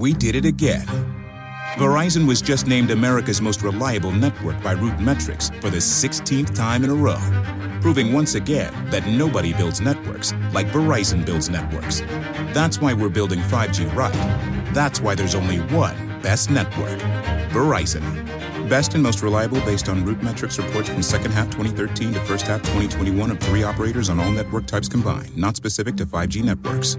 we did it again. Verizon was just named America's most reliable network by Root Metrics for the 16th time in a row, proving once again that nobody builds networks like Verizon builds networks. That's why we're building 5G right. That's why there's only one best network, Verizon. Best and most reliable based on Root Metrics reports from second half 2013 to first half 2021 of 3 operators on all network types combined, not specific to 5G networks.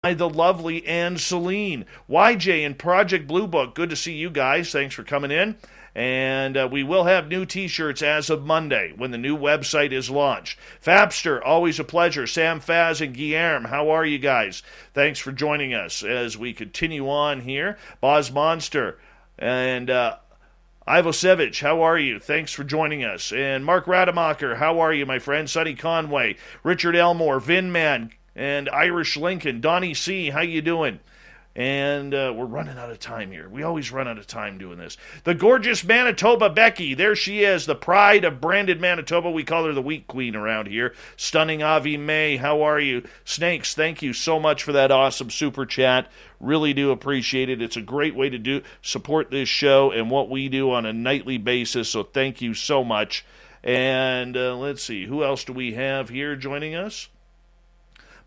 The lovely Anne Celine. YJ and Project Blue Book, good to see you guys. Thanks for coming in. And we will have new T-shirts as of Monday when the new website is launched. Fabster, always a pleasure. Sam Faz and Guillermo, how are you guys? Thanks for joining us as we continue on here. Boz Monster and Ivosevich, how are you? Thanks for joining us. And Mark Rademacher, how are you, my friend? Sonny Conway, Richard Elmore, Vinman, and Irish Lincoln. Donnie C., how you doing? And we're running out of time here. We always run out of time doing this. The gorgeous Manitoba Becky. There she is, the pride of branded Manitoba. We call her the wheat queen around here. Stunning Avi May. How are you? Snakes, thank you so much for that awesome super chat. Really do appreciate it. It's a great way to support this show and what we do on a nightly basis. So thank you so much. And let's see. Who else do we have here joining us?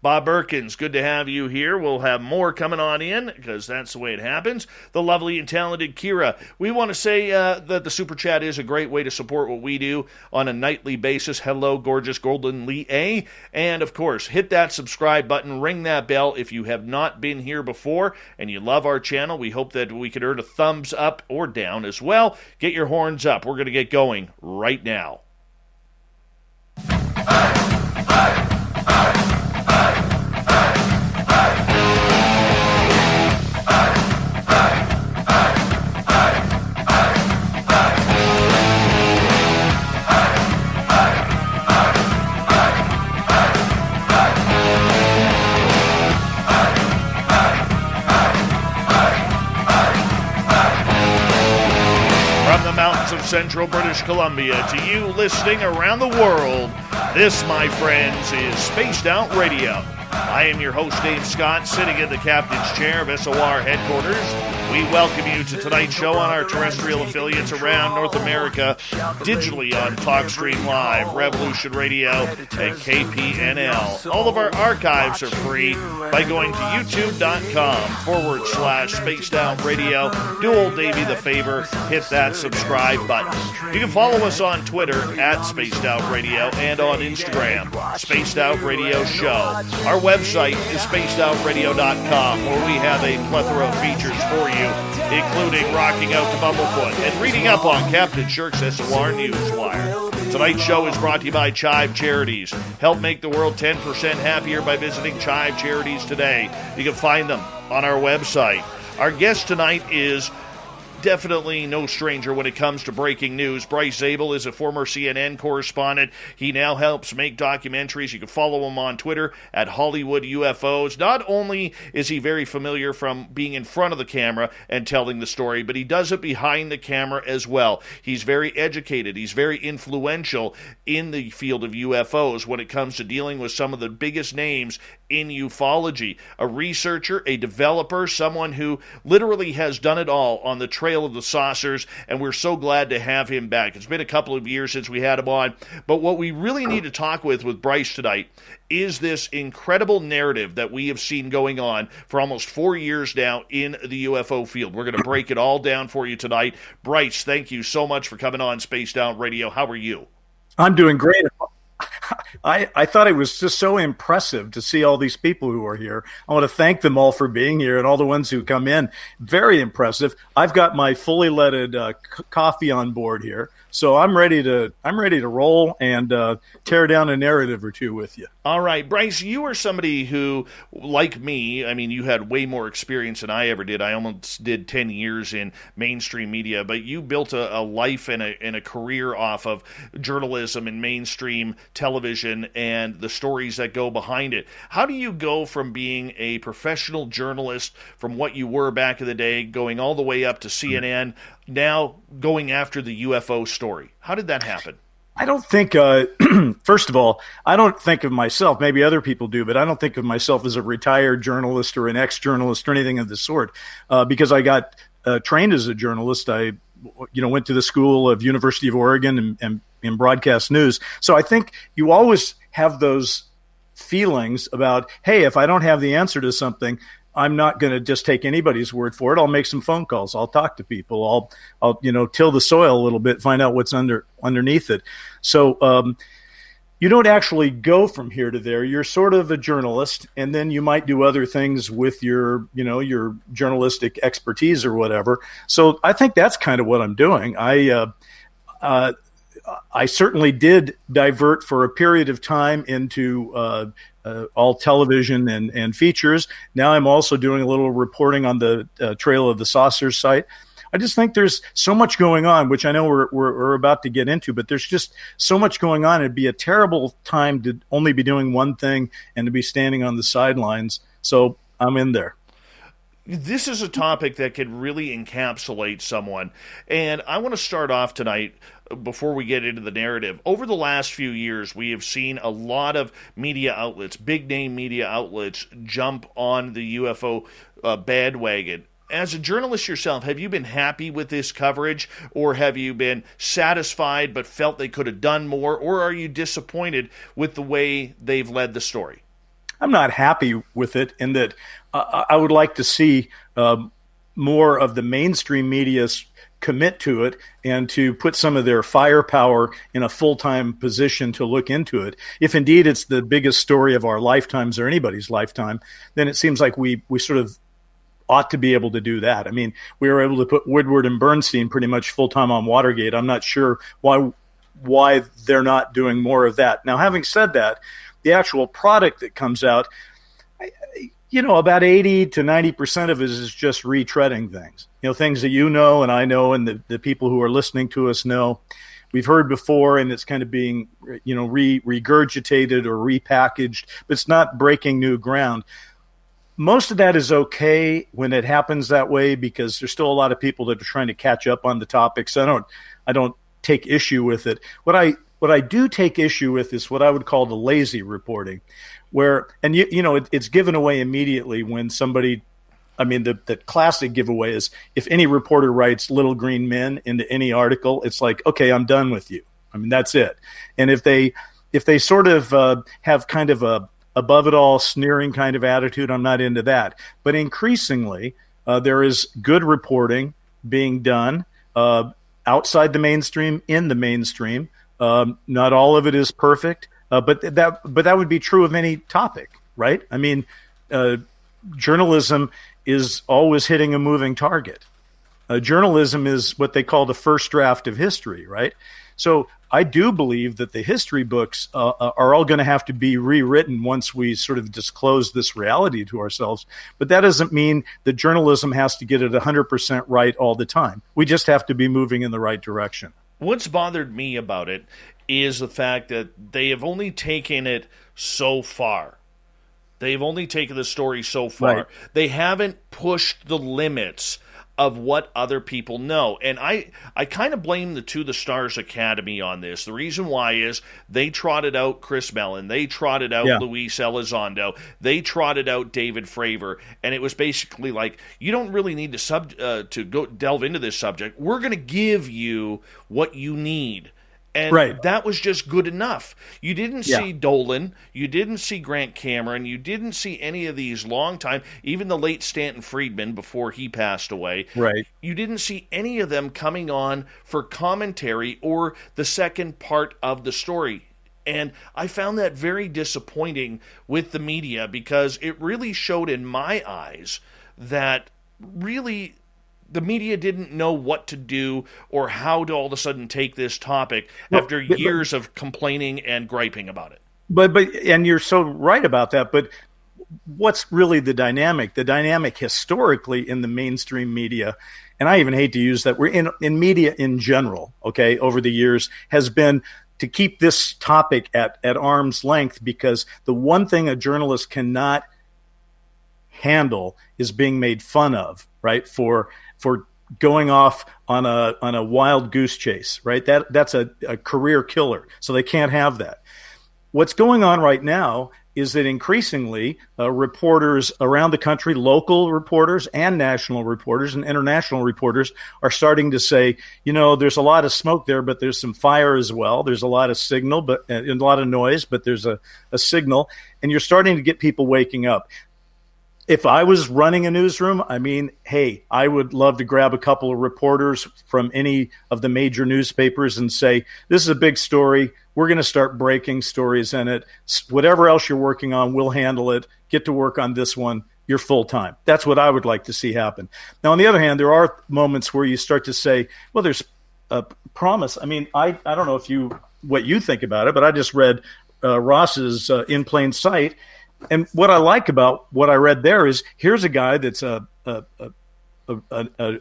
Bob Erkins, good to have you here. We'll have more coming on in because that's the way it happens. The lovely and talented Kira. We want to say that the Super Chat is a great way to support what we do on a nightly basis. Hello, gorgeous Golden Lee A. And, of course, hit that subscribe button, ring that bell if you have not been here before and you love our channel. We hope that we could earn a thumbs up or down as well. Get your horns up. We're going to get going right now. Of central British Columbia to you listening around the world, this, my friends, is Spaced Out Radio. I am your host, Dave Scott, sitting in the captain's chair of SOR headquarters. We welcome you to tonight's show on our terrestrial affiliates around North America, digitally on TalkStream Live, Revolution Radio, and KPNL. All of our archives are free by going to youtube.com/Spaced Out Radio. Do old Davey the favor, hit that subscribe button. You can follow us on Twitter at Spaced Out Radio and on Instagram, Spaced Out Radio Show. Our website is spacedoutradio.com, where we have a plethora of features for you, including rocking out to Bumblefoot and reading up on Captain Shirk's SOR Newswire. Tonight's show is brought to you by Chive Charities. Help make the world 10% happier by visiting Chive Charities today. You can find them on our website. Our guest tonight is definitely no stranger when it comes to breaking news. Bryce Zabel is a former CNN correspondent. He now helps make documentaries. You can follow him on Twitter at Hollywood UFOs. Not only is he very familiar from being in front of the camera and telling the story, but he does it behind the camera as well. He's very educated. He's very influential in the field of UFOs when it comes to dealing with some of the biggest names in ufology. A researcher, a developer, someone who literally has done it all on the trail of the saucers, and we're so glad to have him back. It's been a couple of years since we had him on, but what we really need to talk with Bryce tonight is this incredible narrative that we have seen going on for almost 4 years now in the UFO field. We're going to break it all down for you tonight. Bryce, thank you so much for coming on Spaced Out Radio. How are you? I'm doing great. I thought it was just so impressive to see all these people who are here. I want to thank them all for being here and all the ones who come in. Very impressive. I've got my fully leaded coffee on board here, so I'm ready to roll and tear down a narrative or two with you. All right, Bryce, you are somebody who, like me, I mean, you had way more experience than I ever did. I almost did 10 years in mainstream media, but you built a life and a career off of journalism and mainstream television and the stories that go behind it. How do you go from being a professional journalist, from what you were back in the day, going all the way up to CNN, now going after the UFO story? How did that happen? I don't think, first of all, I don't think of myself, maybe other people do, but I don't think of myself as a retired journalist or an ex-journalist or anything of the sort, because I got trained as a journalist. I, went to the school of University of Oregon and in broadcast news. So I think you always have those feelings about, hey, if I don't have the answer to something, I'm not going to just take anybody's word for it. I'll make some phone calls. I'll talk to people. I'll till the soil a little bit, find out what's underneath it. So you don't actually go from here to there. You're sort of a journalist, and then you might do other things with your journalistic expertise or whatever. So I think that's kind of what I'm doing. I certainly did divert for a period of time into all television and features. Now I'm also doing a little reporting on the Trail of the Saucers site. I just think there's so much going on, which I know we're about to get into, but there's just so much going on. It'd be a terrible time to only be doing one thing and to be standing on the sidelines. So I'm in there. This is a topic that could really encapsulate someone. And I want to start off tonight, before we get into the narrative. Over the last few years, we have seen a lot of media outlets, big-name media outlets, jump on the UFO bandwagon. As a journalist yourself, have you been happy with this coverage, or have you been satisfied but felt they could have done more, or are you disappointed with the way they've led the story? I'm not happy with it in that I would like to see more of the mainstream media commit to it and to put some of their firepower in a full-time position to look into it. If indeed it's the biggest story of our lifetimes or anybody's lifetime, then it seems like we sort of ought to be able to do that. I mean, we were able to put Woodward and Bernstein pretty much full-time on Watergate. I'm not sure why they're not doing more of that. Now, having said that, the actual product that comes out, about 80 to 90% of it is just retreading things. Things that and I know, and the people who are listening to us know. We've heard before, and it's kind of being, regurgitated or repackaged, but it's not breaking new ground. Most of that is okay when it happens that way, because there's still a lot of people that are trying to catch up on the topics. I don't take issue with it. What I do take issue with is what I would call the lazy reporting, where, and it's given away immediately when somebody, the classic giveaway is if any reporter writes little green men into any article, it's like, okay, I'm done with you. That's it. And if they sort of have kind of a above it all sneering kind of attitude, I'm not into that. But increasingly, there is good reporting being done outside the mainstream, in the mainstream. Not all of it is perfect, but that would be true of any topic, right? Journalism is always hitting a moving target. Journalism is what they call the first draft of history, right? So I do believe that the history books are all going to have to be rewritten once we sort of disclose this reality to ourselves. But that doesn't mean that journalism has to get it 100% right all the time. We just have to be moving in the right direction. What's bothered me about it is the fact that they have only taken it so far. They've only taken the story so far. Right. They haven't pushed the limits of what other people know. And I kind of blame the Stars Academy on this. The reason why is they trotted out Chris Mellon. They trotted out Luis Elizondo. They trotted out David Fravor. And it was basically like, you don't really need to go delve into this subject. We're going to give you what you need. And that was just good enough. You didn't see Dolan. You didn't see Grant Cameron. You didn't see any of these long time, even the late Stanton Friedman before he passed away. Right. You didn't see any of them coming on for commentary or the second part of the story. And I found that very disappointing with the media, because it really showed in my eyes that really the media didn't know what to do or how to all of a sudden take this topic after years of complaining and griping about it. But and you're so right about that. But what's really the dynamic? The dynamic historically in the mainstream media, and I even hate to use that, we're in media in general, okay, over the years, has been to keep this topic at arm's length, because the one thing a journalist cannot handle is being made fun of, right, for going off on a wild goose chase, right? That's a career killer. So they can't have that. What's going on right now is that increasingly reporters around the country, local reporters and national reporters and international reporters, are starting to say, there's a lot of smoke there, but there's some fire as well. There's a lot of signal, but a lot of noise, but there's a signal, and you're starting to get people waking up. If I was running a newsroom, hey, I would love to grab a couple of reporters from any of the major newspapers and say, this is a big story. We're going to start breaking stories in it. Whatever else you're working on, we'll handle it. Get to work on this one. You're full time. That's what I would like to see happen. Now, on the other hand, there are moments where you start to say, well, there's a promise. I don't know what you think about it, but I just read Ross's In Plain Sight. And what I like about what I read there is here's a guy that's an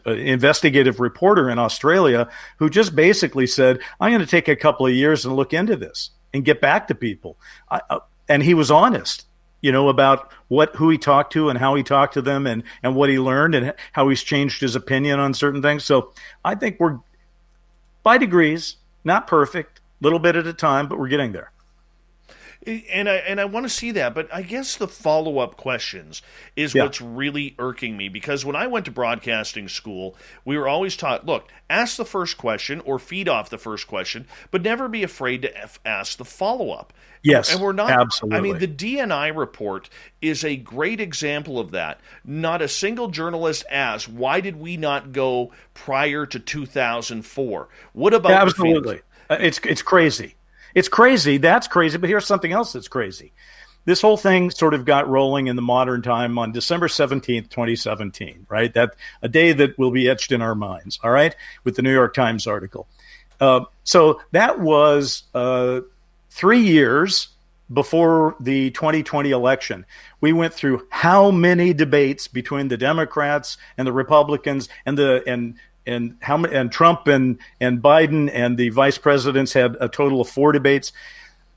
investigative reporter in Australia who just basically said, I'm going to take a couple of years and look into this and get back to people. And he was honest, about who he talked to and how he talked to them and what he learned and how he's changed his opinion on certain things. So I think we're by degrees, not perfect, a little bit at a time, but we're getting there. And I want to see that, but I guess the follow-up questions is what's really irking me, because when I went to broadcasting school, we were always taught, look, ask the first question or feed off the first question, but never be afraid to ask the follow-up. Yes, and we're not. absolutely. The DNI report is a great example of that. Not a single journalist asked, why did we not go prior to 2004? What about absolutely? It's crazy. It's crazy. That's crazy. But here's something else that's crazy. This whole thing sort of got rolling in the modern time on December 17th, 2017, right? That a day that will be etched in our minds, all right, with the New York Times article. So that was 3 years before the 2020 election. We went through how many debates between the Democrats and the Republicans and Trump and Biden and the vice presidents had a total of 4 debates.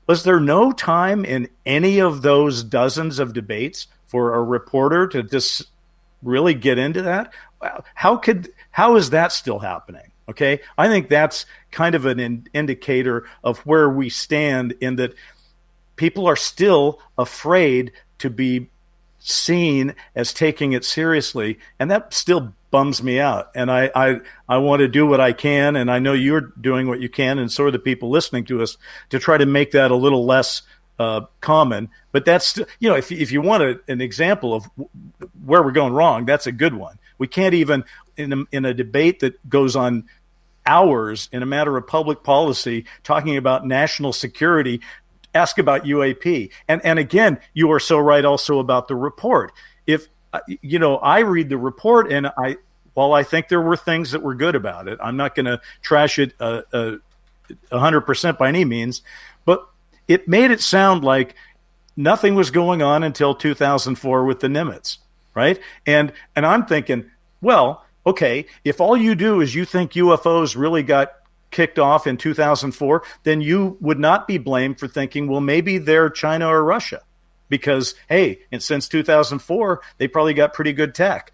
Was there no time in any of those dozens of debates for a reporter to just really get into that? How is that still happening? Okay, I think that's kind of an indicator of where we stand, in that people are still afraid to be seen as taking it seriously, and that still bums me out. And I want to do what I can, and I know you're doing what you can, and so are the people listening to us, to try to make that a little less common. But that's, if you want an example of where we're going wrong, that's a good one. We can't even, in a debate that goes on hours in a matter of public policy, talking about national security, ask about UAP. And again, you are so right also about the report. If I read the report, and while I think there were things that were good about it, I'm not going to trash it 100% by any means, but it made it sound like nothing was going on until 2004 with the Nimitz, right? And I'm thinking, well, okay, if all you do is you think UFOs really got kicked off in 2004, then you would not be blamed for thinking, well, maybe they're China or Russia. Because, hey, and since 2004, they probably got pretty good tech.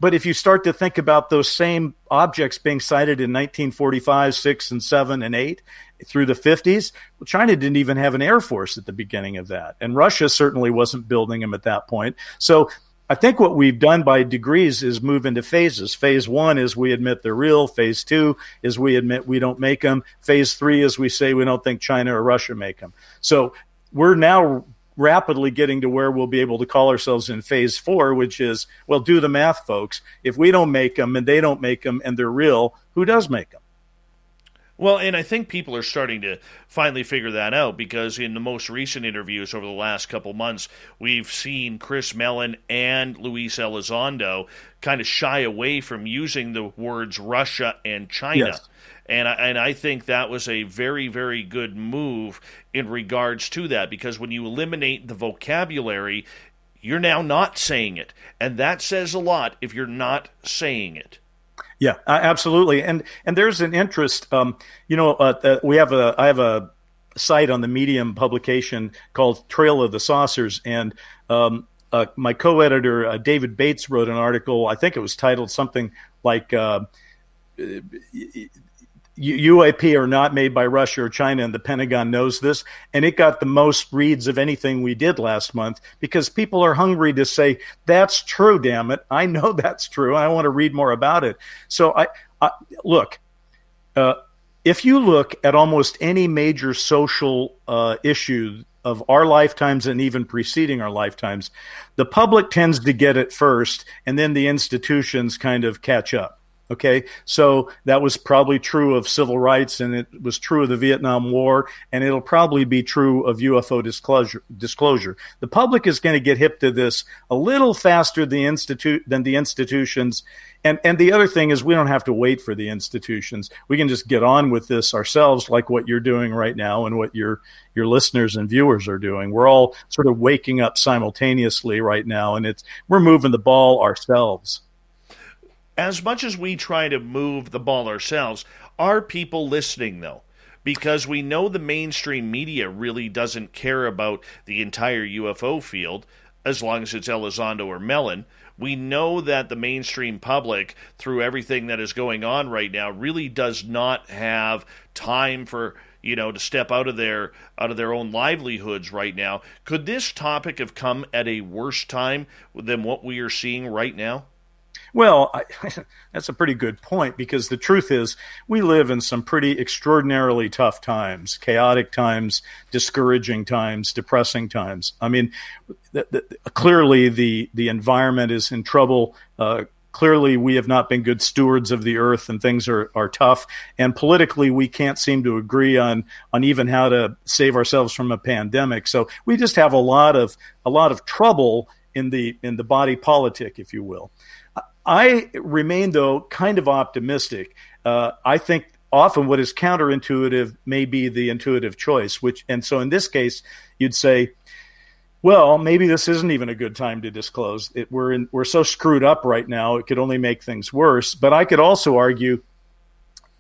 But if you start to think about those same objects being sighted in 1945, 6, and 7, and 8 through the 50s, well, China didn't even have an air force at the beginning of that. And Russia certainly wasn't building them at that point. So I think what we've done by degrees is move into phases. Phase 1 is we admit they're real. Phase 2 is we admit we don't make them. Phase 3 is we say we don't think China or Russia make them. So we're now rapidly getting to where we'll be able to call ourselves in phase 4, which is, well, do the math, folks. If we don't make them and they don't make them and they're real, who does make them? Well, and I think people are starting to finally figure that out, because in the most recent interviews over the last couple months, we've seen Chris Mellon and Luis Elizondo kind of shy away from using the words Russia and China. Yes. And I think that was a very, very good move in regards to that, because when you eliminate the vocabulary, you're now not saying it. And that says a lot if you're not saying it. Yeah, absolutely. And there's an interest, I have a site on the Medium publication called Trail of the Saucers. And my co-editor, David Bates, wrote an article. I think it was titled something like UAP are not made by Russia or China, and the Pentagon knows this. And it got the most reads of anything we did last month because people are hungry to say, that's true, damn it. I know that's true. I want to read more about it. So look, if you look at almost any major social issue of our lifetimes and even preceding our lifetimes, the public tends to get it first, and then the institutions kind of catch up. Okay, so that was probably true of civil rights, and it was true of the Vietnam War, and it'll probably be true of UFO disclosure. The public is going to get hip to this a little faster than the institutions. And the other thing is we don't have to wait for the institutions. We can just get on with this ourselves, like what you're doing right now and what your listeners and viewers are doing. We're all sort of waking up simultaneously right now, and we're moving the ball ourselves. As much as we try to move the ball ourselves, are people listening, though? Because we know the mainstream media really doesn't care about the entire UFO field, as long as it's Elizondo or Mellon. We know that the mainstream public, through everything that is going on right now, really does not have time for, to step out of their own livelihoods right now. Could this topic have come at a worse time than what we are seeing right now? Well, that's a pretty good point, because the truth is we live in some pretty extraordinarily tough times, chaotic times, discouraging times, depressing times. I mean, clearly the environment is in trouble. Clearly we have not been good stewards of the earth, and things are tough. And politically we can't seem to agree on even how to save ourselves from a pandemic. So we just have a lot of trouble in the body politic, if you will. I remain, though, kind of optimistic. I think often what is counterintuitive may be the intuitive choice, and so in this case, you'd say, well, maybe this isn't even a good time to disclose. We're so screwed up right now, it could only make things worse. But I could also argue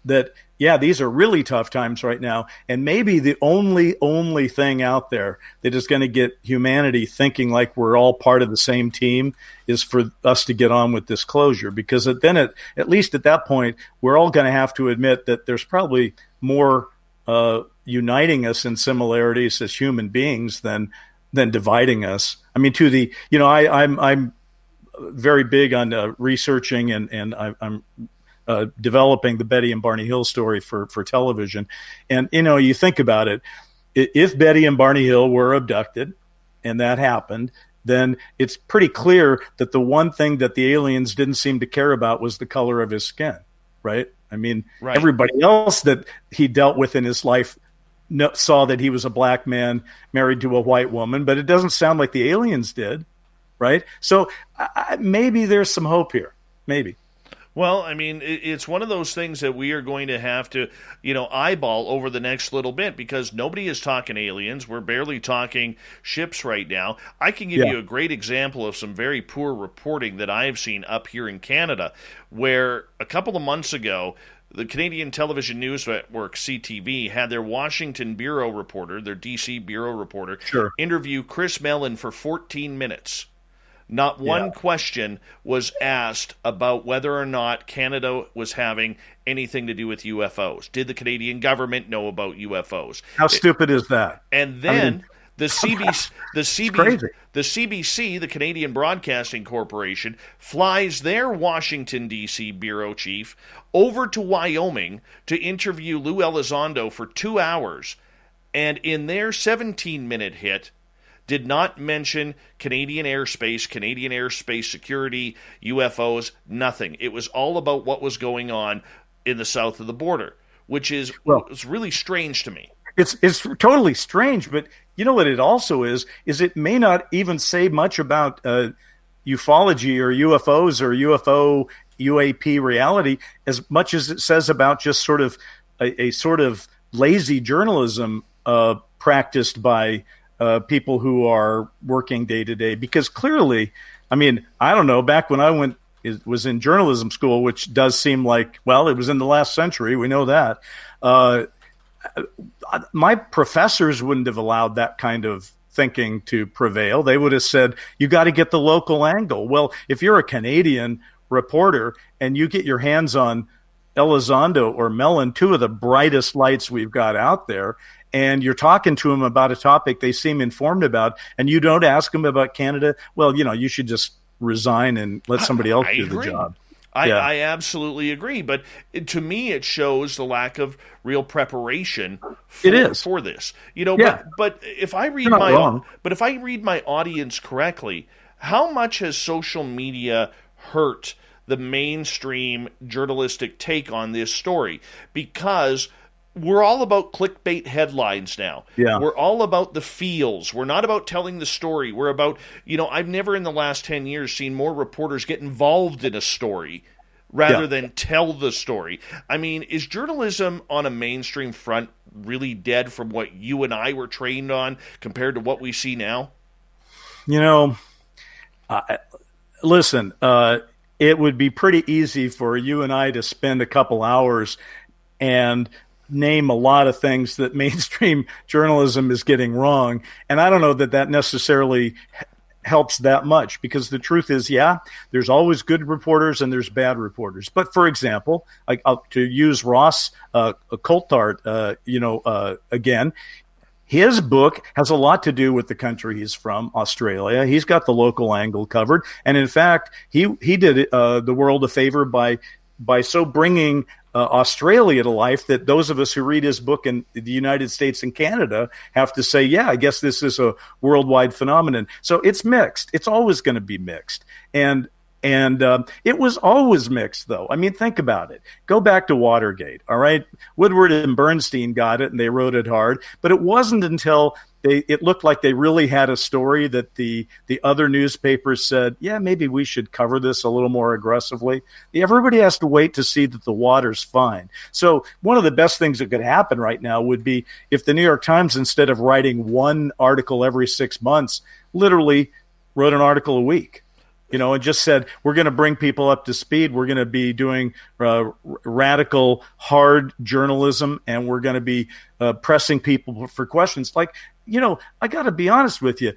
that, yeah, these are really tough times right now, and maybe the only thing out there that is going to get humanity thinking like we're all part of the same team is for us to get on with disclosure, because then at least at that point, we're all going to have to admit that there's probably more uniting us in similarities as human beings than dividing us. I mean, I'm very big on researching, and I'm developing the Betty and Barney Hill story for television. And, you think about it, if Betty and Barney Hill were abducted and that happened, then it's pretty clear that the one thing that the aliens didn't seem to care about was the color of his skin, right? I mean, right. Everybody else that he dealt with in his life saw that he was a black man married to a white woman, but it doesn't sound like the aliens did, right? So maybe there's some hope here, maybe. Well, I mean, it's one of those things that we are going to have to, eyeball over the next little bit, because nobody is talking aliens. We're barely talking ships right now. I can give you a great example of some very poor reporting that I have seen up here in Canada, where a couple of months ago, the Canadian television news network CTV had their Washington bureau reporter, their DC bureau reporter, interview Chris Mellon for 14 minutes. Not one question was asked about whether or not Canada was having anything to do with UFOs. Did the Canadian government know about UFOs? How stupid is that? And then the CBC, the Canadian Broadcasting Corporation, flies their Washington, D.C. bureau chief over to Wyoming to interview Lou Elizondo for 2 hours. And in their 17-minute hit, did not mention Canadian airspace security, UFOs, nothing. It was all about what was going on in the south of the border, which is it's really strange to me. It's totally strange, but you know what it also is it may not even say much about ufology or UFOs or UAP reality as much as it says about just sort of a sort of lazy journalism practiced by people who are working day to day. Because clearly, I mean, I don't know, back when I was in journalism school, which does seem like, well, it was in the last century, we know that. My professors wouldn't have allowed that kind of thinking to prevail. They would have said, you got to get the local angle. Well, if you're a Canadian reporter and you get your hands on Elizondo or Mellon, two of the brightest lights we've got out there, and you're talking to them about a topic they seem informed about, and you don't ask them about Canada, well, you should just resign and let somebody else do the job. I absolutely agree. But to me, it shows the lack of real preparation for this. But if I read my audience correctly, how much has social media hurt the mainstream journalistic take on this story? Because we're all about clickbait headlines now. Yeah. We're all about the feels. We're not about telling the story. We're about, I've never in the last 10 years seen more reporters get involved in a story rather than tell the story. I mean, is journalism on a mainstream front really dead from what you and I were trained on compared to what we see now? Listen, it would be pretty easy for you and I to spend a couple hours and name a lot of things that mainstream journalism is getting wrong. And I don't know that necessarily helps that much, because the truth is, there's always good reporters and there's bad reporters. But for example, to use Ross Coulthart, again, his book has a lot to do with the country he's from, Australia. He's got the local angle covered. And in fact, he did the world a favor by so bringing Australia to life that those of us who read his book in the United States and Canada have to say, I guess this is a worldwide phenomenon. So it's mixed. It's always going to be mixed. And it was always mixed, though. I mean, think about it. Go back to Watergate, all right? Woodward and Bernstein got it, and they wrote it hard. But it wasn't until it looked like they really had a story that the other newspapers said, maybe we should cover this a little more aggressively. Everybody has to wait to see that the water's fine. So one of the best things that could happen right now would be if the New York Times, instead of writing one article every 6 months, literally wrote an article a week. And just said, we're going to bring people up to speed. We're going to be doing radical, hard journalism, and we're going to be pressing people for questions. I got to be honest with you.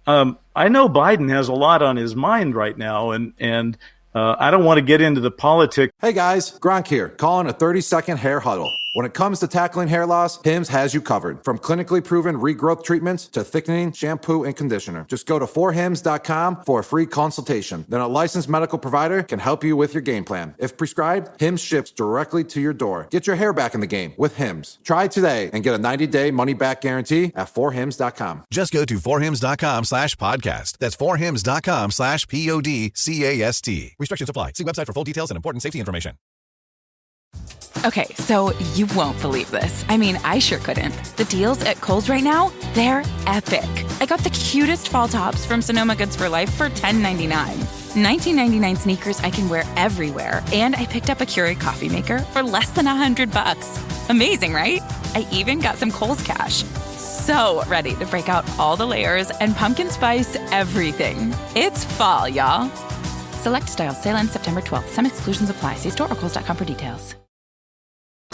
I know Biden has a lot on his mind right now, and I don't want to get into the politics. Hey guys, Gronk here, calling a 30-second hair huddle. When it comes to tackling hair loss, Hims has you covered. From clinically proven regrowth treatments to thickening, shampoo, and conditioner. Just go to 4hims.com for a free consultation. Then a licensed medical provider can help you with your game plan. If prescribed, Hims ships directly to your door. Get your hair back in the game with Hims. Try today and get a 90-day money-back guarantee at 4hims.com. Just go to 4hims.com/podcast. That's 4hims.com/podcast. Restrictions apply. See website for full details and important safety information. Okay, so you won't believe this. I mean, I sure couldn't. The deals at Kohl's right now, they're epic. I got the cutest fall tops from Sonoma Goods for Life for $10.99. $19.99 sneakers I can wear everywhere. And I picked up a Keurig coffee maker for less than $100. Amazing, right? I even got some Kohl's cash. So ready to break out all the layers and pumpkin spice everything. It's fall, y'all. Select styles. Sale ends September 12th. Some exclusions apply. See store or kohls.com for details.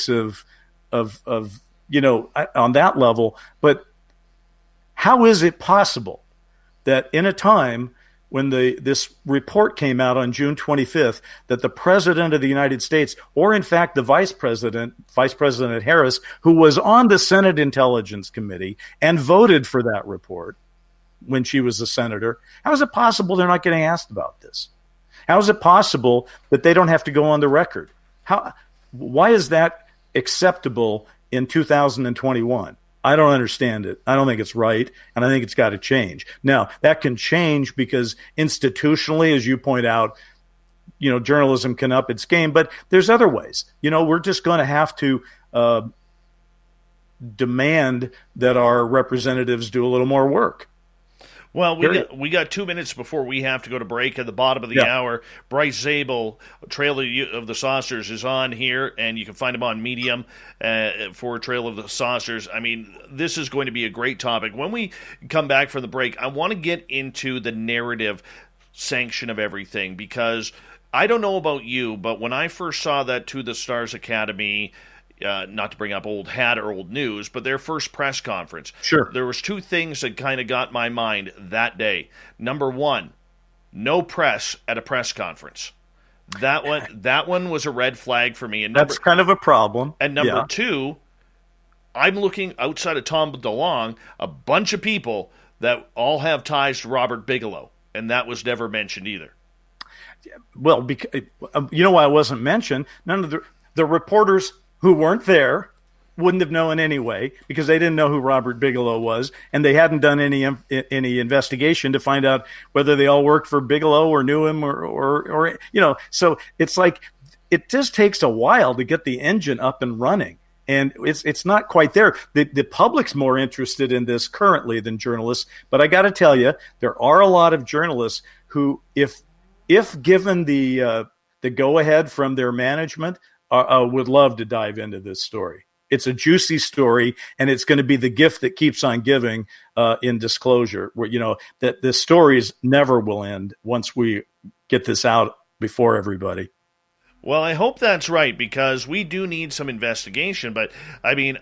Of on that level, but how is it possible that in a time when this report came out on June 25th that the President of the United States, or in fact the Vice President Harris, who was on the Senate Intelligence Committee and voted for that report when she was a senator, how is it possible they're not getting asked about this? How is it possible that they don't have to go on the record? Why is that acceptable in 2021? I don't understand it. I don't think it's right, and I think it's got to change. Now, that can change because institutionally, as you point out, journalism can up its game, but there's other ways. We're just going to have to demand that our representatives do a little more work. Well, we got 2 minutes before we have to go to break at the bottom of the hour. Bryce Zabel, Trail of the Saucers, is on here, and you can find him on Medium for Trail of the Saucers. I mean, this is going to be a great topic. When we come back from the break, I want to get into the narrative sanction of everything, because I don't know about you, but when I first saw that To the Stars Academy not to bring up old hat or old news, but their first press conference. Sure. There was two things that kind of got my mind that day. Number one, no press at a press conference. That one was a red flag for me. And that's kind of a problem. And number two, I'm looking outside of Tom DeLonge, a bunch of people that all have ties to Robert Bigelow, and that was never mentioned either. Well, because, you know why it wasn't mentioned? None of the reporters who weren't there wouldn't have known anyway, because they didn't know who Robert Bigelow was, and they hadn't done any investigation to find out whether they all worked for Bigelow or knew him or So it's like it just takes a while to get the engine up and running. And it's not quite there. The public's more interested in this currently than journalists. But I got to tell you, there are a lot of journalists who, if given the go ahead from their management, would love to dive into this story. It's a juicy story, and it's going to be the gift that keeps on giving in disclosure. Where that the stories never will end once we get this out before everybody. Well, I hope that's right, because we do need some investigation. But I mean,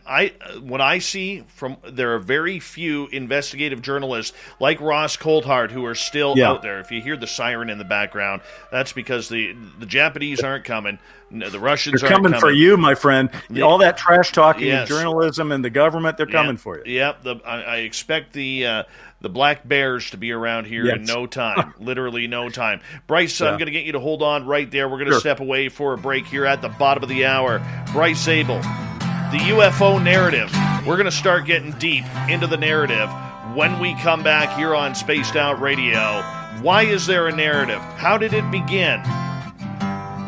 what I see there are very few investigative journalists like Ross Coulthard who are still out there. If you hear the siren in the background, that's because the Japanese aren't coming. The Russians they're aren't coming for you, my friend. All that trash talking yes. of journalism and the government, they're coming for you. Yep. I expect the black bears to be around here in no time, literally no time. Bryce, I'm going to get you to hold on right there. We're going to step away for a break here at the bottom of the hour. Bryce Zabel, the UFO narrative. We're going to start getting deep into the narrative when we come back here on Spaced Out Radio. Why is there a narrative? How did it begin?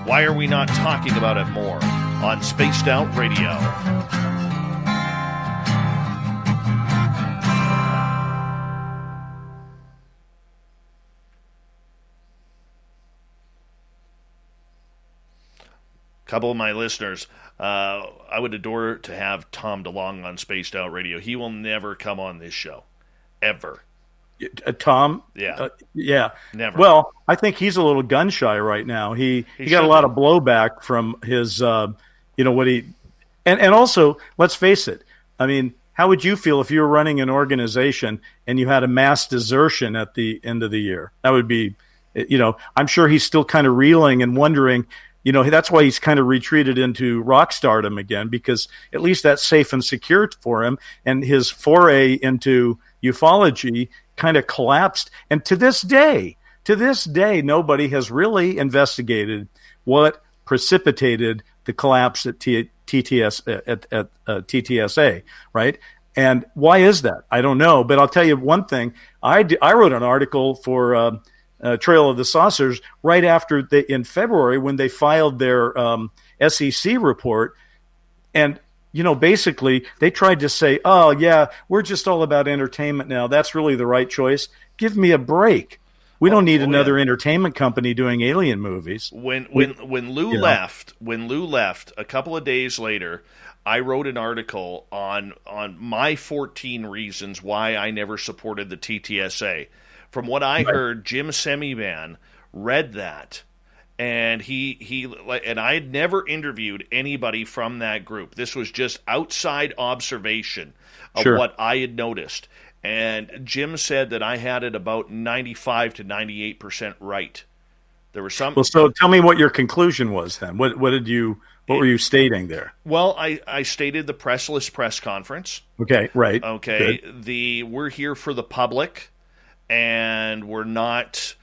Why are we not talking about it more on Spaced Out Radio? Couple of my listeners, I would adore to have Tom DeLonge on Spaced Out Radio. He will never come on this show, ever. Tom? Yeah. Never. Well, I think he's a little gun shy right now. He got a lot of blowback from his, what he, and also, let's face it. I mean, how would you feel if you were running an organization and you had a mass desertion at the end of the year? That would be, I'm sure he's still kind of reeling and wondering. That's why he's kind of retreated into rock stardom again, because at least that's safe and secure for him. And his foray into ufology kind of collapsed. And to this day, nobody has really investigated what precipitated the collapse at TTSA, right? And why is that? I don't know. But I'll tell you one thing. I wrote an article for Trail of the Saucers right after in February when they filed their SEC report. And, basically they tried to say, oh, yeah, we're just all about entertainment now. That's really the right choice. Give me a break. We don't need another entertainment company doing alien movies. When Lou left, a couple of days later, I wrote an article on my 14 reasons why I never supported the TTSA. From what I heard, Jim Semivan read that, and and I had never interviewed anybody from that group. This was just outside observation of what I had noticed. And Jim said that I had it about 95 to 98% right. There were some. Well, so tell me what your conclusion was then. What were you stating there? Well, I stated the pressless press conference. Okay, right. Okay, we're here for the public. And we're not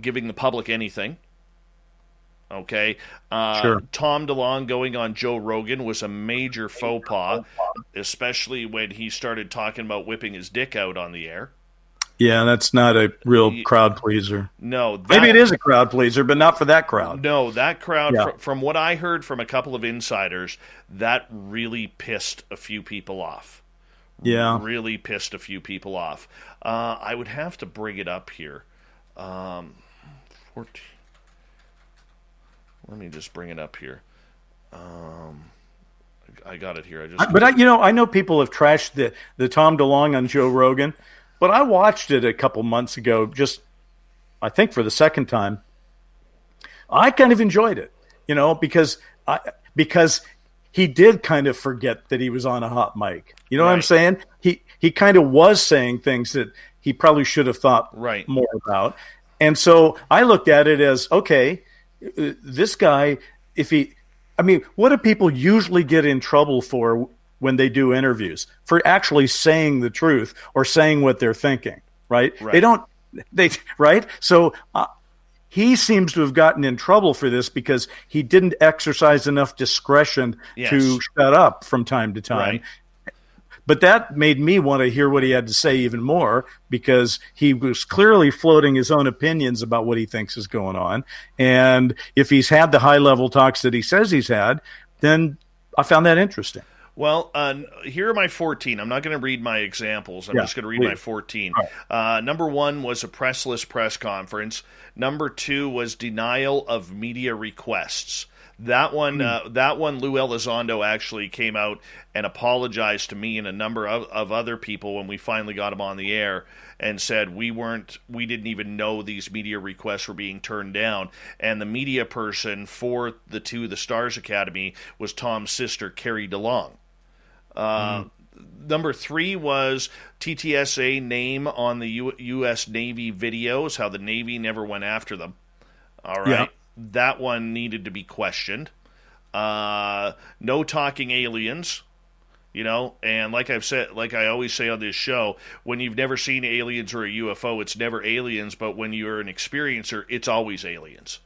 giving the public anything. Okay? Tom DeLonge going on Joe Rogan was a major faux pas, especially when he started talking about whipping his dick out on the air. Yeah, that's not a real crowd pleaser. No. Maybe it is a crowd pleaser, but not for that crowd. No, that crowd, from what I heard from a couple of insiders, that really pissed a few people off. Yeah. Really pissed a few people off. I would have to bring it up here. 14. Let me just bring it up here. I got it here. I know people have trashed the Tom DeLonge on Joe Rogan, but I watched it a couple months ago, just I think for the second time. I kind of enjoyed it, because he did kind of forget that he was on a hot mic. You know what I'm Right. saying? He kind of was saying things that he probably should have thought Right. more about. And so I looked at it as, okay, this guy, what do people usually get in trouble for when they do interviews? For actually saying the truth or saying what they're thinking, right? Right? So he seems to have gotten in trouble for this because he didn't exercise enough discretion to shut up from time to time. Right. But that made me want to hear what he had to say even more, because he was clearly floating his own opinions about what he thinks is going on. And if he's had the high-level talks that he says he's had, then I found that interesting. Well, here are my 14. I'm not going to read my examples. I'm just going to read my 14. Right. Number 1 was a pressless press conference. Number 2 was denial of media requests. That one, Lou Elizondo actually came out and apologized to me and a number of other people when we finally got him on the air, and said we didn't even know these media requests were being turned down. And the media person for the Stars Academy was Tom's sister, Carrie DeLong. Number 3 was TTSA name on the U.S. Navy videos, how the Navy never went after them. All right. Yeah. That one needed to be questioned. No talking aliens, and like I always say on this show, when you've never seen aliens or a UFO, it's never aliens, but when you're an experiencer, it's always aliens.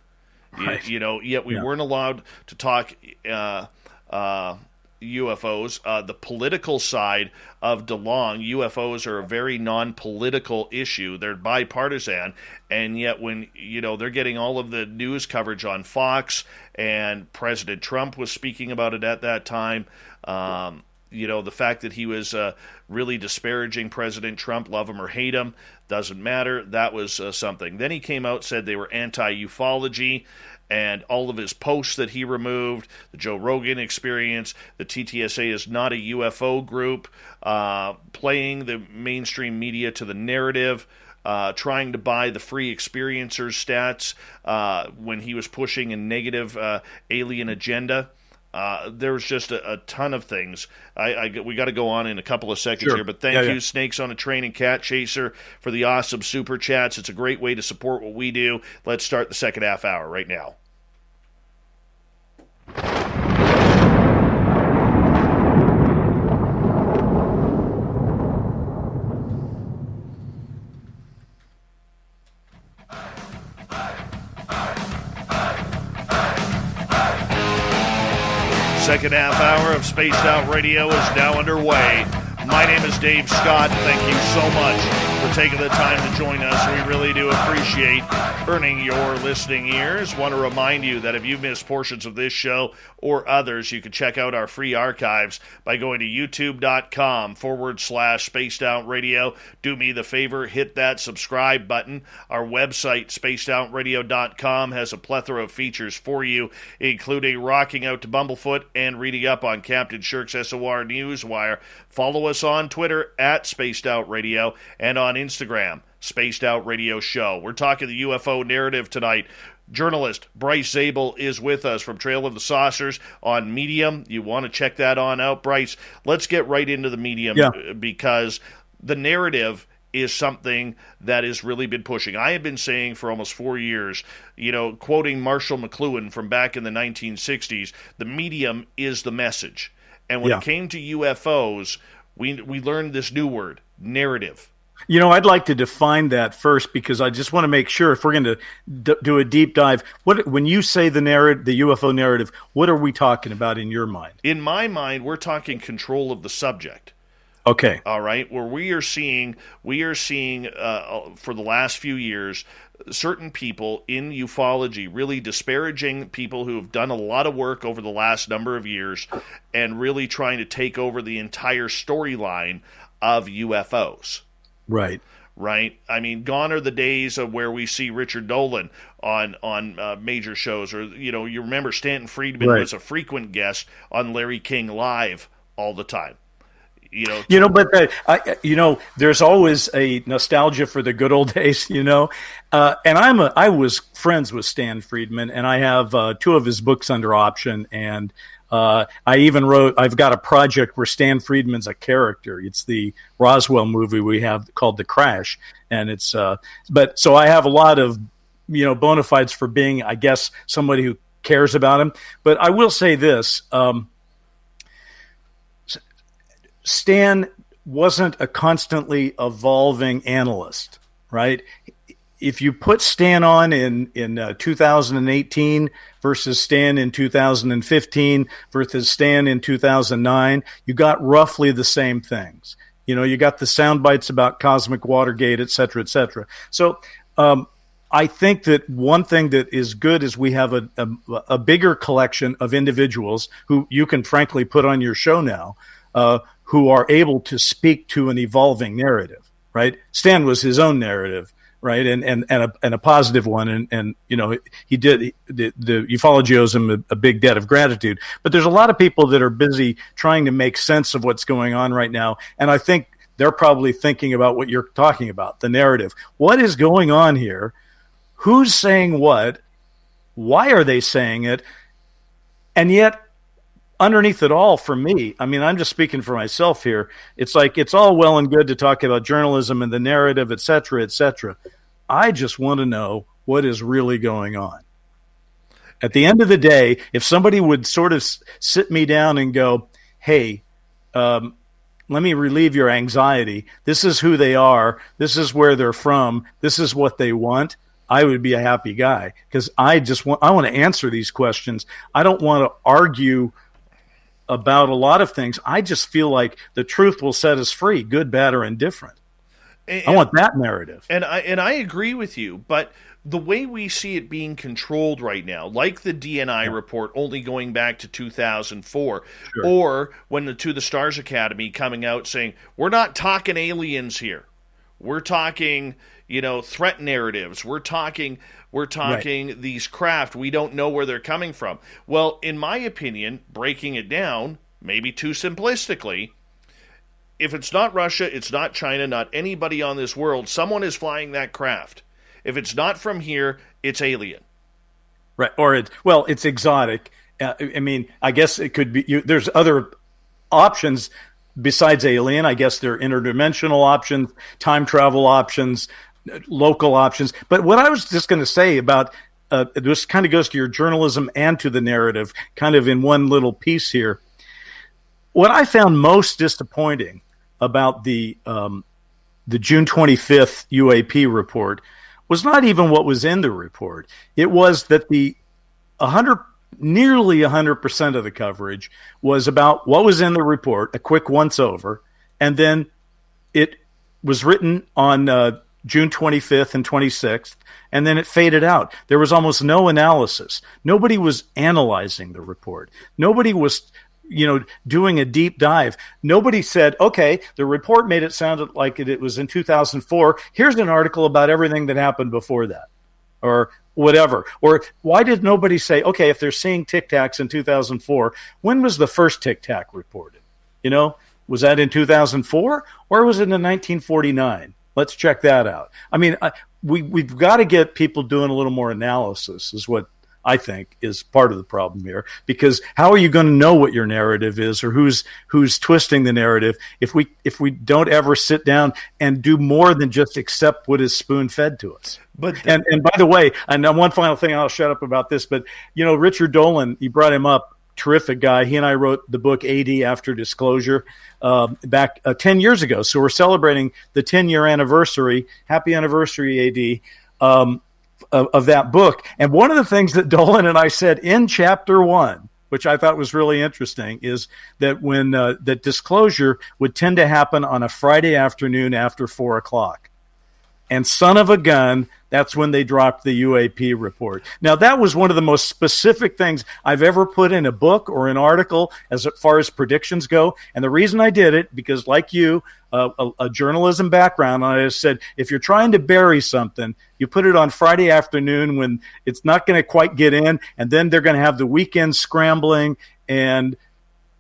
Right. Yet we weren't allowed to talk UFOs. The political side of DeLong, UFOs are a very non-political issue. They're bipartisan, and yet when they're getting all of the news coverage on Fox, and President Trump was speaking about it at that time. The fact that he was really disparaging President Trump, love him or hate him, doesn't matter. That was something. Then he came out, said they were anti-ufology, and all of his posts that he removed, the Joe Rogan Experience, the TTSA is not a UFO group, playing the mainstream media to the narrative, trying to buy the free experiencers stats when he was pushing a negative alien agenda. There was just a ton of things. We got to go on in a couple of seconds here, but thank you, Snakes on a Train and Cat Chaser, for the awesome super chats. It's a great way to support what we do. Let's start the second half hour right now. Second half hour of Spaced Out Radio is now underway. My name is Dave Scott. Thank you so much for taking the time to join us. We really do appreciate earning your listening ears. Want to remind you that if you've missed portions of this show or others, you can check out our free archives by going to youtube.com/Spaced Out Radio. Do me the favor, hit that subscribe button. Our website, spacedoutradio.com, has a plethora of features for you, including rocking out to Bumblefoot and reading up on Captain Shirk's SOR Newswire. Follow us on Twitter at Spaced Out Radio and on Instagram, Spaced Out Radio Show. We're talking the UFO narrative tonight. Journalist Bryce Zabel is with us from Trail of the Saucers on Medium. You want to check that on out, Bryce. Let's get right into the Medium because the narrative is something that has really been pushing. I have been saying for almost 4 years, quoting Marshall McLuhan from back in the 1960s, the medium is the message. And when it came to UFOs, we learned this new word, narrative. I'd like to define that first, because I just want to make sure, if we're going to do a deep dive, when you say the UFO narrative, what are we talking about in your mind? In my mind, we're talking control of the subject. Okay. All right. Where we are seeing for the last few years, certain people in ufology really disparaging people who have done a lot of work over the last number of years and really trying to take over the entire storyline of UFOs. Right. Right. I mean, gone are the days of where we see Richard Dolan on major shows, or you remember Stanton Friedman was a frequent guest on Larry King Live all the time. But there's always a nostalgia for the good old days, and I was friends with Stan Friedman, and I have 2 of his books under option, and I've got a project where Stan Friedman's a character. It's the Roswell movie we have called The Crash, and it's so I have a lot of bona fides for being, I guess, somebody who cares about him. But I will say this. Stan wasn't a constantly evolving analyst, right? If you put Stan on in 2018 versus Stan in 2015 versus Stan in 2009, you got roughly the same things. You got the sound bites about Cosmic Watergate, et cetera, et cetera. So I think that one thing that is good is we have a bigger collection of individuals who you can frankly put on your show now, who are able to speak to an evolving narrative, right? Stan was his own narrative, right, and a positive one, and he did the ufology owes him a big debt of gratitude. But there's a lot of people that are busy trying to make sense of what's going on right now, and I think they're probably thinking about what you're talking about, the narrative. What is going on here? Who's saying what? Why are they saying it? And yet, underneath it all, for me, I mean, I'm just speaking for myself here. It's like it's all well and good to talk about journalism and the narrative, et cetera, et cetera. I just want to know what is really going on. At the end of the day, if somebody would sort of sit me down and go, hey, let me relieve your anxiety. This is who they are. This is where they're from. This is what they want. I would be a happy guy because I want to answer these questions. I don't want to argue about a lot of things. I just feel like the truth will set us free, good, bad, or indifferent. I want that narrative. And I agree with you, but the way we see it being controlled right now, like the DNI report only going back to 2004, sure, or when the To the Stars Academy coming out saying, we're not talking aliens here. We're talking, threat narratives. We're talking right, these craft. We don't know where they're coming from. Well, in my opinion, breaking it down, maybe too simplistically, if it's not Russia, it's not China, not anybody on this world, someone is flying that craft. If it's not from here, it's alien. Right. Or it's exotic. I mean, I guess it could be, there's other options besides alien. I guess there are interdimensional options, time travel options, local options. But what I was just going to say about this kind of goes to your journalism and to the narrative, kind of in one little piece here. What I found most disappointing about the June 25th UAP report was not even what was in the report. It was that nearly 100% of the coverage was about what was in the report, a quick once-over, and then it was written on June 25th and 26th, and then it faded out. There was almost no analysis. Nobody was analyzing the report. Nobody was doing a deep dive. Nobody said, okay, the report made it sound like it was in 2004. Here's an article about everything that happened before that, or whatever. Or why did nobody say, okay, if they're seeing Tic Tacs in 2004, when was the first Tic Tac reported? Was that in 2004 or was it in 1949? Let's check that out. I mean, we've got to get people doing a little more analysis is what I think is part of the problem here, because how are you going to know what your narrative is or who's twisting the narrative if we don't ever sit down and do more than just accept what is spoon-fed to us? And by the way, and one final thing, I'll shut up about this, but Richard Dolan, you brought him up, terrific guy. He and I wrote the book AD After Disclosure back 10 years ago. So we're celebrating the 10-year anniversary. Happy anniversary, AD. Of that book. And one of the things that Dolan and I said in chapter 1, which I thought was really interesting, is that when that disclosure would tend to happen on a Friday afternoon after 4 o'clock. And son of a gun, that's when they dropped the UAP report. Now, that was one of the most specific things I've ever put in a book or an article as far as predictions go. And the reason I did it, because like you, a journalism background, I just said, if you're trying to bury something, you put it on Friday afternoon when it's not going to quite get in, and then they're going to have the weekend scrambling, and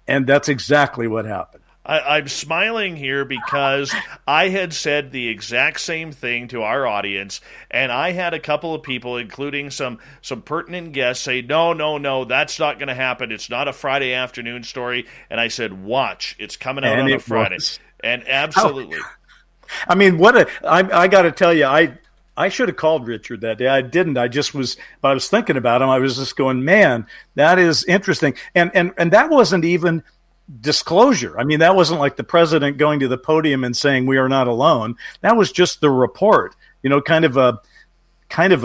that's exactly what happened. I'm smiling here because I had said the exact same thing to our audience, and I had a couple of people, including some pertinent guests, say, no, that's not going to happen. It's not a Friday afternoon story. And I said, watch, it's coming out on a Friday. And absolutely. I mean, I got to tell you, I should have called Richard that day. I didn't. I was thinking about him. I was just going, man, that is interesting. And that wasn't even disclosure. I mean, that wasn't like the president going to the podium and saying we are not alone. That was just the report, kind of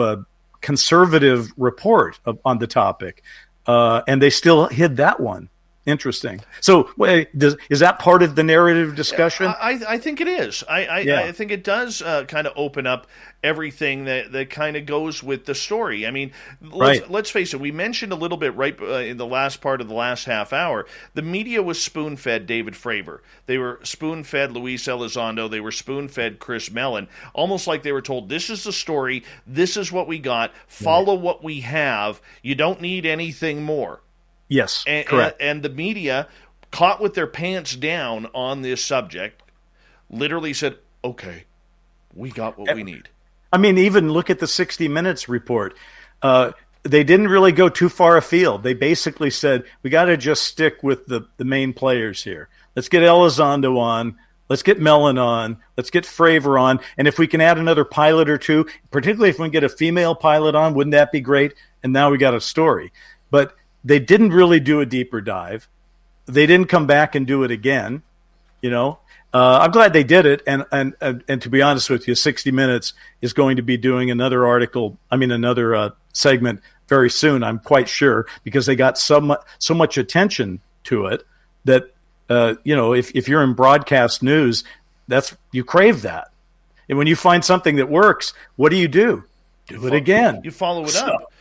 a conservative report on the topic. And they still hid that one. Interesting. So, is that part of the narrative discussion? I think it is. I think it does kind of open up everything that kind of goes with the story. I mean, let's face it. We mentioned a little bit right in the last part of the last half hour. The media was spoon-fed David Fravor. They were spoon-fed Luis Elizondo. They were spoon-fed Chris Mellon. Almost like they were told, this is the story. This is what we got. Follow what we have. You don't need anything more. Yes, correct. And the media, caught with their pants down on this subject, literally said, okay, we got what we need. I mean, even look at the 60 Minutes report. They didn't really go too far afield. They basically said, we got to just stick with the main players here. Let's get Elizondo on. Let's get Mellon on. Let's get Fravor on. And if we can add another pilot or two, particularly if we can get a female pilot on, wouldn't that be great? And now we got a story. But they didn't really do a deeper dive. They didn't come back and do it again. I'm glad they did it. And to be honest with you, 60 Minutes is going to be doing another segment very soon. I'm quite sure, because they got so much attention to it that if you're in broadcast news, you crave that. And when you find something that works, what do? Do it again. You follow it up.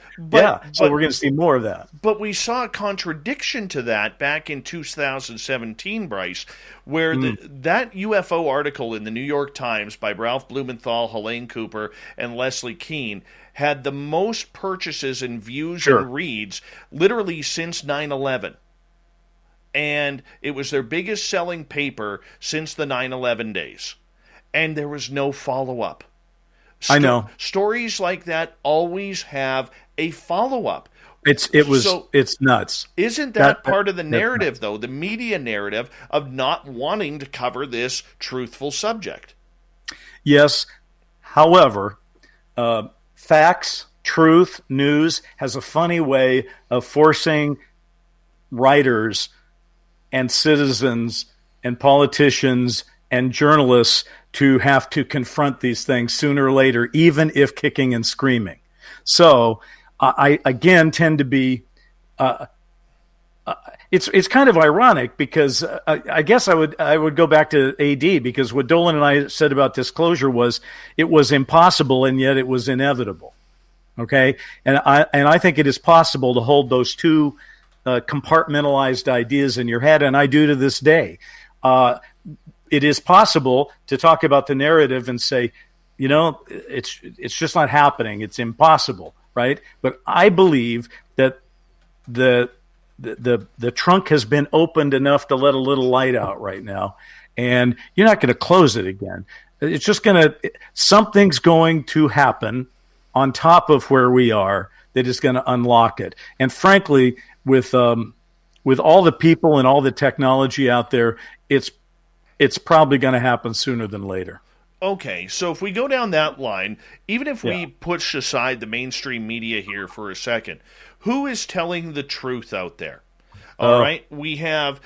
So we're going to see more of that. But we saw a contradiction to that back in 2017, Bryce, where that UFO article in the New York Times by Ralph Blumenthal, Helene Cooper, and Leslie Kean had the most purchases and views and reads literally since 9/11. And it was their biggest selling paper since the 9/11 days. And there was no follow-up. I know. Stories like that always have a follow-up. It's nuts. Isn't that part of the narrative, though, the media narrative of not wanting to cover this truthful subject? Yes. However, facts, truth, news has a funny way of forcing writers and citizens and politicians and journalists to have to confront these things sooner or later, even if kicking and screaming. So I again tend to be it's kind of ironic, because I guess I would go back to AD, because what Dolan and I said about disclosure was it was impossible and yet it was inevitable. Okay, and I think it is possible to hold those two compartmentalized ideas in your head, and I do to this day. It is possible to talk about the narrative and say, it's just not happening. It's impossible, right? But I believe that the trunk has been opened enough to let a little light out right now, and you're not going to close it again. It's just something's going to happen on top of where we are that is going to unlock it. And frankly, with all the people and all the technology out there, it's probably going to happen sooner than later. Okay, so if we go down that line, even if we push aside the mainstream media here for a second, who is telling the truth out there? All right, we have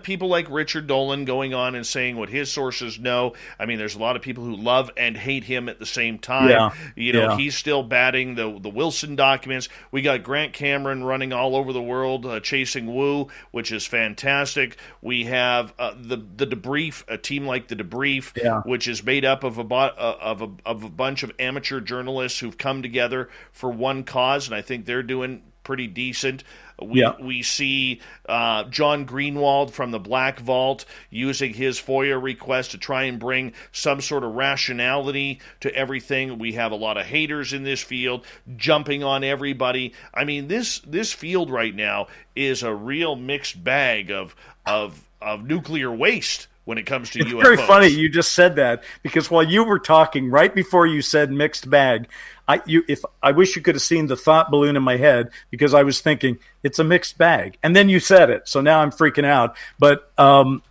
people like Richard Dolan going on and saying what his sources know. I mean, there's a lot of people who love and hate him at the same time. He's still batting the Wilson documents. We got Grant Cameron running all over the world, chasing Wu, which is fantastic. We have the Debrief, a team like the Debrief, which is made up of a bunch of amateur journalists who've come together for one cause, and I think they're doing pretty decent. We see John Greenwald from the Black Vault using his FOIA request to try and bring some sort of rationality to everything. We have a lot of haters in this field jumping on everybody. I mean, this field right now is a real mixed bag of nuclear waste when it comes to UFOs. It's very funny you just said that, because while you were talking, right before you said mixed bag, I wish you could have seen the thought balloon in my head, because I was thinking it's a mixed bag, and then you said it, so now I'm freaking out. But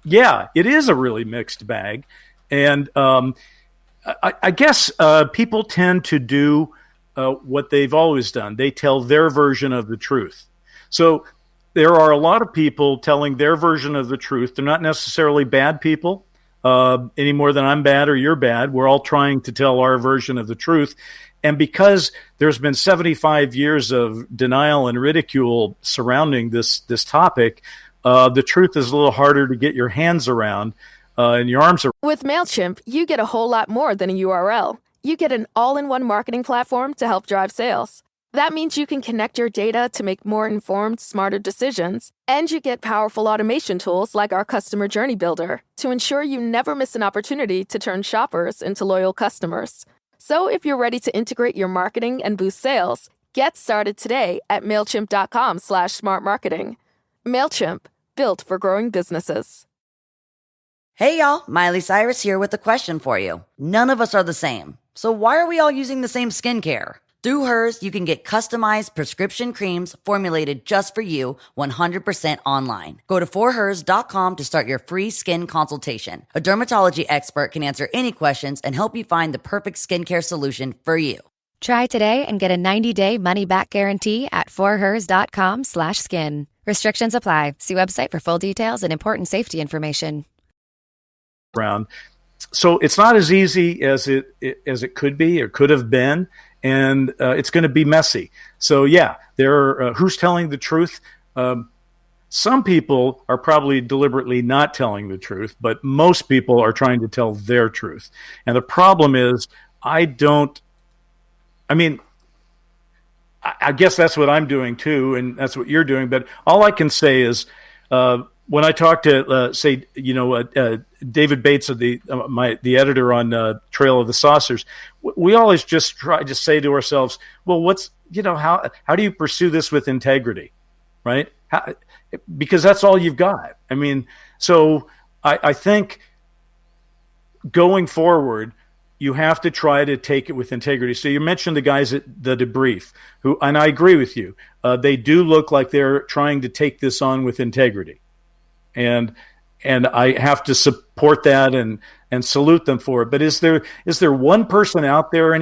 yeah, it is a really mixed bag, and I guess people tend to do what they've always done. They tell their version of the truth. So there are a lot of people telling their version of the truth. They're not necessarily bad people any more than I'm bad or you're bad. We're all trying to tell our version of the truth. And because there's been 75 years of denial and ridicule surrounding this topic, the truth is a little harder to get your hands around and your arms around. With MailChimp, you get a whole lot more than a URL. You get an all-in-one marketing platform to help drive sales. That means you can connect your data to make more informed, smarter decisions. And you get powerful automation tools like our Customer Journey Builder to ensure you never miss an opportunity to turn shoppers into loyal customers. So if you're ready to integrate your marketing and boost sales, get started today at MailChimp.com/smartmarketing. MailChimp, built for growing businesses. Hey y'all, Miley Cyrus here with a question for you. None of us are the same. So why are we all using the same skincare? Through Hers, you can get customized prescription creams formulated just for you 100% online. Go to forhers.com to start your free skin consultation. A dermatology expert can answer any questions and help you find the perfect skincare solution for you. Try today and get a 90-day money-back guarantee at forhers.com/skin. Restrictions apply. See website for full details and important safety information. So it's not as easy as it could be or could have been. And it's going to be messy. So, yeah, who's telling the truth? Some people are probably deliberately not telling the truth, but most people are trying to tell their truth. And the problem is, I guess that's what I'm doing too, and that's what you're doing. But all I can say is, when I talk to, David Bates, of the editor on Trail of the Saucers, we always just try to say to ourselves, well, how do you pursue this with integrity, right? Because that's all you've got. I mean, so I think going forward, you have to try to take it with integrity. So you mentioned the guys at the debrief, and I agree with you. They do look like they're trying to take this on with integrity. And I have to support that and salute them for it. But is there one person out there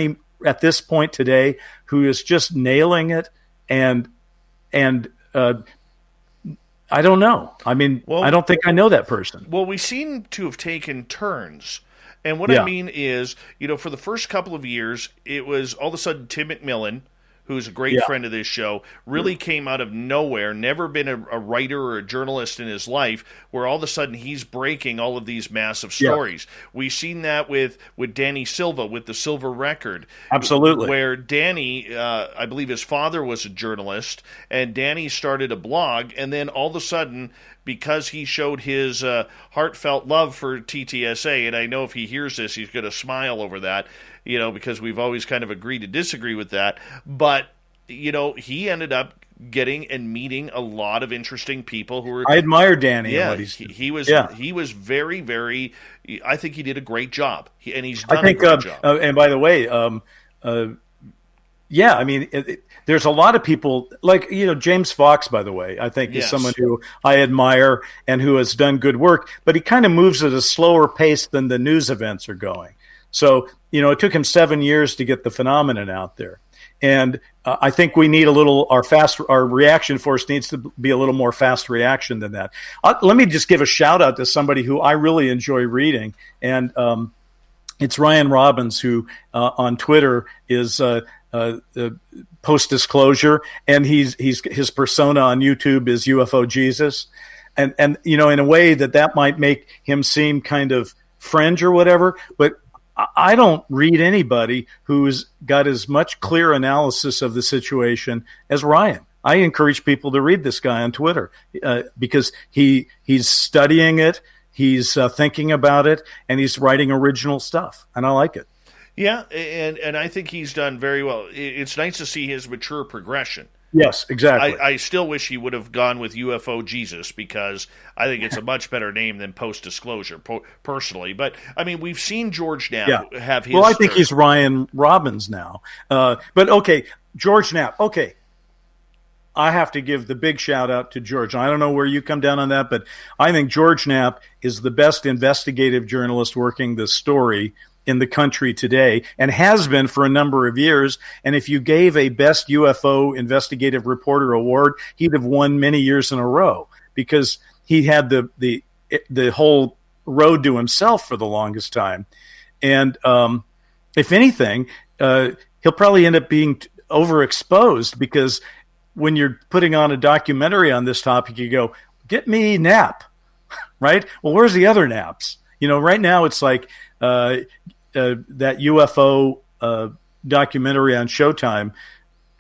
at this point today who is just nailing it? And I don't know. I mean, I don't think I know that person. Well, we seem to have taken turns. And what I mean is, for the first couple of years, it was all of a sudden Tim McMillan, who's a great friend of this show, really came out of nowhere, never been a writer or a journalist in his life, where all of a sudden he's breaking all of these massive stories. We've seen that with Danny Silva, with the Silver Record. Absolutely. Where Danny, I believe his father was a journalist, and Danny started a blog, and then all of a sudden, because he showed his heartfelt love for TTSA, and I know if he hears this, he's going to smile over that, because we've always kind of agreed to disagree with that. But, he ended up getting and meeting a lot of interesting people who were... I admire Danny. Yeah, he was very, very... I think he did a great job. He's done a great job. And by the way, there's a lot of people, like, James Fox, by the way, I think is someone who I admire and who has done good work, but he kind of moves at a slower pace than the news events are going. So, it took him 7 years to get the phenomenon out there. And I think we need our reaction force needs to be a little more fast reaction than that. Let me just give a shout out to somebody who I really enjoy reading. And it's Ryan Robbins, who on Twitter is post-disclosure, and his persona on YouTube is UFO Jesus. And in a way that might make him seem kind of fringe or whatever, but I don't read anybody who's got as much clear analysis of the situation as Ryan. I encourage people to read this guy on Twitter because he's studying it, he's thinking about it, and he's writing original stuff, and I like it. Yeah, and I think he's done very well. It's nice to see his mature progression. Yes, exactly. I still wish he would have gone with UFO Jesus, because I think it's a much better name than Post Disclosure, personally. But, I mean, we've seen George Knapp have his... Well, I think he's Ryan Robbins now. But, okay, George Knapp. Okay, I have to give the big shout-out to George. I don't know where you come down on that, but I think George Knapp is the best investigative journalist working this story in the country today, and has been for a number of years. And if you gave a best UFO investigative reporter award, he'd have won many years in a row, because he had the whole road to himself for the longest time. And if anything, he'll probably end up being overexposed, because when you're putting on a documentary on this topic, you go, get me Knapp, right? Well, where's the other Knapps? Right now it's like that UFO documentary on Showtime.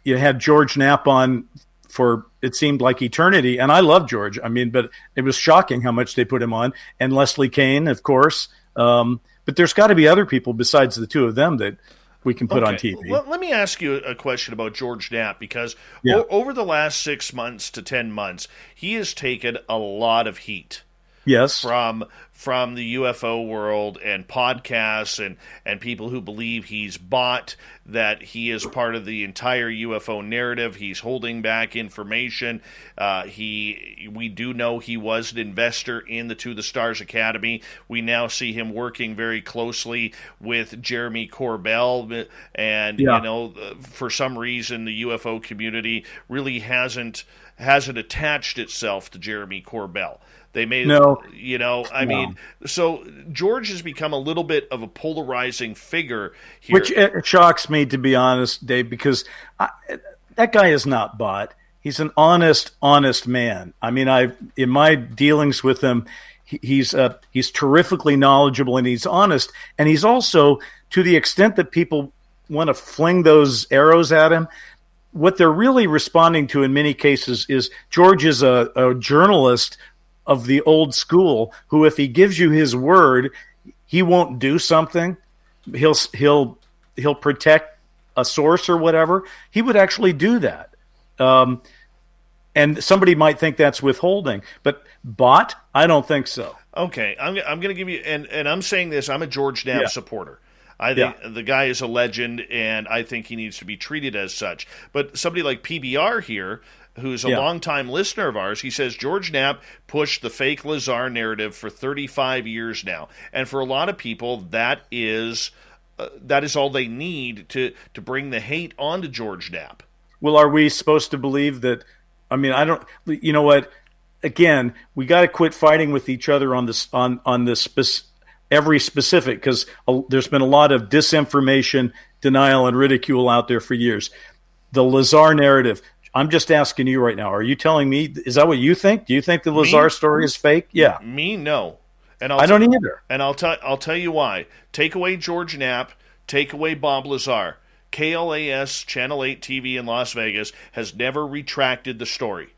You had George Knapp on for, it seemed like eternity, and I love George. I mean, but it was shocking how much they put him on, and Leslie Kean, of course. But there's got to be other people besides the two of them that we can put on TV. Well, let me ask you a question about George Knapp, because over the last 6 months to 10 months, he has taken a lot of heat. Yes. From the UFO world and podcasts and people who believe he's bought, that he is part of the entire UFO narrative. He's holding back information. We do know he was an investor in the To the Stars Academy. We now see him working very closely with Jeremy Corbell, and for some reason the UFO community really hasn't attached itself to Jeremy Corbell. They made I mean, so George has become a little bit of a polarizing figure here. Which shocks me, to be honest, Dave, because that guy is not bought. He's an honest man. I mean, in my dealings with him, he's terrifically knowledgeable, and he's honest. And he's also, to the extent that people want to fling those arrows at him, what they're really responding to in many cases is George is a journalist of the old school, who, if he gives you his word, he won't do something. He'll protect a source or whatever. He would actually do that. And somebody might think that's withholding, but bought? I don't think so. Okay, I'm going to give you, and I'm saying this, I'm a George Knapp supporter. I think the guy is a legend, and I think he needs to be treated as such. But somebody like PBR here, who's a longtime listener of ours, he says George Knapp pushed the fake Lazar narrative for 35 years now. And for a lot of people, that is all they need to bring the hate onto George Knapp. Well, are we supposed to believe that? I mean, I don't. You know what? Again, we got to quit fighting with each other on this every specific, because there's been a lot of disinformation, denial, and ridicule out there for years. The Lazar narrative. I'm just asking you right now. Are you telling me, is that what you think? Do you think the Lazar story is fake? Yeah. Me, no. And I don't either. And I'll tell you why. Take away George Knapp, take away Bob Lazar. KLAS Channel 8 TV in Las Vegas has never retracted the story.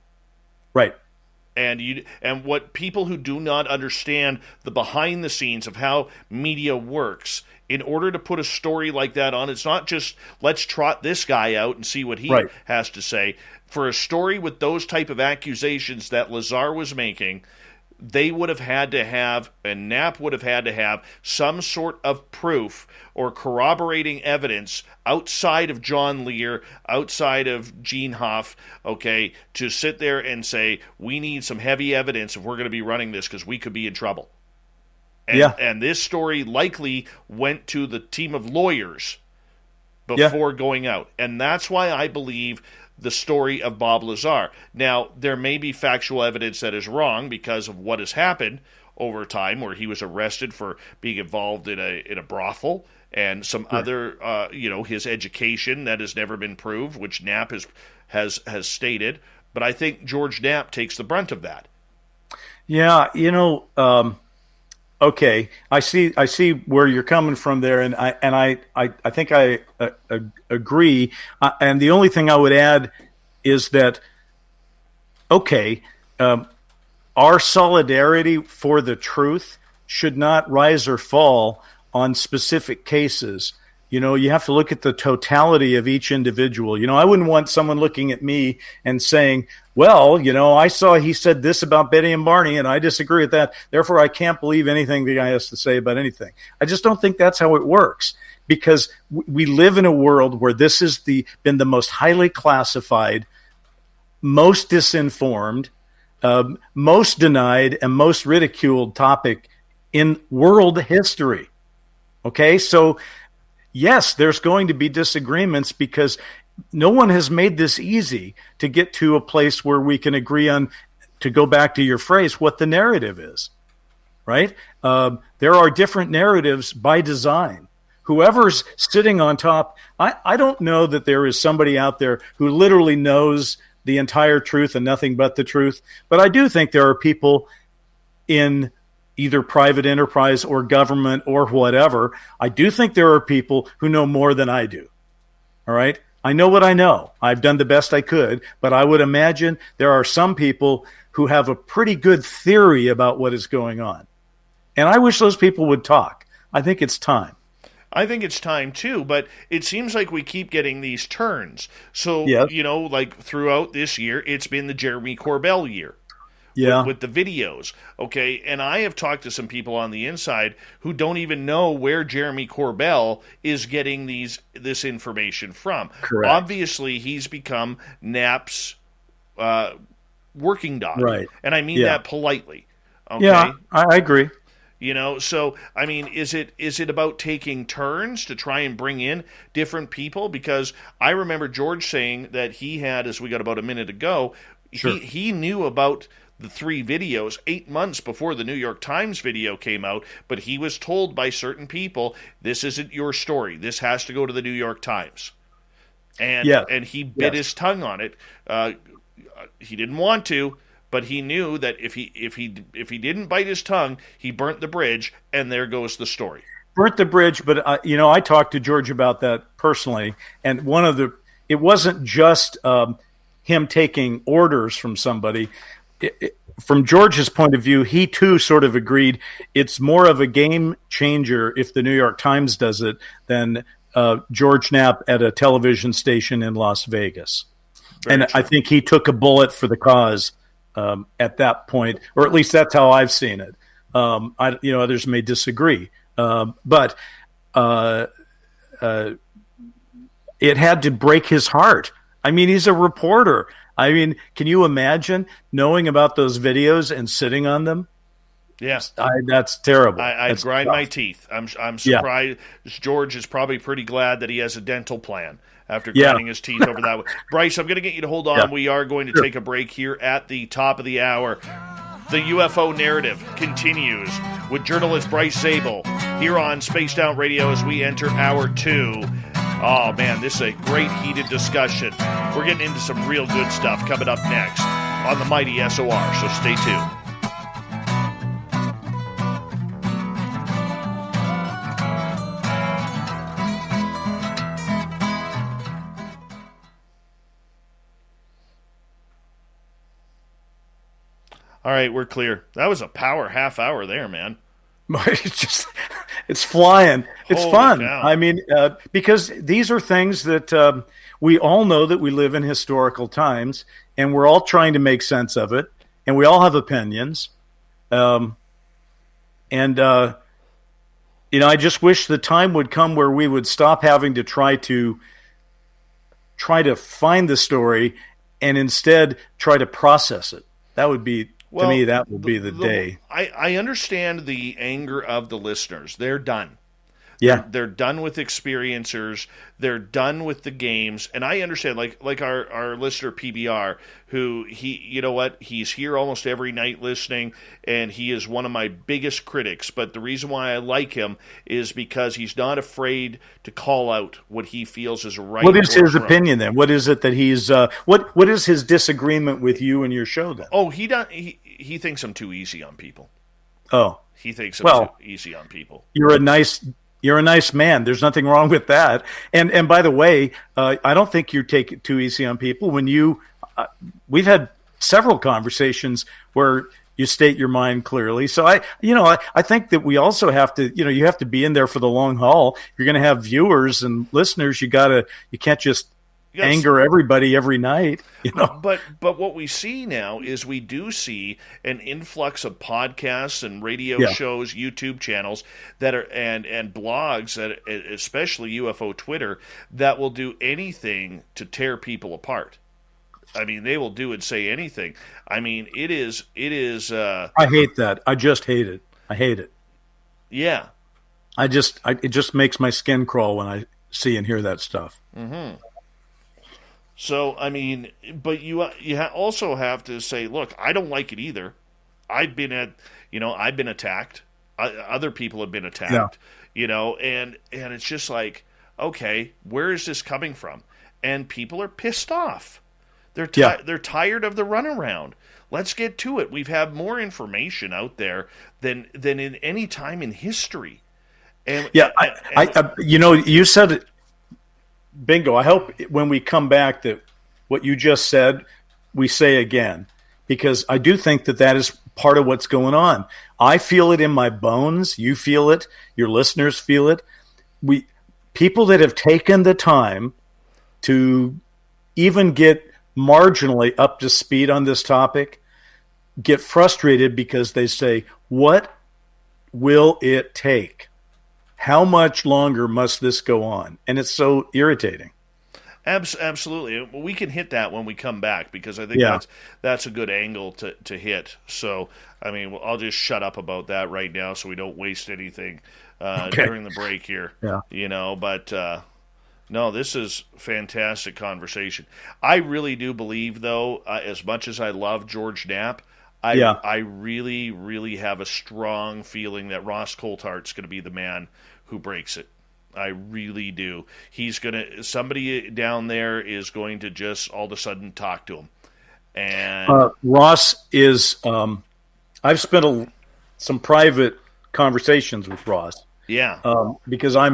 Right. And what people who do not understand the behind the scenes of how media works, in order to put a story like that on, it's not just let's trot this guy out and see what he has to say. For a story with those type of accusations that Lazar was making, they would have had to have, and Knapp would have had to have, some sort of proof or corroborating evidence outside of John Lear, outside of Gene Hoff, to sit there and say, we need some heavy evidence if we're going to be running this, because we could be in trouble. And this story likely went to the team of lawyers before going out. And that's why I believe the story of Bob Lazar. Now, there may be factual evidence that is wrong because of what has happened over time, where he was arrested for being involved in a brothel, and some other, his education that has never been proved, which Knapp has stated. But I think George Knapp takes the brunt of that. Yeah, okay, I see where you're coming from there, and I think I agree. And the only thing I would add is that okay, our solidarity for the truth should not rise or fall on specific cases. You have to look at the totality of each individual. I wouldn't want someone looking at me and saying, well, I saw he said this about Betty and Barney, and I disagree with that. Therefore, I can't believe anything the guy has to say about anything. I just don't think that's how it works, because we live in a world where this has been the most highly classified, most disinformed, most denied, and most ridiculed topic in world history. Okay, so yes, there's going to be disagreements because no one has made this easy to get to a place where we can agree on, to go back to your phrase, what the narrative is, right? There are different narratives by design. Whoever's sitting on top, I don't know that there is somebody out there who literally knows the entire truth and nothing but the truth, but I do think there are people in either private enterprise or government or whatever. I do think there are people who know more than I do. All right. I know what I know. I've done the best I could, but I would imagine there are some people who have a pretty good theory about what is going on. And I wish those people would talk. I think it's time. I think it's time too, but it seems like we keep getting these turns. So, Yep. like throughout this year, it's been the Jeremy Corbell year. Yeah. With the videos, okay? And I have talked to some people on the inside who don't even know where Jeremy Corbell is getting this information from. Correct. Obviously, he's become Knapp's working dog. Right. And I mean that politely. Okay? Yeah, I agree. So, I mean, is it about taking turns to try and bring in different people? Because I remember George saying that he had, as we got about a minute ago, Sure. he knew about the 3 videos 8 months before the New York Times video came out, but he was told by certain people, this isn't your story. This has to go to the New York Times. And he bit his tongue on it. He didn't want to, but he knew that if he didn't bite his tongue, he burnt the bridge, and there goes the story. Burnt the bridge, but I talked to George about that personally, and it wasn't just him taking orders from somebody. From George's point of view, he too sort of agreed it's more of a game changer if the New York Times does it than George Knapp at a television station in Las Vegas. Very true. I think he took a bullet for the cause at that point, or at least that's how I've seen it. Others may disagree, but it had to break his heart. I mean, he's a reporter. I mean, can you imagine knowing about those videos and sitting on them? Yeah, that's terrible. I'd grind my teeth. I'm surprised. Yeah. George is probably pretty glad that he has a dental plan after grinding his teeth over that. Bryce, I'm going to get you to hold on. Yeah. We are going to take a break here at the top of the hour. The UFO narrative continues with journalist Bryce Zabel here on Spaced Out Radio as we enter hour 2. Oh, man, this is a great heated discussion. We're getting into some real good stuff coming up next on the mighty SOR, so stay tuned. All right, we're clear. That was a power half hour there, man. It's flying. It's Holy fun. cow. I mean, because these are things that we all know that we live in historical times, and we're all trying to make sense of it, and we all have opinions. I just wish the time would come where we would stop having to try to find the story and instead try to process it. That would be. To me, that will be the day. I understand the anger of the listeners. They're done. Yeah. They're done with experiencers. They're done with the games. And I understand, like our listener PBR, who he's here almost every night listening, and he is one of my biggest critics. But the reason why I like him is because he's not afraid to call out what he feels is right. What is his opinion then? What is it that he's what is his disagreement with you and your show then? Oh, he thinks I'm too easy on people. Oh. He thinks I'm too easy on people. You're a nice man. There's nothing wrong with that. And by the way, I don't think you take it too easy on people. When we've had several conversations where you state your mind clearly. So I think that we also have to, you have to be in there for the long haul. You're going to have viewers and listeners. You can't just anger everybody every night. But what we see now is we do see an influx of podcasts and radio shows, YouTube channels that are and blogs that, especially UFO Twitter, that will do anything to tear people apart. I mean, they will do and say anything. I mean, it is. I hate that. I just hate it. I hate it. Yeah. It just makes my skin crawl when I see and hear that stuff. Mm-hmm. So, I mean, but you also have to say, look, I don't like it either. I've been attacked. Other people have been attacked. And it's just like, okay, where is this coming from? And people are pissed off. They're tired of the runaround. Let's get to it. We've had more information out there than in any time in history. And you said it. Bingo. I hope when we come back that what you just said, we say again, because I do think that is part of what's going on. I feel it in my bones. You feel it. Your listeners feel it. People that have taken the time to even get marginally up to speed on this topic get frustrated because they say, what will it take? How much longer must this go on? And it's so irritating. Absolutely. We can hit that when we come back because I think that's a good angle to hit. So, I mean, I'll just shut up about that right now so we don't waste anything during the break here. Yeah. But no, this is fantastic conversation. I really do believe, though, as much as I love George Knapp, I really, really have a strong feeling that Ross Coulthart's going to be the man who breaks it. I really do. Somebody down there is going to just all of a sudden talk to him. And Ross is, I've spent some private conversations with Ross. Yeah. Because I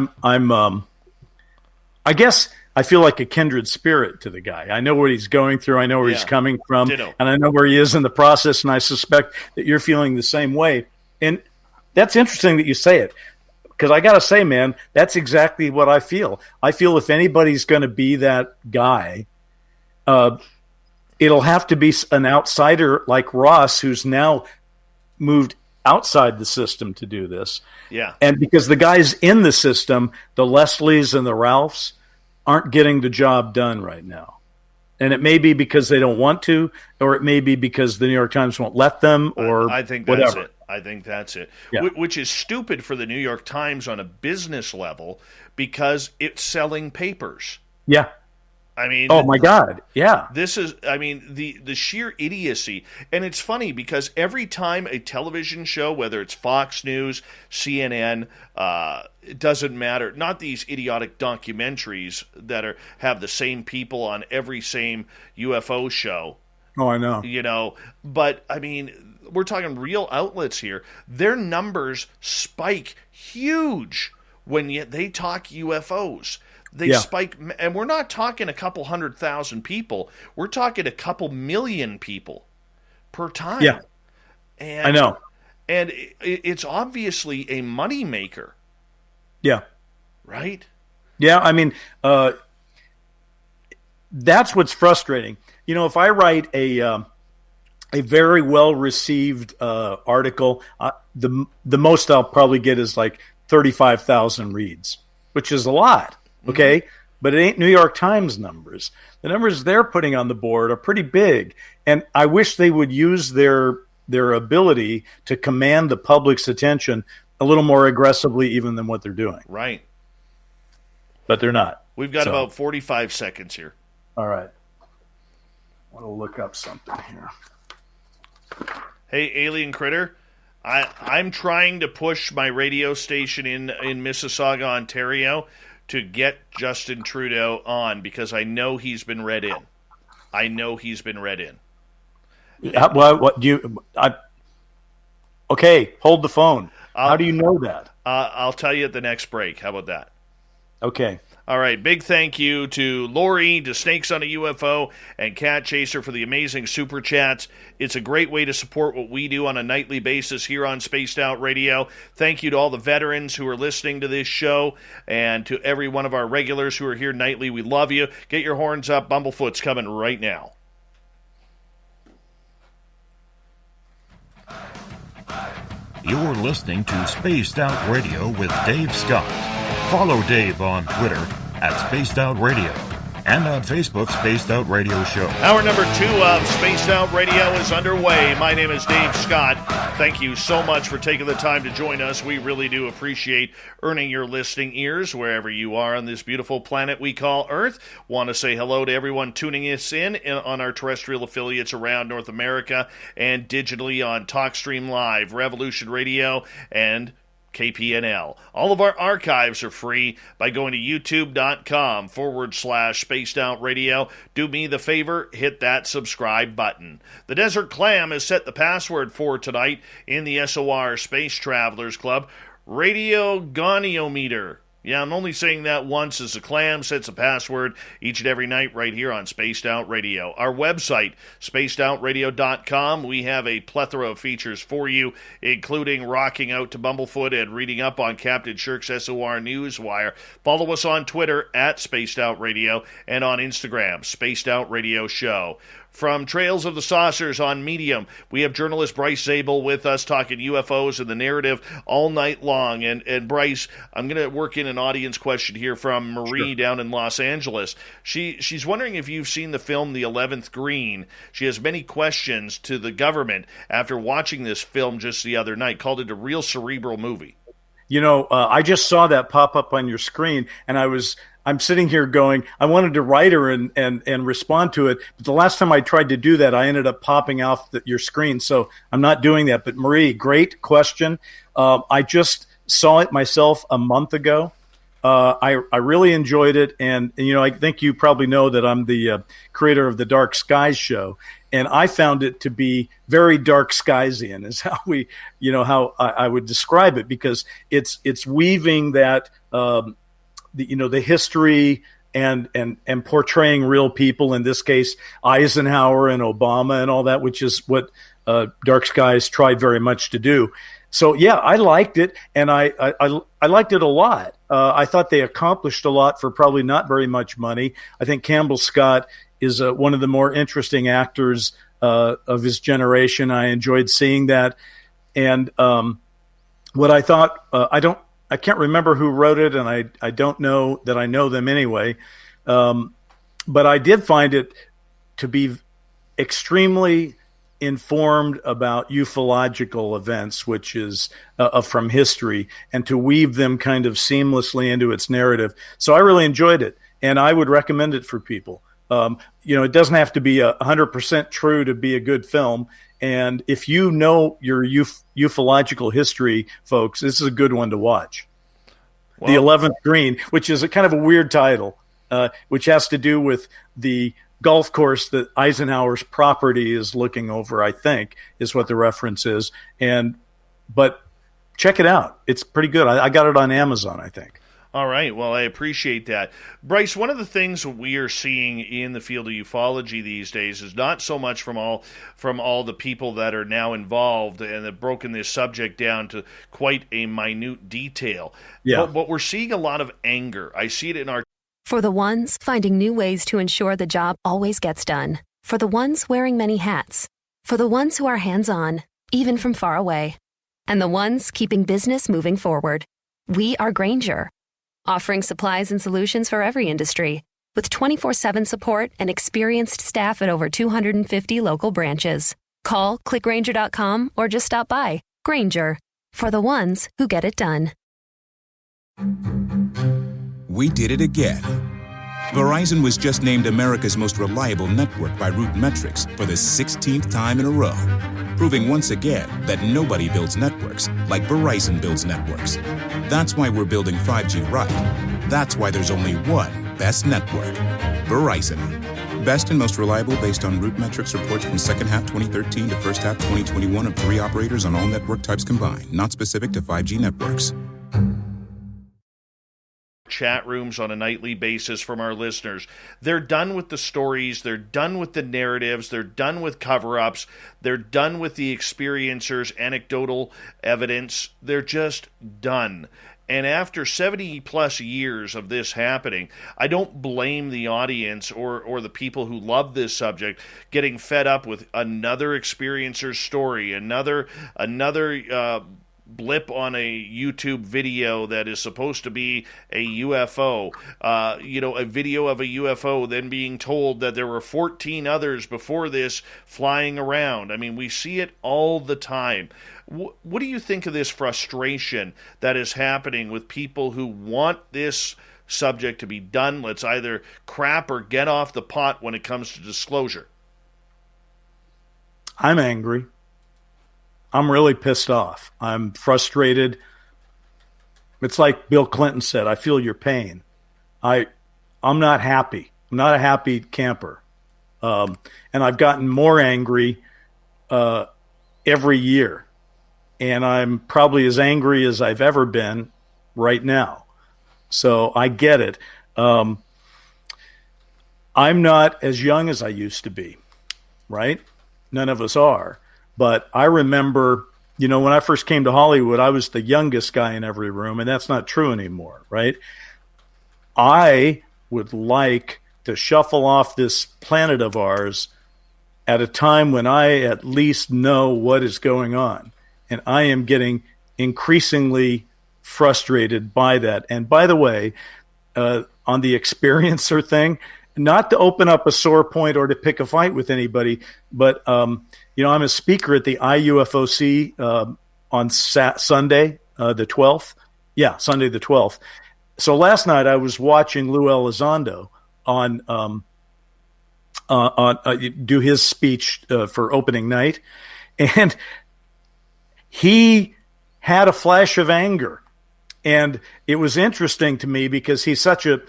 guess I feel like a kindred spirit to the guy. I know what he's going through. I know where he's coming from. Ditto. And I know where he is in the process. And I suspect that you're feeling the same way. And that's interesting that you say it. Because I got to say, man, that's exactly what I feel. I feel if anybody's going to be that guy, it'll have to be an outsider like Ross, who's now moved outside the system to do this. Yeah. And because the guys in the system, the Leslies and the Ralphs, aren't getting the job done right now. And it may be because they don't want to, or it may be because the New York Times won't let them, or I think whatever. That's it. I think that's it. Yeah. Which is stupid for the New York Times on a business level because it's selling papers. Yeah. I mean, oh my God, yeah. This is, I mean, the sheer idiocy. And it's funny because every time a television show, whether it's Fox News, CNN, it doesn't matter. Not these idiotic documentaries that have the same people on every same UFO show. Oh, I know. But I mean, we're talking real outlets here. Their numbers spike huge when they talk UFOs. They spike, and we're not talking a couple 100,000 people. We're talking a couple million people per time. Yeah, and, I know. And it's obviously a moneymaker. Yeah. Right? Yeah, I mean, that's what's frustrating. If I write a very well-received article, the most I'll probably get is like 35,000 reads, which is a lot. Okay, mm-hmm. But it ain't New York Times numbers. The numbers they're putting on the board are pretty big, and I wish they would use their ability to command the public's attention a little more aggressively even than what they're doing. Right. But they're not. We've got about 45 seconds here. All right. I want to look up something here. Hey, Alien Critter, I'm trying to push my radio station in Mississauga, Ontario, to get Justin Trudeau on because I know he's been read in. Okay, hold the phone. How do you know that? I'll tell you at the next break. How about that? Okay. All right, big thank you to Lori, to Snakes on a UFO, and Cat Chaser for the amazing super chats. It's a great way to support what we do on a nightly basis here on Spaced Out Radio. Thank you to all the veterans who are listening to this show, and to every one of our regulars who are here nightly. We love you. Get your horns up. Bumblefoot's coming right now. You're listening to Spaced Out Radio with Dave Scott. Follow Dave on Twitter at Spaced Out Radio and on Facebook, Spaced Out Radio Show. Hour number 2 of Spaced Out Radio is underway. My name is Dave Scott. Thank you so much for taking the time to join us. We really do appreciate earning your listening ears wherever you are on this beautiful planet we call Earth. Want to say hello to everyone tuning us in on our terrestrial affiliates around North America and digitally on TalkStream Live, Revolution Radio, and KPNL. All of our archives are free by going to youtube.com/Spaced Out Radio. Do me the favor, hit that subscribe button. The Desert Clam has set the password for tonight in the SOR Space Travelers Club. Radiogoniometer. Yeah, I'm only saying that once as the Clam sets a password each and every night right here on Spaced Out Radio. Our website, spacedoutradio.com, we have a plethora of features for you, including rocking out to Bumblefoot and reading up on Captain Shirk's SOR Newswire. Follow us on Twitter at Spaced Out Radio and on Instagram, Spaced Out Radio Show. From Trails of the Saucers on Medium, we have journalist Bryce Zabel with us talking UFOs and the narrative all night long. And Bryce, I'm going to work in an audience question here from Marie down in Los Angeles. She's wondering if you've seen the film The 11th Green. She has many questions to the government after watching this film just the other night, called it a real cerebral movie. You know, I just saw that pop up on your screen, and I'm sitting here going, I wanted to write her and respond to it. But the last time I tried to do that, I ended up popping off your screen. So I'm not doing that. But Marie, great question. I just saw it myself a month ago. I really enjoyed it. And, you know, I think you probably know that I'm the creator of the Dark Skies show. And I found it to be very dark skiesian is how how I would describe it, because it's weaving that, the history and portraying real people, in this case, Eisenhower and Obama and all that, which is what Dark Skies tried very much to do. So, yeah, I liked it, and I liked it a lot. I thought they accomplished a lot for probably not very much money. I think Campbell Scott is one of the more interesting actors of his generation. I enjoyed seeing that. And what I thought, I can't remember who wrote it, and I don't know that I know them anyway. But I did find it to be extremely informed about ufological events, which is from history, and to weave them kind of seamlessly into its narrative. So I really enjoyed it, and I would recommend it for people. It doesn't have to be 100% true to be a good film. And if you know your ufological history, folks, this is a good one to watch. Well, The 11th Green, which is a kind of a weird title, which has to do with the golf course that Eisenhower's property is looking over, I think, is what the reference is. But check it out. It's pretty good. I got it on Amazon, I think. All right. Well, I appreciate that. Bryce, one of the things we are seeing in the field of ufology these days is not so much from all the people that are now involved and have broken this subject down to quite a minute detail. Yeah. But we're seeing a lot of anger. I see it in our... For the ones finding new ways to ensure the job always gets done. For the ones wearing many hats. For the ones who are hands-on, even from far away. And the ones keeping business moving forward. We are Grainger, offering supplies and solutions for every industry, with 24/7 support and experienced staff at over 250 local branches. Call, clickgrainger.com, or just stop by. Grainger, for the ones who get it done. We did it again. Verizon was just named America's most reliable network by Root Metrics for the 16th time in a row, proving once again that nobody builds networks like Verizon builds networks. That's why we're building 5G right. That's why there's only one best network, Verizon. Best and most reliable based on Root Metrics reports from second half 2013 to first half 2021 of 3 operators on all network types combined, not specific to 5G networks. chat rooms on a nightly basis from our listeners. They're done with the stories. They're done with the narratives. They're done with cover-ups. They're done with the experiencers' anecdotal evidence. They're just done. And after 70-plus years of this happening, I don't blame the audience or the people who love this subject getting fed up with another experiencer's story, another blip on a YouTube video that is supposed to be a UFO, a video of a UFO, then being told that there were 14 others before this flying around. I mean, we see it all the time. What do you think of this frustration that is happening with people who want this subject to be done? Let's either crap or get off the pot when it comes to disclosure. I'm angry. I'm really pissed off. I'm frustrated. It's like Bill Clinton said, I feel your pain. I'm not happy. I'm not a happy camper. And I've gotten more angry every year. And I'm probably as angry as I've ever been right now. So I get it. I'm not as young as I used to be, right? None of us are. But I remember, when I first came to Hollywood, I was the youngest guy in every room, and that's not true anymore, right? I would like to shuffle off this planet of ours at a time when I at least know what is going on. And I am getting increasingly frustrated by that. And by the way, on the experiencer thing, not to open up a sore point or to pick a fight with anybody, but I'm a speaker at the IUFOC on Sunday, the 12th. Yeah, Sunday the 12th. So last night I was watching Lou Elizondo do his speech for opening night, and he had a flash of anger. And it was interesting to me because he's such a,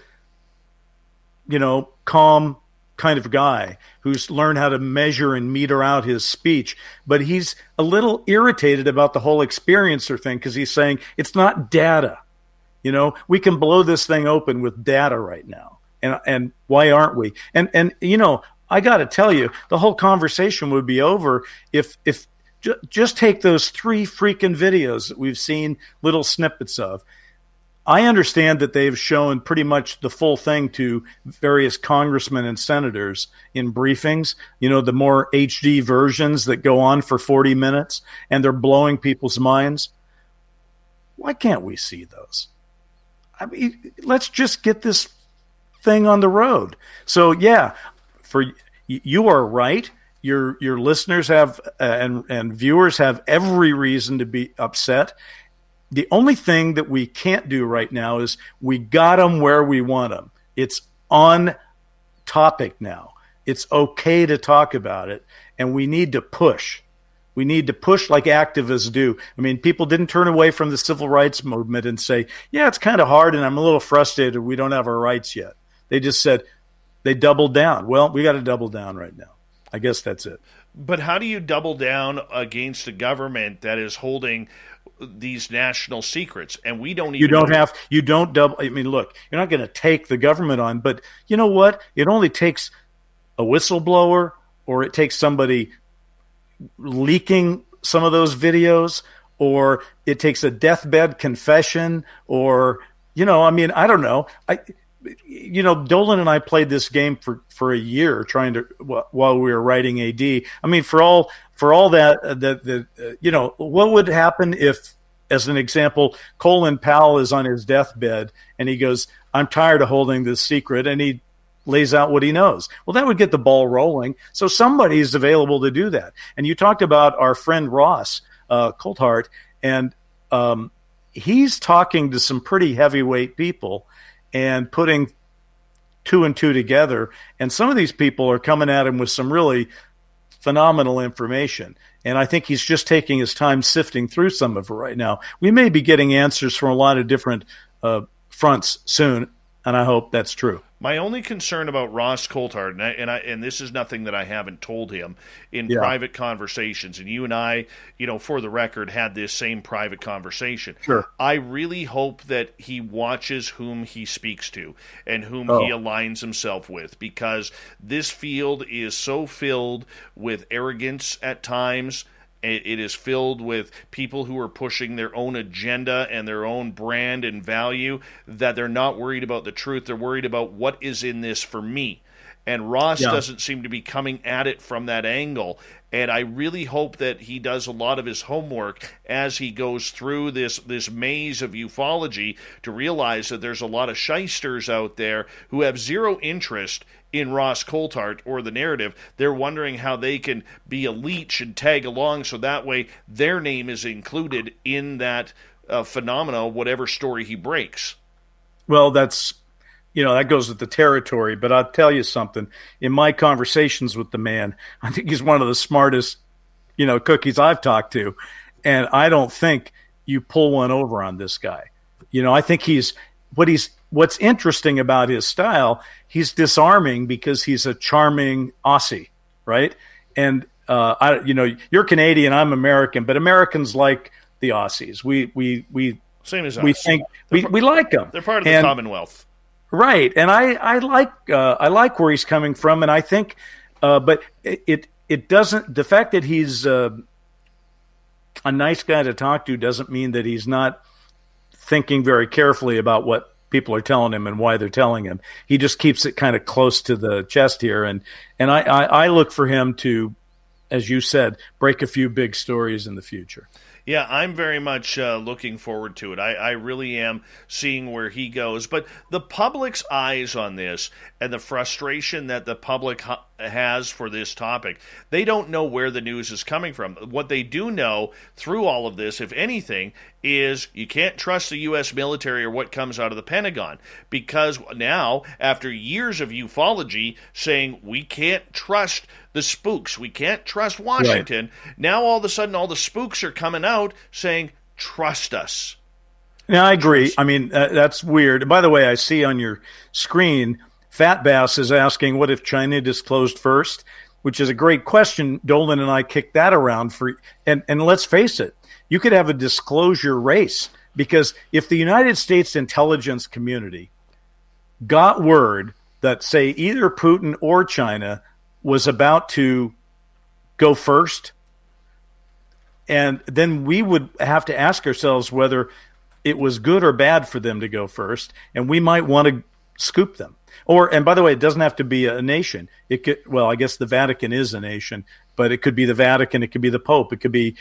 calm kind of guy who's learned how to measure and meter out his speech. But he's a little irritated about the whole experiencer thing because he's saying it's not data. We can blow this thing open with data right now. And why aren't we? And I got to tell you, the whole conversation would be over if just take those 3 freaking videos that we've seen little snippets of. I understand that they've shown pretty much the full thing to various congressmen and senators in briefings, the more HD versions that go on for 40 minutes, and they're blowing people's minds. Why can't we see those? I mean, let's just get this thing on the road. So, yeah, you are right. Your listeners have and viewers have every reason to be upset. The only thing that we can't do right now is we got them where we want them. It's on topic now. It's okay to talk about it, and we need to push. We need to push like activists do. I mean, people didn't turn away from the civil rights movement and say, yeah, it's kind of hard and I'm a little frustrated we don't have our rights yet. They just said they doubled down. Well, we got to double down right now. I guess that's it. But how do you double down against a government that is holding these national secrets? And we don't even you don't double. I mean, look, you're not going to take the government on, but you know what? It only takes a whistleblower, or it takes somebody leaking some of those videos, or it takes a deathbed confession, or, I don't know. Dolan and I played this game for a year while we were writing AD. I mean, for all that, what would happen if, as an example, Colin Powell is on his deathbed and he goes, I'm tired of holding this secret, and he lays out what he knows. Well, that would get the ball rolling. So somebody is available to do that. And you talked about our friend Ross Coulthart, and he's talking to some pretty heavyweight people and putting 2 and 2 together. And some of these people are coming at him with some really phenomenal information. And I think he's just taking his time sifting through some of it right now. We may be getting answers from a lot of different fronts soon. And I hope that's true. My only concern about Ross Coulthard, and this is nothing that I haven't told him in Yeah. private conversations, and you and I, for the record, had this same private conversation. Sure. I really hope that he watches whom he speaks to and whom he aligns himself with, because this field is so filled with arrogance at times. It is filled with people who are pushing their own agenda and their own brand and value, that they're not worried about the truth. They're worried about what is in this for me. And Ross doesn't seem to be coming at it from that angle. And I really hope that he does a lot of his homework as he goes through this maze of ufology to realize that there's a lot of shysters out there who have zero interest in Ross Coulthard or the narrative. They're wondering how they can be a leech and tag along so that way their name is included in that phenomena, whatever story he breaks. Well, that's, that goes with the territory. But I'll tell you something. In my conversations with the man, I think he's one of the smartest, cookies I've talked to. And I don't think you pull one over on this guy. I think what's interesting about his style, he's disarming because he's a charming Aussie, right? And you're Canadian, I'm American, but Americans like the Aussies. We same as us. We think we like them. They're part of the Commonwealth, right? And I like where he's coming from, and I think, but it doesn't. The fact that he's a nice guy to talk to doesn't mean that he's not thinking very carefully about what people are telling him and why they're telling him. He just keeps it kind of close to the chest here. And I look for him to, as you said, break a few big stories in the future. Yeah, I'm very much looking forward to it. I really am seeing where he goes. But the public's eyes on this and the frustration that the public has for this topic, they don't know where the news is coming from. What they do know through all of this, if anything, is you can't trust the U.S. military or what comes out of the Pentagon. Because now, after years of ufology saying we can't trust the spooks, we can't trust Washington, right. Now all of a sudden all the spooks are coming out saying, trust us. Yeah, I agree. I mean, that's weird. By the way, I see on your screen, Fat Bass is asking, what if China disclosed first? Which is a great question. Dolan and I kicked that around and let's face it, you could have a disclosure race, because if the United States intelligence community got word that, say, either Putin or China was about to go first, and then we would have to ask ourselves whether it was good or bad for them to go first, and we might want to scoop them. And by the way, it doesn't have to be a nation. It could, well, I guess the Vatican is a nation, but it could be the Vatican, it could be the Pope, it could be,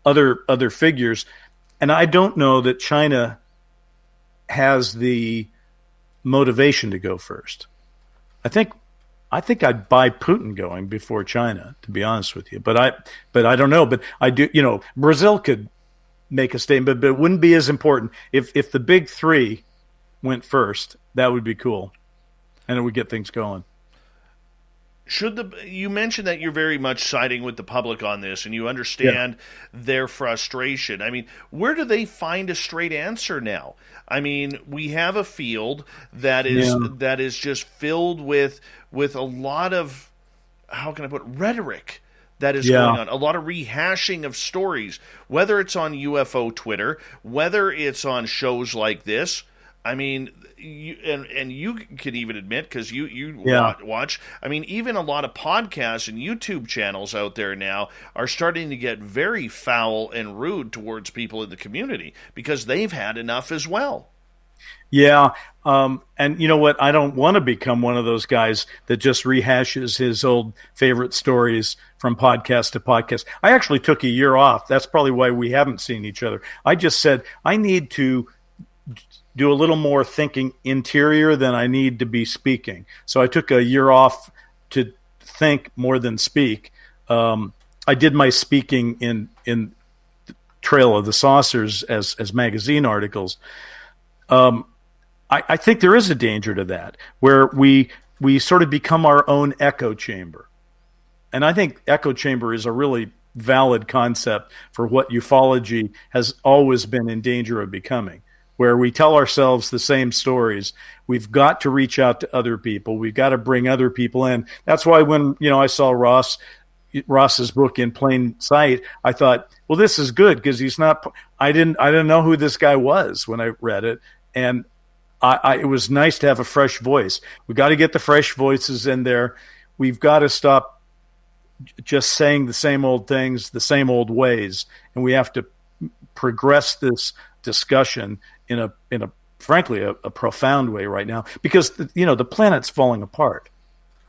other figures. And I don't know that China has the motivation to go first. I think I'd buy Putin going before China, to be honest with you. But I don't know. But I do. Brazil could make a statement, but it wouldn't be as important if the big three went first. That would be cool, and it would get things going. You mentioned that you're very much siding with the public on this, and you understand their frustration. I mean, where do they find a straight answer now? I mean, we have a field that is just filled with a lot of, how can I put it, rhetoric that is going on, a lot of rehashing of stories, whether it's on UFO Twitter, whether it's on shows like this. I mean, you can even admit, because you watch. I mean, even a lot of podcasts and YouTube channels out there now are starting to get very foul and rude towards people in the community because they've had enough as well. Yeah, and you know what? I don't want to become one of those guys that just rehashes his old favorite stories from podcast to podcast. I actually took a year off. That's probably why we haven't seen each other. I just said I need to do a little more thinking interior than I need to be speaking. So I took a year off to think more than speak. I did my speaking in Trail of the Saucers as magazine articles. I think there is a danger to that, where we sort of become our own echo chamber. And I think echo chamber is a really valid concept for what ufology has always been in danger of becoming. where we tell ourselves the same stories. We've got to reach out to other people. We've got to bring other people in. That's why when, I saw Ross's book In Plain Sight, I thought, well, this is good because I didn't know who this guy was when I read it. And it was nice to have a fresh voice. We got to get the fresh voices in there. We've got to stop just saying the same old things, the same old ways. And we have to progress this discussion in a frankly a profound way right now, because the planet's falling apart,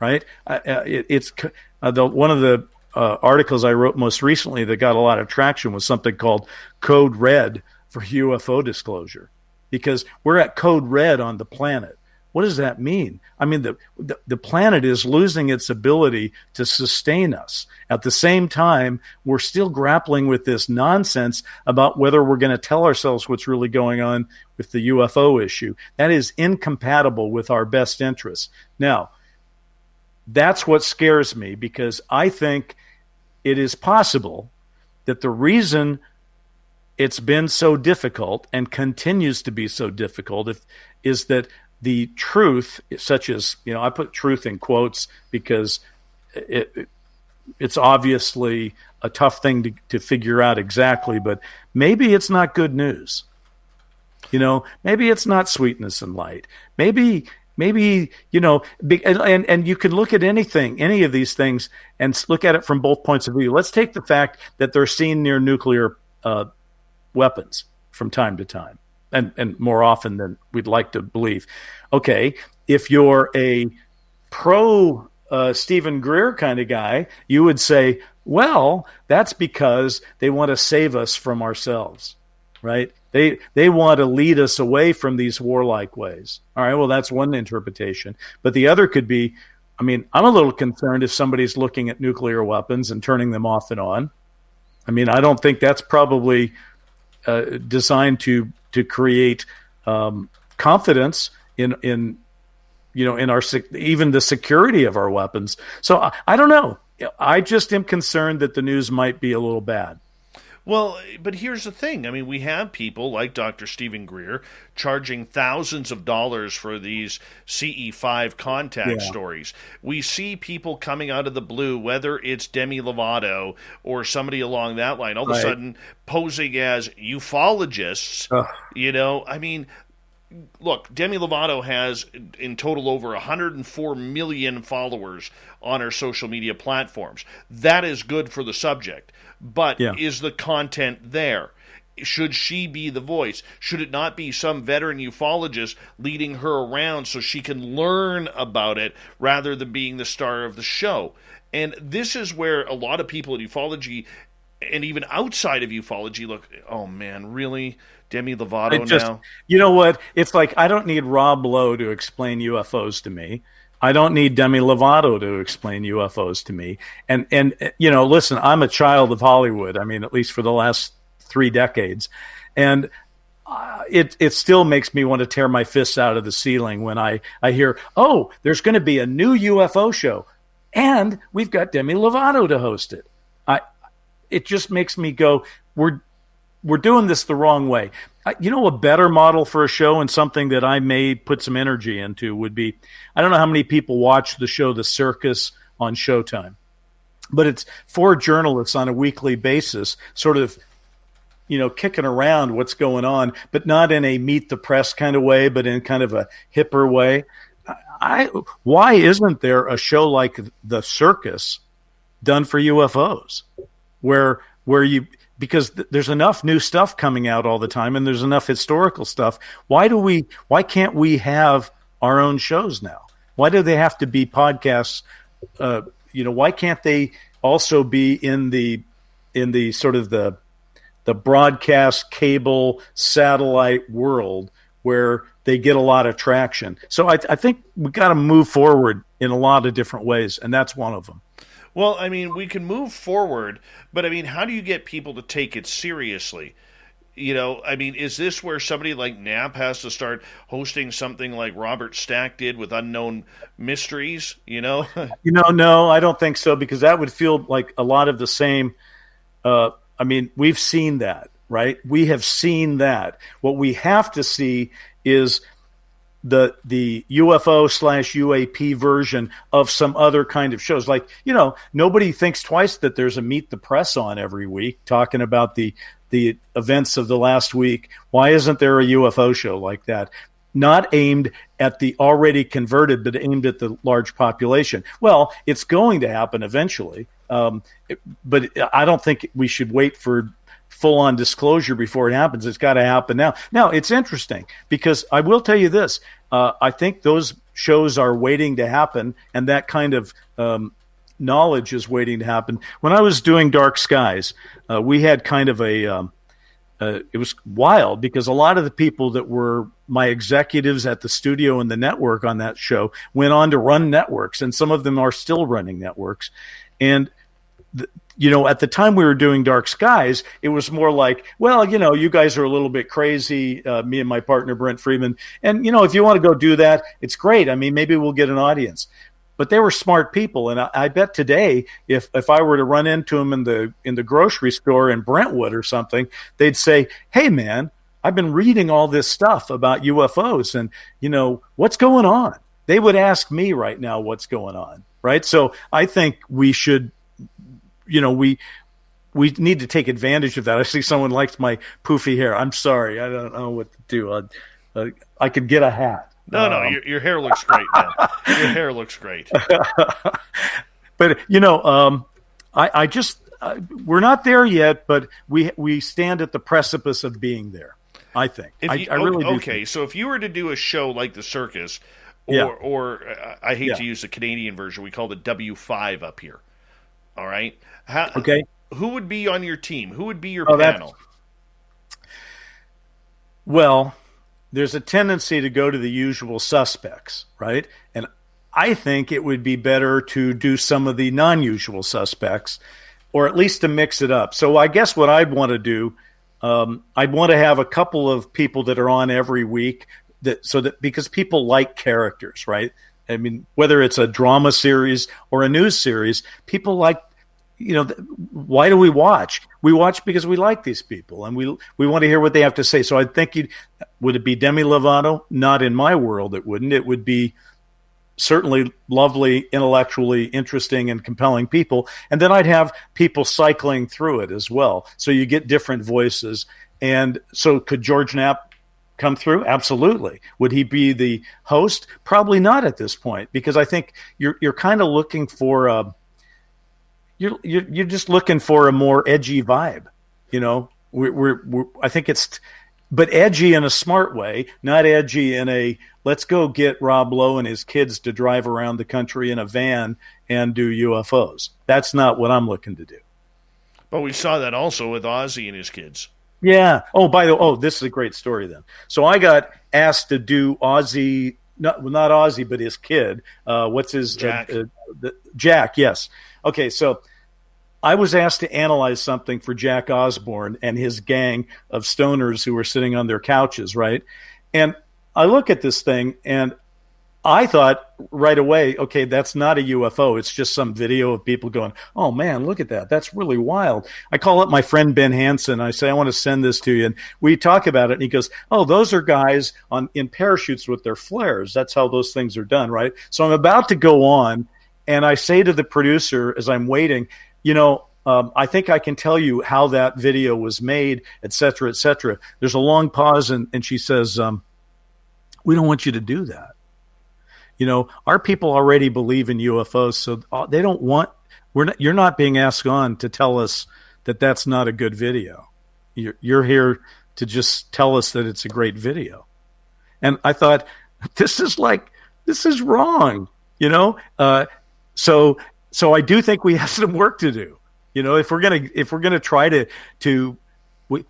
right? It's one of the articles I wrote most recently that got a lot of traction was something called Code Red for UFO disclosure, because we're at Code Red on the planet. What does that mean? I mean, the planet is losing its ability to sustain us. At the same time, we're still grappling with this nonsense about whether we're going to tell ourselves what's really going on with the UFO issue. That is incompatible with our best interests. Now, that's what scares me, because I think it is possible that the reason it's been so difficult and continues to be so difficult is that the truth, such as, I put truth in quotes because it's obviously a tough thing to figure out exactly, but maybe it's not good news. Maybe it's not sweetness and light. Maybe, and you can look at any of these things and look at it from both points of view. Let's take the fact that they're seen near nuclear weapons from time to time. And more often than we'd like to believe. Okay, if you're a pro Stephen Greer kind of guy, you would say, well, that's because they want to save us from ourselves, right? They want to lead us away from these warlike ways. All right, well, that's one interpretation. But the other could be, I'm a little concerned if somebody's looking at nuclear weapons and turning them off and on. I don't think that's probably designed to create confidence in our even the security of our weapons. So I don't know. I just am concerned that the news might be a little bad. Well, but here's the thing. We have people like Dr. Stephen Greer charging thousands of dollars for these CE5 contact stories. We see people coming out of the blue, whether it's Demi Lovato or somebody along that line, all of a sudden posing as ufologists. Look, Demi Lovato has in total over 104 million followers on her social media platforms. That is good for the subject. But is the content there? Should she be the voice? Should it not be some veteran ufologist leading her around so she can learn about it rather than being the star of the show? And this is where a lot of people in ufology and even outside of ufology look, oh man, really? Demi Lovato now? You know what? It's like, I don't need Rob Lowe to explain UFOs to me. I don't need Demi Lovato to explain UFOs to me. And listen, I'm a child of Hollywood. At least for the last 3 decades. And it still makes me want to tear my fists out of the ceiling when I hear, oh, there's going to be a new UFO show, and we've got Demi Lovato to host it. It just makes me go, we're doing this the wrong way. A better model for a show and something that I may put some energy into would be, I don't know how many people watch the show The Circus on Showtime, but it's 4 journalists on a weekly basis sort of, kicking around what's going on, but not in a meet the press kind of way, but in kind of a hipper way. Why isn't there a show like The Circus done for UFOs where because there's enough new stuff coming out all the time, and there's enough historical stuff. Why can't we have our own shows now? Why do they have to be podcasts? Why can't they also be in the sort of the broadcast cable satellite world where they get a lot of traction? So I think we got to move forward in a lot of different ways, and that's one of them. Well, we can move forward, but how do you get people to take it seriously? Is this where somebody like Knapp has to start hosting something like Robert Stack did with Unknown Mysteries, No, I don't think so, because that would feel like a lot of the same. We've seen that. right? We have seen that. What we have to see is the UFO/UAP version of some other kind of shows. Like, nobody thinks twice that there's a Meet the Press on every week talking about the events of the last week. Why isn't there a UFO show like that? Not aimed at the already converted, but aimed at the large population. Well, it's going to happen eventually. But I don't think we should wait for full-on disclosure before it happens. It's got to happen now. Now, it's interesting because I will tell you this. I think those shows are waiting to happen, and that kind of knowledge is waiting to happen. When I was doing Dark Skies, we had kind of it was wild because a lot of the people that were my executives at the studio and the network on that show went on to run networks, and some of them are still running networks. And at the time we were doing Dark Skies, it was more like, well, you guys are a little bit crazy, me and my partner, Brent Friedman. And, if you want to go do that, it's great. I mean, maybe we'll get an audience. But they were smart people. And I bet today, if I were to run into them in the grocery store in Brentwood or something, they'd say, hey, man, I've been reading all this stuff about UFOs and, what's going on? They would ask me right now what's going on, right? So I think we should we need to take advantage of that. I see someone likes my poofy hair. I'm sorry. I don't know what to do. I could get a hat. No, your hair looks great, man. Your hair looks great. But, I just we're not there yet, but we stand at the precipice of being there, I think. I really do. Okay, so if you were to do a show like The Circus, or I hate to use the Canadian version, we call it W5 up here. All right? Okay. Who would be on your team? Who would be your panel? Well, there's a tendency to go to the usual suspects, right? And I think it would be better to do some of the non-usual suspects, or at least to mix it up. So I guess what I'd want to do, I'd want to have a couple of people that are on every week, because people like characters, right? I mean, whether it's a drama series or a news series, people like, why do we watch? We watch because we like these people and we want to hear what they have to say. So I think would it be Demi Lovato? Not in my world, it wouldn't. It would be certainly lovely, intellectually interesting and compelling people. And then I'd have people cycling through it as well. So you get different voices. And so could George Knapp come through? Absolutely. Would he be the host? Probably not at this point, because I think you're kind of looking for you're just looking for a more edgy vibe. I think but edgy in a smart way, not edgy in a let's go get Rob Lowe and his kids to drive around the country in a van and do UFOs. That's not what I'm looking to do. But we saw that also with Ozzy and his kids. Yeah. Oh, this is a great story then. So I got asked to do Ozzy, not Ozzy, but his kid. What's his Jack? Jack. Yes. Okay. So I was asked to analyze something for Jack Osborne and his gang of stoners who were sitting on their couches, right? And I look at this thing and I thought right away, okay, that's not a UFO. It's just some video of people going, oh, man, look at that. That's really wild. I call up my friend Ben Hansen. I say, I want to send this to you. And we talk about it. And he goes, oh, those are guys in parachutes with their flares. That's how those things are done, right? So I'm about to go on. And I say to the producer as I'm waiting, I think I can tell you how that video was made, et cetera, et cetera. There's a long pause. And she says, we don't want you to do that. Our people already believe in UFOs, so they don't want. You're not being asked on to tell us that that's not a good video. You're here to just tell us that it's a great video. And I thought, this is wrong. So I do think we have some work to do. If we're gonna try to,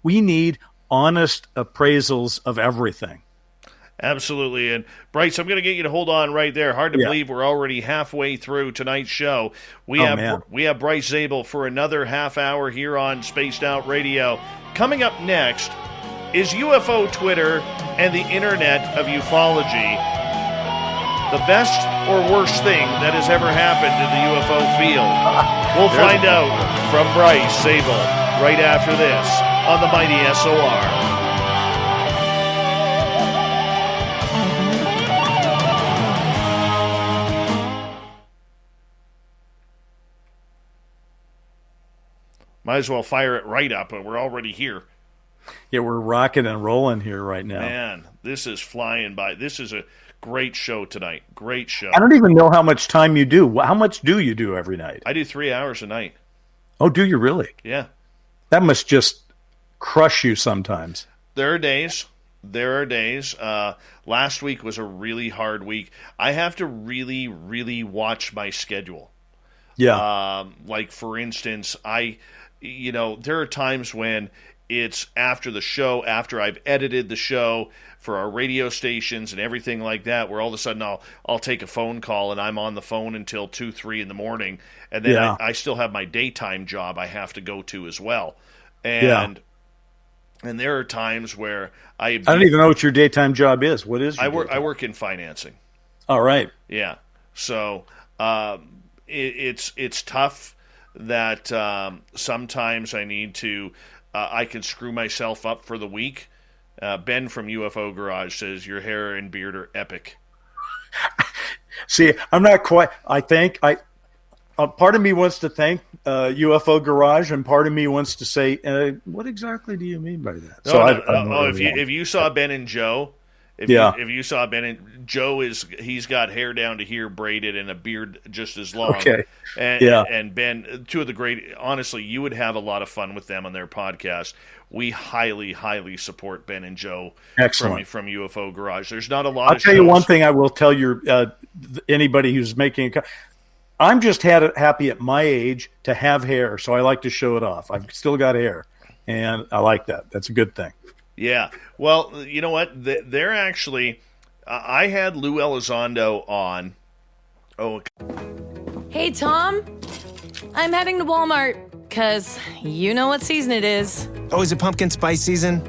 we need honest appraisals of everything. Absolutely. And Bryce, I'm going to get you to hold on right there. Hard to believe we're already halfway through tonight's show. We have Bryce Zabel for another half hour here on Spaced Out Radio. Coming up next is UFO Twitter and the Internet of Ufology. The best or worst thing that has ever happened in the UFO field. We'll find out from Bryce Zabel right after this on the mighty SOR. Might as well fire it right up, but we're already here. Yeah, we're rocking and rolling here right now. Man, this is flying by. This is a great show tonight. Great show. I don't even know how much time you do. How much do you do every night? I do 3 hours a night. Oh, do you really? Yeah. That must just crush you sometimes. There are days. Last week was a really hard week. I have to really, really watch my schedule. Yeah. Like, for instance, there are times when it's after the show, after I've edited the show for our radio stations and everything like that, where all of a sudden I'll take a phone call and I'm on the phone until 2, 3 in the morning, and then I still have my daytime job I have to go to as well. And there are times where I don't even know what your daytime job is. What is your I work in financing. All right. Yeah. So it's tough that sometimes I need to I can screw myself up for the week. Ben from UFO Garage says your hair and beard are epic. See, I'm not quite. I think part of me wants to thank UFO Garage, and part of me wants to say, what exactly do you mean by that? If you saw Ben and Joe, if you saw Ben and Joe, he's got hair down to here, braided, and a beard just as long. Okay. And Ben, two of the great. Honestly, you would have a lot of fun with them on their podcast. We highly, highly support Ben and Joe from UFO Garage. There's not a lot. I'll tell you one thing. I will tell anybody who's making I'm just happy at my age to have hair, so I like to show it off. I've still got hair, and I like that. That's a good thing. Yeah. Well, you know what? They're actually I had Lou Elizondo on. Oh. Hey, Tom. I'm heading to Walmart because you know what season it is. Oh, is it pumpkin spice season?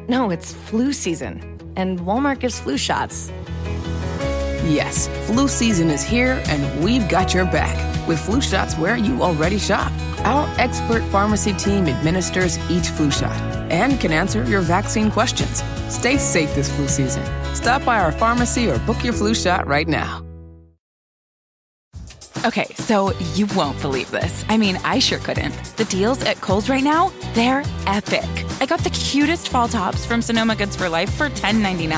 No, it's flu season, and Walmart gives flu shots. Yes, flu season is here, and we've got your back with flu shots where you already shop. Our expert pharmacy team administers each flu shot and can answer your vaccine questions. Stay safe this flu season. Stop by our pharmacy or book your flu shot right now. Okay, so you won't believe this. I mean, I sure couldn't. The deals at Kohl's right now, they're epic. I got the cutest fall tops from Sonoma Goods for Life for $10.99.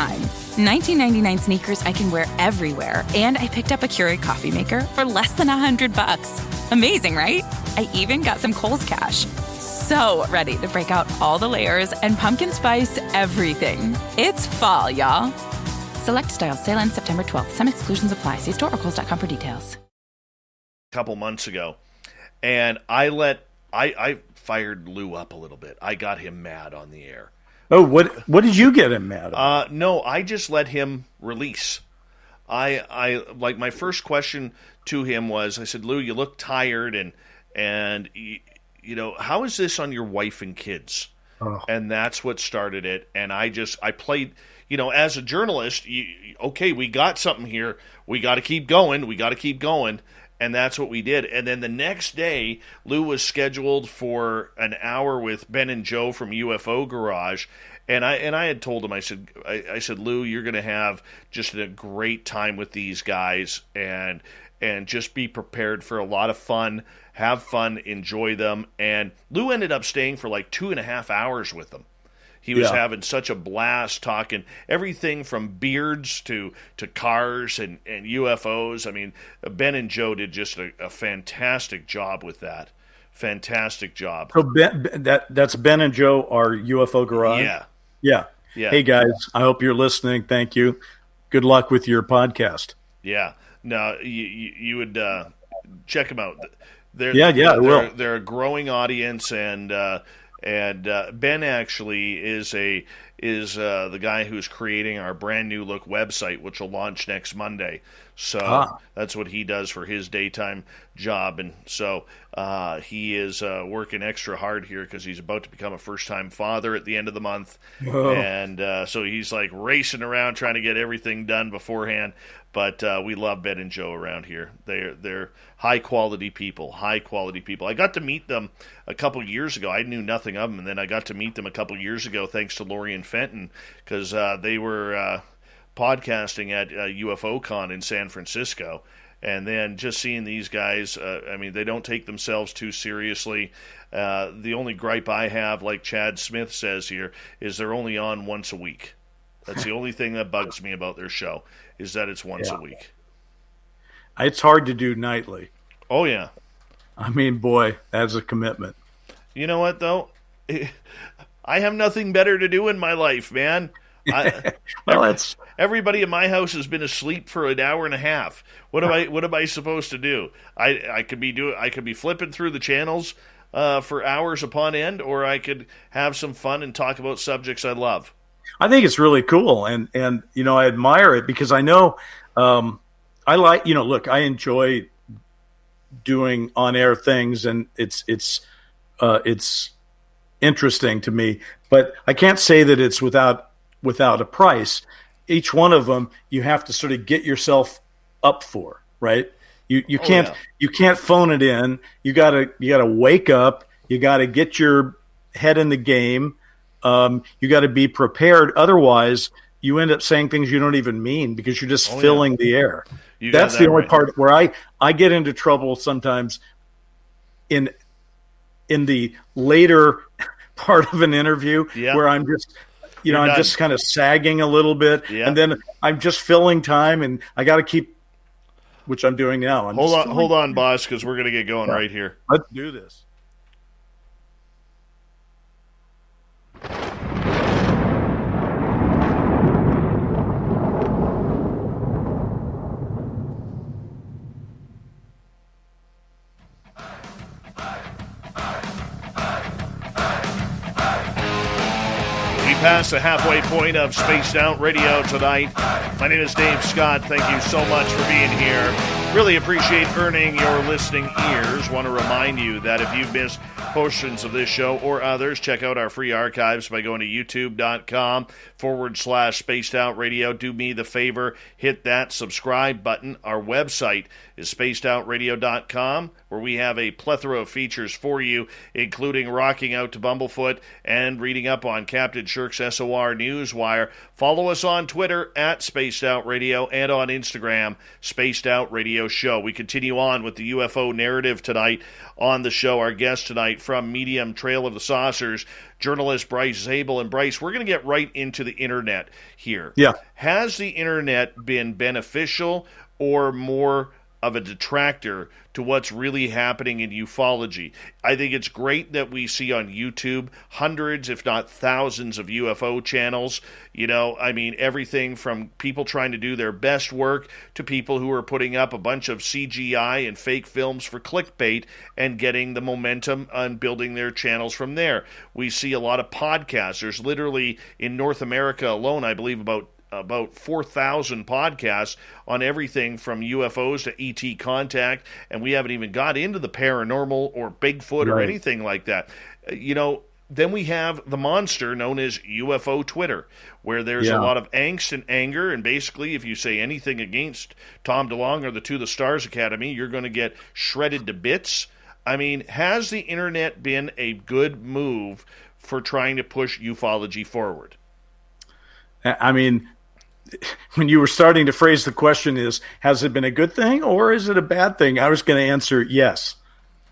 $19.99 sneakers I can wear everywhere, and I picked up a Keurig coffee maker for less than $100. Amazing, right? I even got some Kohl's cash. So ready to break out all the layers and pumpkin spice everything. It's fall, y'all. Select styles. Sale ends September 12th. Some exclusions apply. See store or kohls.com for details. Couple months ago, and I fired Lou up a little bit. I got him mad on the air. Oh, what did you get him mad at? No, I just let him release. I like my first question to him was, I said, Lou, you look tired, and you know, how is this on your wife and kids? Oh. And that's what started it. And I played, you know, as a journalist, okay, we got something here. We got to keep going. And that's what we did. And then the next day, Lou was scheduled for an hour with Ben and Joe from UFO Garage. And I had told him, I said, Lou, you're going to have just a great time with these guys, and just be prepared for a lot of fun. Have fun, enjoy them. And Lou ended up staying for like 2.5 hours with them. He was having such a blast talking everything from beards to cars and UFOs. I mean, Ben and Joe did just a fantastic job with that. Fantastic job. So that's Ben and Joe, our UFO Garage? Yeah. Hey, guys, I hope you're listening. Thank you. Good luck with your podcast. Yeah. No, you would check them out. I will. They're a growing audience, and Ben actually is the guy who's creating our brand new look website, which will launch next Monday. So that's what he does for his daytime job, and so he is working extra hard here because he's about to become a first-time father at the end of the month, and so he's like racing around trying to get everything done beforehand. But we love Ben and Joe around here. They're high-quality people, high-quality people. I got to meet them a couple years ago. I knew nothing of them, and then I got to meet them a couple years ago thanks to Lori and Fenton, because they were podcasting at UFOCon in San Francisco. And then just seeing these guys, they don't take themselves too seriously. The only gripe I have, like Chad Smith says here, is they're only on once a week. That's the only thing that bugs me about their show, is that it's once a week. It's hard to do nightly. Oh, yeah. I mean, boy, that's a commitment. You know what, though? I have nothing better to do in my life, man. Everybody in my house has been asleep for an hour and a half. What am I supposed to do? I could be flipping through the channels for hours upon end, or I could have some fun and talk about subjects I love. I think it's really cool, and I admire it because I know I like look, I enjoy doing on air things, and it's interesting to me, but I can't say that it's without a price. Each one of them you have to sort of get yourself up for, right? You can't phone it in. You gotta wake up. You gotta get your head in the game. You got to be prepared. Otherwise, you end up saying things you don't even mean because you're just filling the air. That's the only part where I get into trouble sometimes in the later part of an interview where I'm just I'm just kind of sagging a little bit, and then I'm just filling time, and I got to keep, which I'm doing now. Hold on, boss, because we're gonna get going right here. Let's do this. Past the halfway point of Spaced Out Radio tonight. My name is Dave Scott. Thank you so much for being here. Really appreciate earning your listening ears. Want to remind you that if you've missed portions of this show or others, check out our free archives by going to youtube.com/Spaced Out Radio. Do me the favor, hit that subscribe button. Our website is spacedoutradio.com, where we have a plethora of features for you, including rocking out to Bumblefoot and reading up on Captain Shirk's SOR Newswire. Follow us on Twitter at Spaced Out Radio and on Instagram, Spaced Out Radio Show. We continue on with the UFO narrative tonight on the show. Our guest tonight from Medium Trail of the Saucers, journalist Bryce Zabel. And Bryce, we're going to get right into the internet here. Yeah. Has the internet been beneficial or more of a detractor to what's really happening in ufology? I think it's great that we see on YouTube hundreds, if not thousands, of UFO channels. Everything from people trying to do their best work to people who are putting up a bunch of CGI and fake films for clickbait and getting the momentum and building their channels from there. We see a lot of podcasts. There's literally, in North America alone, I believe about 4,000 podcasts on everything from UFOs to ET contact, and we haven't even got into the paranormal or Bigfoot or anything like that. Then we have the monster known as UFO Twitter, where there's a lot of angst and anger, and basically if you say anything against Tom DeLonge or the To the Stars Academy, you're going to get shredded to bits. Has the internet been a good move for trying to push ufology forward? When you were starting to phrase the question has it been a good thing or is it a bad thing? I was going to answer yes.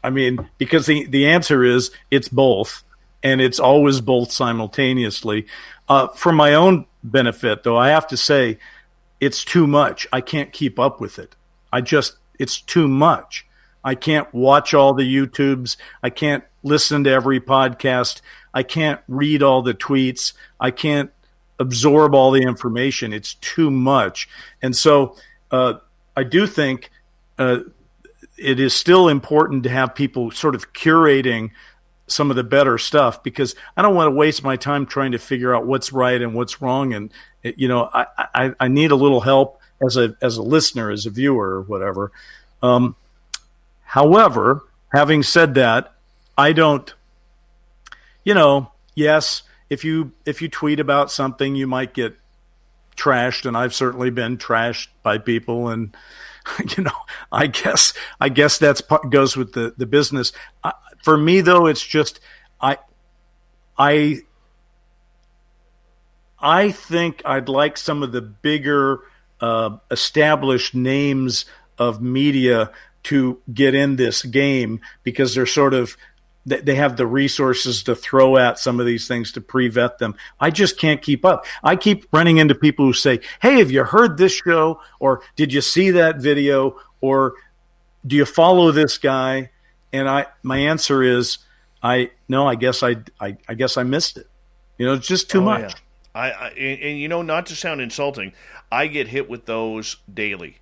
Because the answer is it's both, and it's always both simultaneously. For my own benefit, though, I have to say it's too much. I can't keep up with it. It's too much. I can't watch all the YouTubes. I can't listen to every podcast. I can't read all the tweets. I can't absorb all the information. It's too much. And so I do think it is still important to have people sort of curating some of the better stuff, because I don't want to waste my time trying to figure out what's right and what's wrong. And, I need a little help as a listener, as a viewer or whatever. However, having said that, I don't, yes, if you tweet about something, you might get trashed, and I've certainly been trashed by people. And, I guess that's goes with the business. For me, though, it's just, I think I'd like some of the bigger established names of media to get in this game, because they're sort of, they have the resources to throw at some of these things to pre-vet them. I just can't keep up. I keep running into people who say, hey, have you heard this show? Or did you see that video? Or do you follow this guy? And my answer is, no, I guess I missed it. It's just too much. Yeah. And not to sound insulting, I get hit with those daily.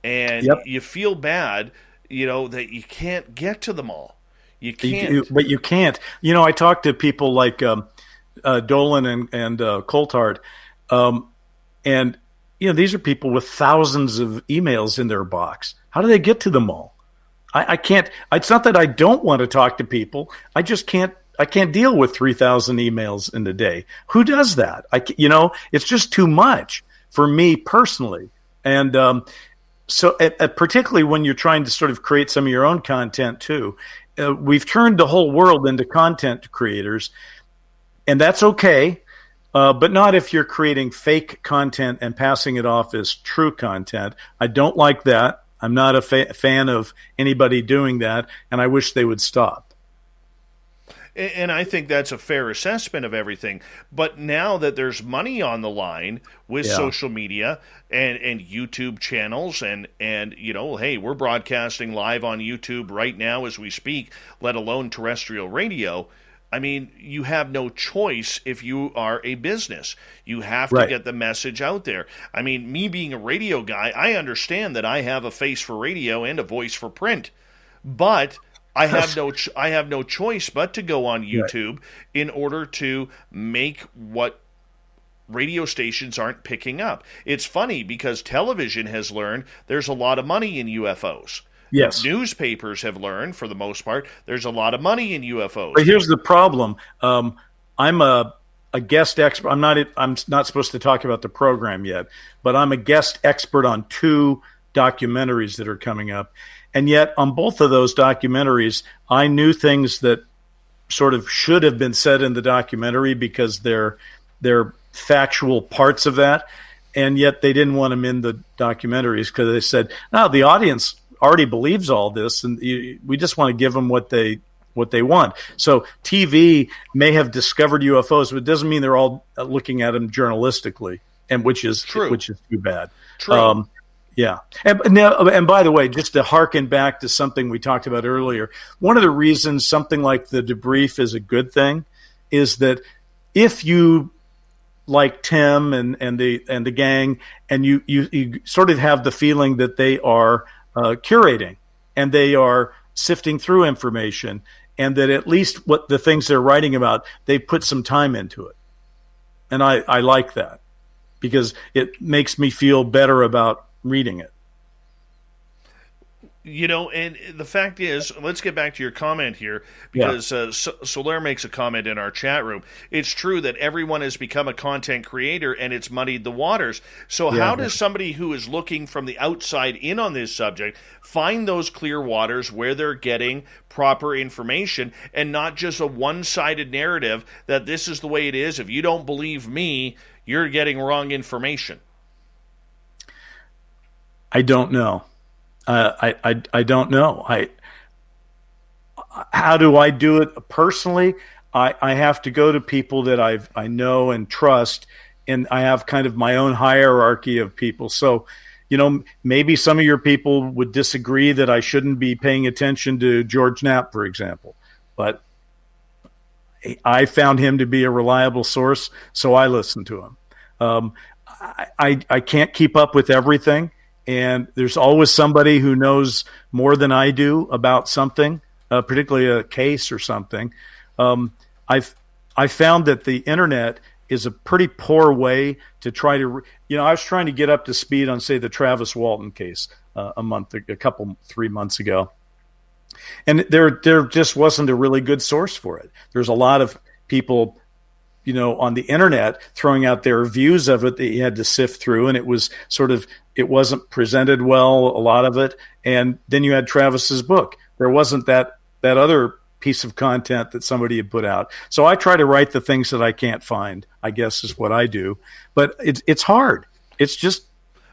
And you feel bad, that you can't get to them all. You can't. But you can't. I talk to people like Dolan and Coulthard, and these are people with thousands of emails in their box. How do they get to them all? I can't. It's not that I don't want to talk to people. I just can't. I can't deal with 3,000 emails in a day. Who does that? It's just too much for me personally. And so particularly when you're trying to sort of create some of your own content too, we've turned the whole world into content creators, and that's okay, but not if you're creating fake content and passing it off as true content. I don't like that. I'm not a fan of anybody doing that, and I wish they would stop. And I think that's a fair assessment of everything. But now that there's money on the line with social media and YouTube channels and hey, we're broadcasting live on YouTube right now as we speak, let alone terrestrial radio. I mean, you have no choice if you are a business. You have to get the message out there. I mean, me being a radio guy, I understand that I have a face for radio and a voice for print. But I have no choice but to go on YouTube in order to make what radio stations aren't picking up. It's funny because television has learned there's a lot of money in UFOs. Yes. Newspapers have learned, for the most part, there's a lot of money in UFOs. But here's the problem. I'm a guest expert. I'm not supposed to talk about the program yet, but I'm a guest expert on 2 documentaries that are coming up. And yet on both of those documentaries, I knew things that sort of should have been said in the documentary because they're factual parts of that. And yet they didn't want them in the documentaries because they said, no, the audience already believes all this, and we just want to give them what they want. So TV may have discovered UFOs, but it doesn't mean they're all looking at them journalistically, and which is true. Which is too bad. True. Yeah. And by the way, just to harken back to something we talked about earlier, one of the reasons something like the debrief is a good thing is that if you, like Tim and the gang, and you sort of have the feeling that they are curating and they are sifting through information, and that at least what the things they're writing about, they put some time into it. And I like that because it makes me feel better about reading it. And the fact is, let's get back to your comment here, because Soler makes a comment in our chat room. It's true that everyone has become a content creator and it's muddied the waters. So how does somebody who is looking from the outside in on this subject find those clear waters where they're getting proper information and not just a one-sided narrative that this is the way it is? If you don't believe me, you're getting wrong information. I don't know. I don't know. How do I do it personally? I have to go to people that I know and trust, and I have kind of my own hierarchy of people. So, maybe some of your people would disagree that I shouldn't be paying attention to George Knapp, for example, but I found him to be a reliable source, so I listen to him. I can't keep up with everything. And there's always somebody who knows more than I do about something, particularly a case or something. I found that the internet is a pretty poor way to try to, I was trying to get up to speed on, say, the Travis Walton case 3 months ago. And there just wasn't a really good source for it. There's a lot of people on the internet, throwing out their views of it that you had to sift through, and it wasn't presented well, a lot of it. And then you had Travis's book. There wasn't that other piece of content that somebody had put out. So I try to write the things that I can't find, I guess is what I do. But it's hard. It's just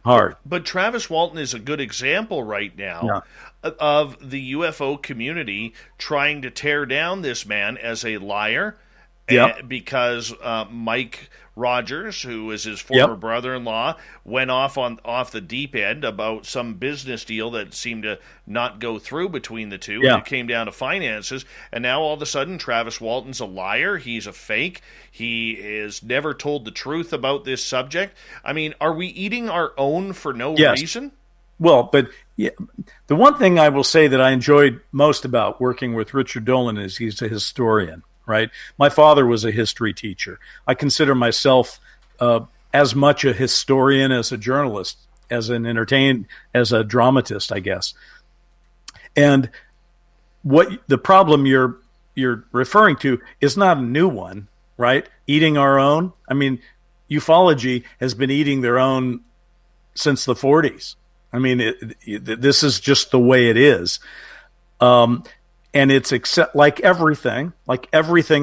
hard. But Travis Walton is a good example right now of the UFO community trying to tear down this man as a liar. Because Mike Rogers, who is his former brother-in-law, went off the deep end about some business deal that seemed to not go through between the two. And it came down to finances. And now all of a sudden, Travis Walton's a liar. He's a fake. He is never told the truth about this subject. I mean, are we eating our own for no reason? Well, but the one thing I will say that I enjoyed most about working with Richard Dolan is he's a historian. Right. My father was a history teacher. I consider myself as much a historian as a journalist, as a dramatist, I guess. And what the problem you're referring to is not a new one, right? Eating our own. I mean, ufology has been eating their own since the 40s. I mean, this is just the way it is. And it's like everything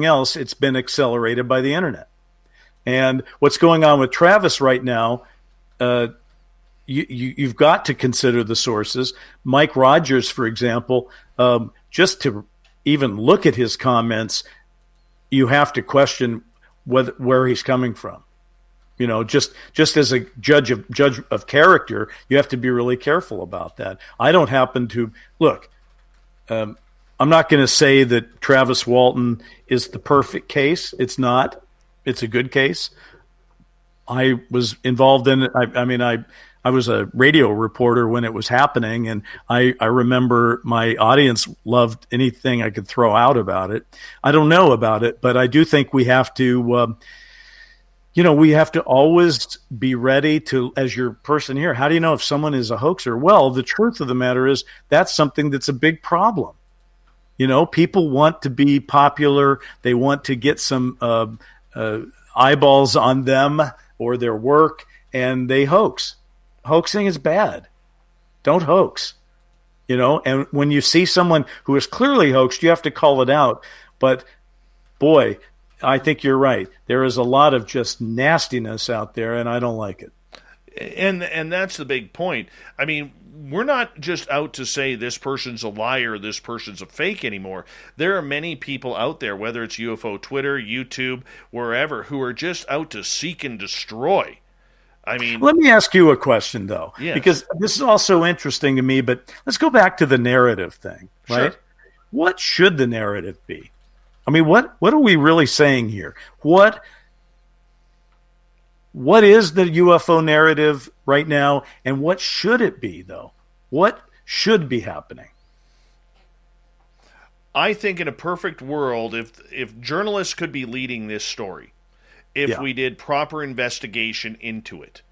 else, it's been accelerated by the internet. And what's going on with Travis right now, you've got to consider the sources. Mike Rogers, for example, just to even look at his comments, you have to question where he's coming from. Just as a judge of character, you have to be really careful about that. I don't happen to look. I'm not going to say that Travis Walton is the perfect case. It's not. It's a good case. I was involved in it. I was a radio reporter when it was happening, and I remember my audience loved anything I could throw out about it. I don't know about it, but I do think we have to, we have to always be ready to, as your person here, how do you know if someone is a hoaxer? Well, the truth of the matter is that's something that's a big problem. People want to be popular. They want to get some eyeballs on them or their work, and they hoax. Hoaxing is bad. Don't hoax. And when you see someone who is clearly hoaxed, you have to call it out. But, boy, I think you're right. There is a lot of just nastiness out there, and I don't like it. And that's the big point. I mean, we're not just out to say this person's a liar, this person's a fake anymore. There are many people out there, whether it's UFO Twitter, YouTube, wherever, who are just out to seek and destroy. I mean, let me ask you a question, though, because this is also interesting to me, but let's go back to the narrative thing, right? Sure. What should the narrative be? I mean, what are we really saying here? What is the UFO narrative right now, and what should it be, though? What should be happening? I think in a perfect world, if journalists could be leading this story, if we did proper investigation into it.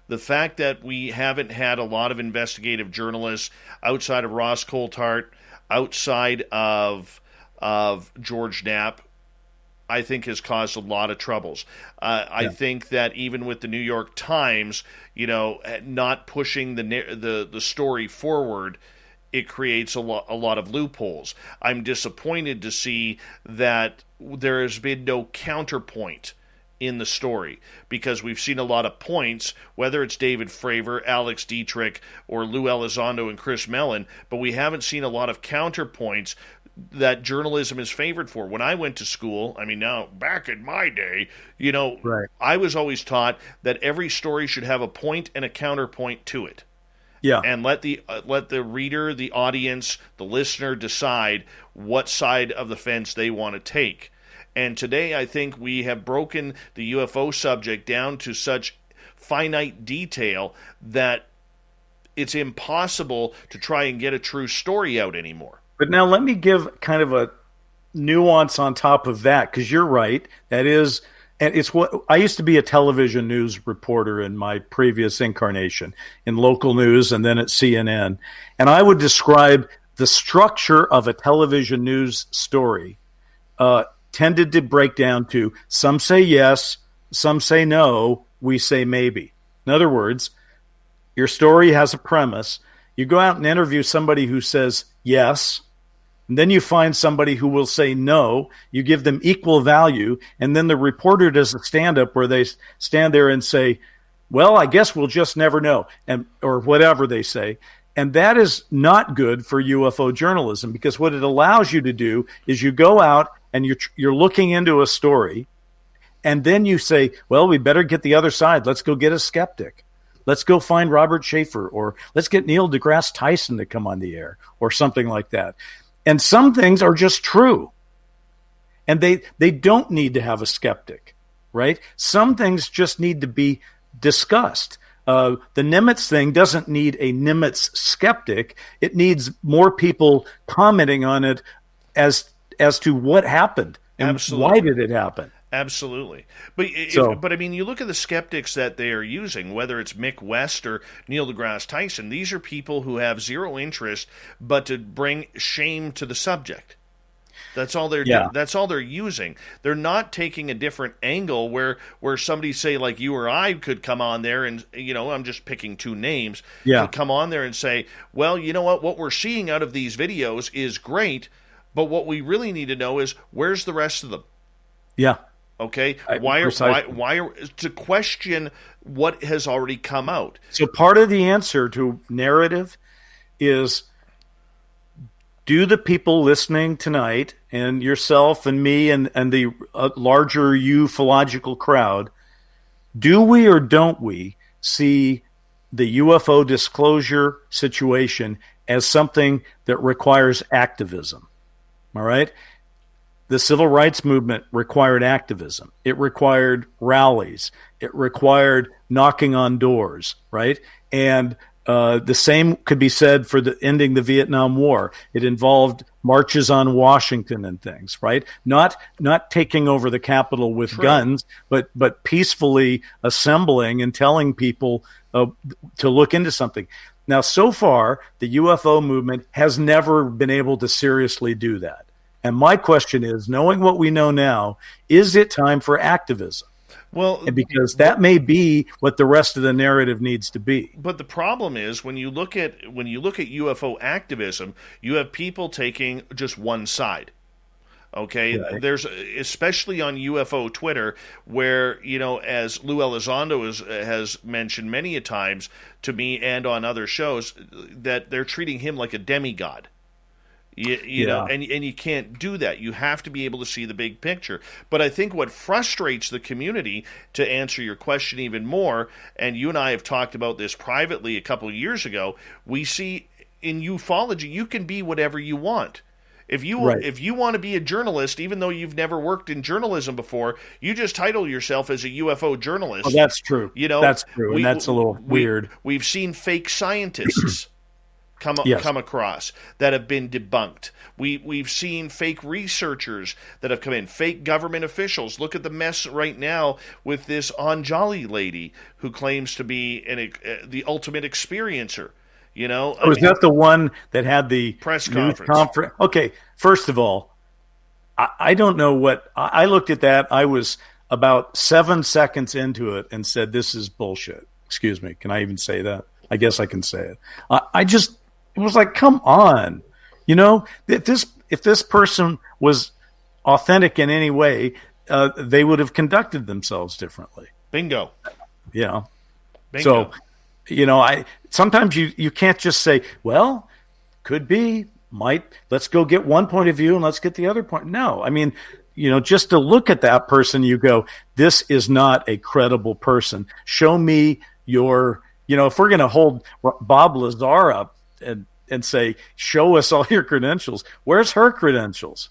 The fact that we haven't had a lot of investigative journalists outside of Ross Coulthart, outside of George Knapp, I think has caused a lot of troubles. I think that even with the New York Times, not pushing the story forward, it creates a lot of loopholes. I'm disappointed to see that there has been no counterpoint in the story, because we've seen a lot of points, whether it's David Fravor, Alex Dietrich, or Lou Elizondo and Chris Mellon, but we haven't seen a lot of counterpoints that journalism is favored for. When I went to school, now back in my day, right, I was always taught that every story should have a point and a counterpoint to it. Yeah. And let the reader, the audience, the listener decide what side of the fence they want to take. And today I think we have broken the UFO subject down to such finite detail that it's impossible to try and get a true story out anymore. But now let me give kind of a nuance on top of that, because you're right. That is, and it's what I used to be a television news reporter in my previous incarnation in local news and then at CNN. And I would describe the structure of a television news story tended to break down to some say yes, some say no, we say maybe. In other words, your story has a premise. You go out and interview somebody who says yes, and then you find somebody who will say no. You give them equal value, and then the reporter does a stand-up where they stand there and say, well, I guess we'll just never know, or whatever they say. And that is not good for UFO journalism, because what it allows you to do is you go out and you're looking into a story, and then you say, well, we better get the other side. Let's go get a skeptic. Let's go find Robert Schaefer, or let's get Neil deGrasse Tyson to come on the air, or something like that. And some things are just true, and they don't need to have a skeptic, right? Some things just need to be discussed. The Nimitz thing doesn't need a Nimitz skeptic. It needs more people commenting on it as to what happened and Absolutely. why did it happen. Absolutely. But I mean, you look at the skeptics that they are using, whether it's Mick West or Neil deGrasse Tyson, these are people who have zero interest but to bring shame to the subject. That's all they're doing. That's all they're using. They're not taking a different angle where somebody, say, like you or I, could come on there and, I'm just picking two names, could come on there and say, well, you know what we're seeing out of these videos is great, but what we really need to know is where's the rest of them? Yeah. Okay, why to question what has already come out? So part of the answer to narrative is, do the people listening tonight, and yourself and me and the larger ufological crowd, do we or don't we see the UFO disclosure situation as something that requires activism? All right? The civil rights movement required activism. It required rallies. It required knocking on doors, right? And the same could be said for ending the Vietnam War. It involved marches on Washington and things, right? Not taking over the Capitol with guns, but peacefully assembling and telling people to look into something. Now, so far, the UFO movement has never been able to seriously do that. And my question is, knowing what we know now, is it time for activism? Well, because that may be what the rest of the narrative needs to be. But the problem is, when you look at UFO activism, you have people taking just one side. Okay, right. There's, especially on UFO Twitter, where, as Lou Elizondo has mentioned many a times to me and on other shows, that they're treating him like a demigod. You know, and you can't do that. You have to be able to see the big picture. But I think what frustrates the community, to answer your question even more, and you and I have talked about this privately a couple of years ago, we see in ufology, you can be whatever you want. If you want to be a journalist, even though you've never worked in journalism before, you just title yourself as a UFO journalist. Oh, that's true. That's true, and that's a little weird. We've seen fake scientists come across that have been debunked. We've seen fake researchers that have come in, fake government officials. Look at the mess right now with this Anjali lady who claims to be the ultimate experiencer. Was that the one that had the press conference? Okay, first of all, I don't know what I looked at that. I was about 7 seconds into it and said, "This is bullshit." Excuse me. Can I even say that? I guess I can say it. It was like, come on, if this person was authentic in any way, they would have conducted themselves differently. Bingo. Yeah. Bingo. So, sometimes you can't just say, well, could be, might, let's go get one point of view and let's get the other point. No, I mean, just to look at that person, you go, this is not a credible person. Show me your, if we're going to hold Bob Lazar up and say, show us all your credentials, where's her credentials?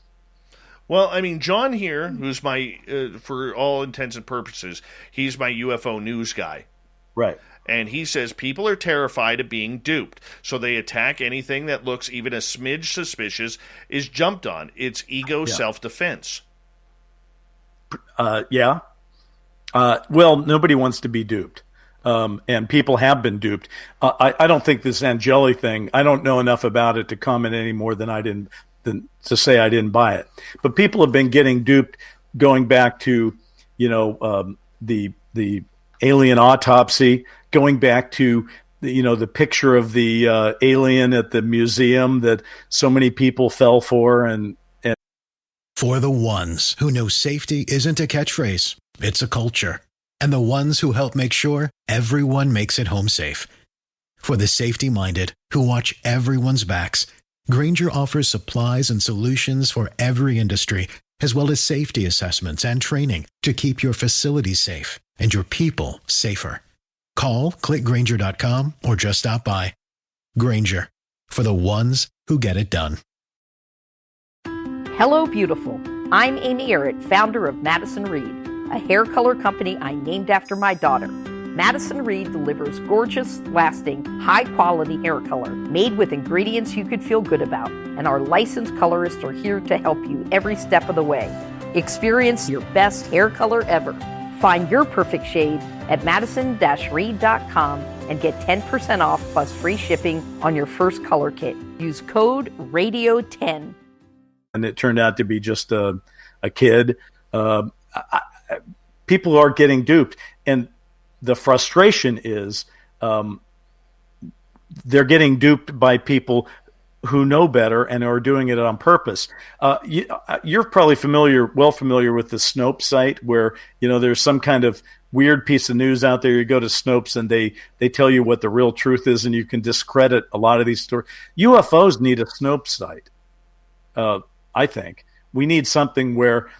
Well, I mean, John here, who's my, for all intents and purposes, he's my UFO news guy. Right. And he says people are terrified of being duped, so they attack anything that looks even a smidge suspicious is jumped on. It's ego self-defense. Well, nobody wants to be duped. And people have been duped. I don't think this Angeli thing, I don't know enough about it to comment any more than than to say I didn't buy it. But people have been getting duped going back to, the alien autopsy, going back to, the picture of the alien at the museum that so many people fell for. And For the ones who know safety isn't a catchphrase, it's a culture. And the ones who help make sure everyone makes it home safe. For the safety-minded who watch everyone's backs, Grainger offers supplies and solutions for every industry, as well as safety assessments and training to keep your facilities safe and your people safer. Call, click Grainger.com, or just stop by. Grainger, for the ones who get it done. Hello, beautiful. I'm Amy Errett, founder of Madison Reed, a hair color company I named after my daughter. Madison Reed delivers gorgeous, lasting, high-quality hair color made with ingredients you could feel good about, and our licensed colorists are here to help you every step of the way. Experience your best hair color ever. Find your perfect shade at madison-reed.com and get 10% off plus free shipping on your first color kit. Use code RADIO10. And it turned out to be just a kid. People are getting duped. And the frustration is they're getting duped by people who know better and are doing it on purpose. You're probably well familiar with the Snopes site where, there's some kind of weird piece of news out there. You go to Snopes and they tell you what the real truth is, and you can discredit a lot of these stories. UFOs need a Snopes site. I think we need something where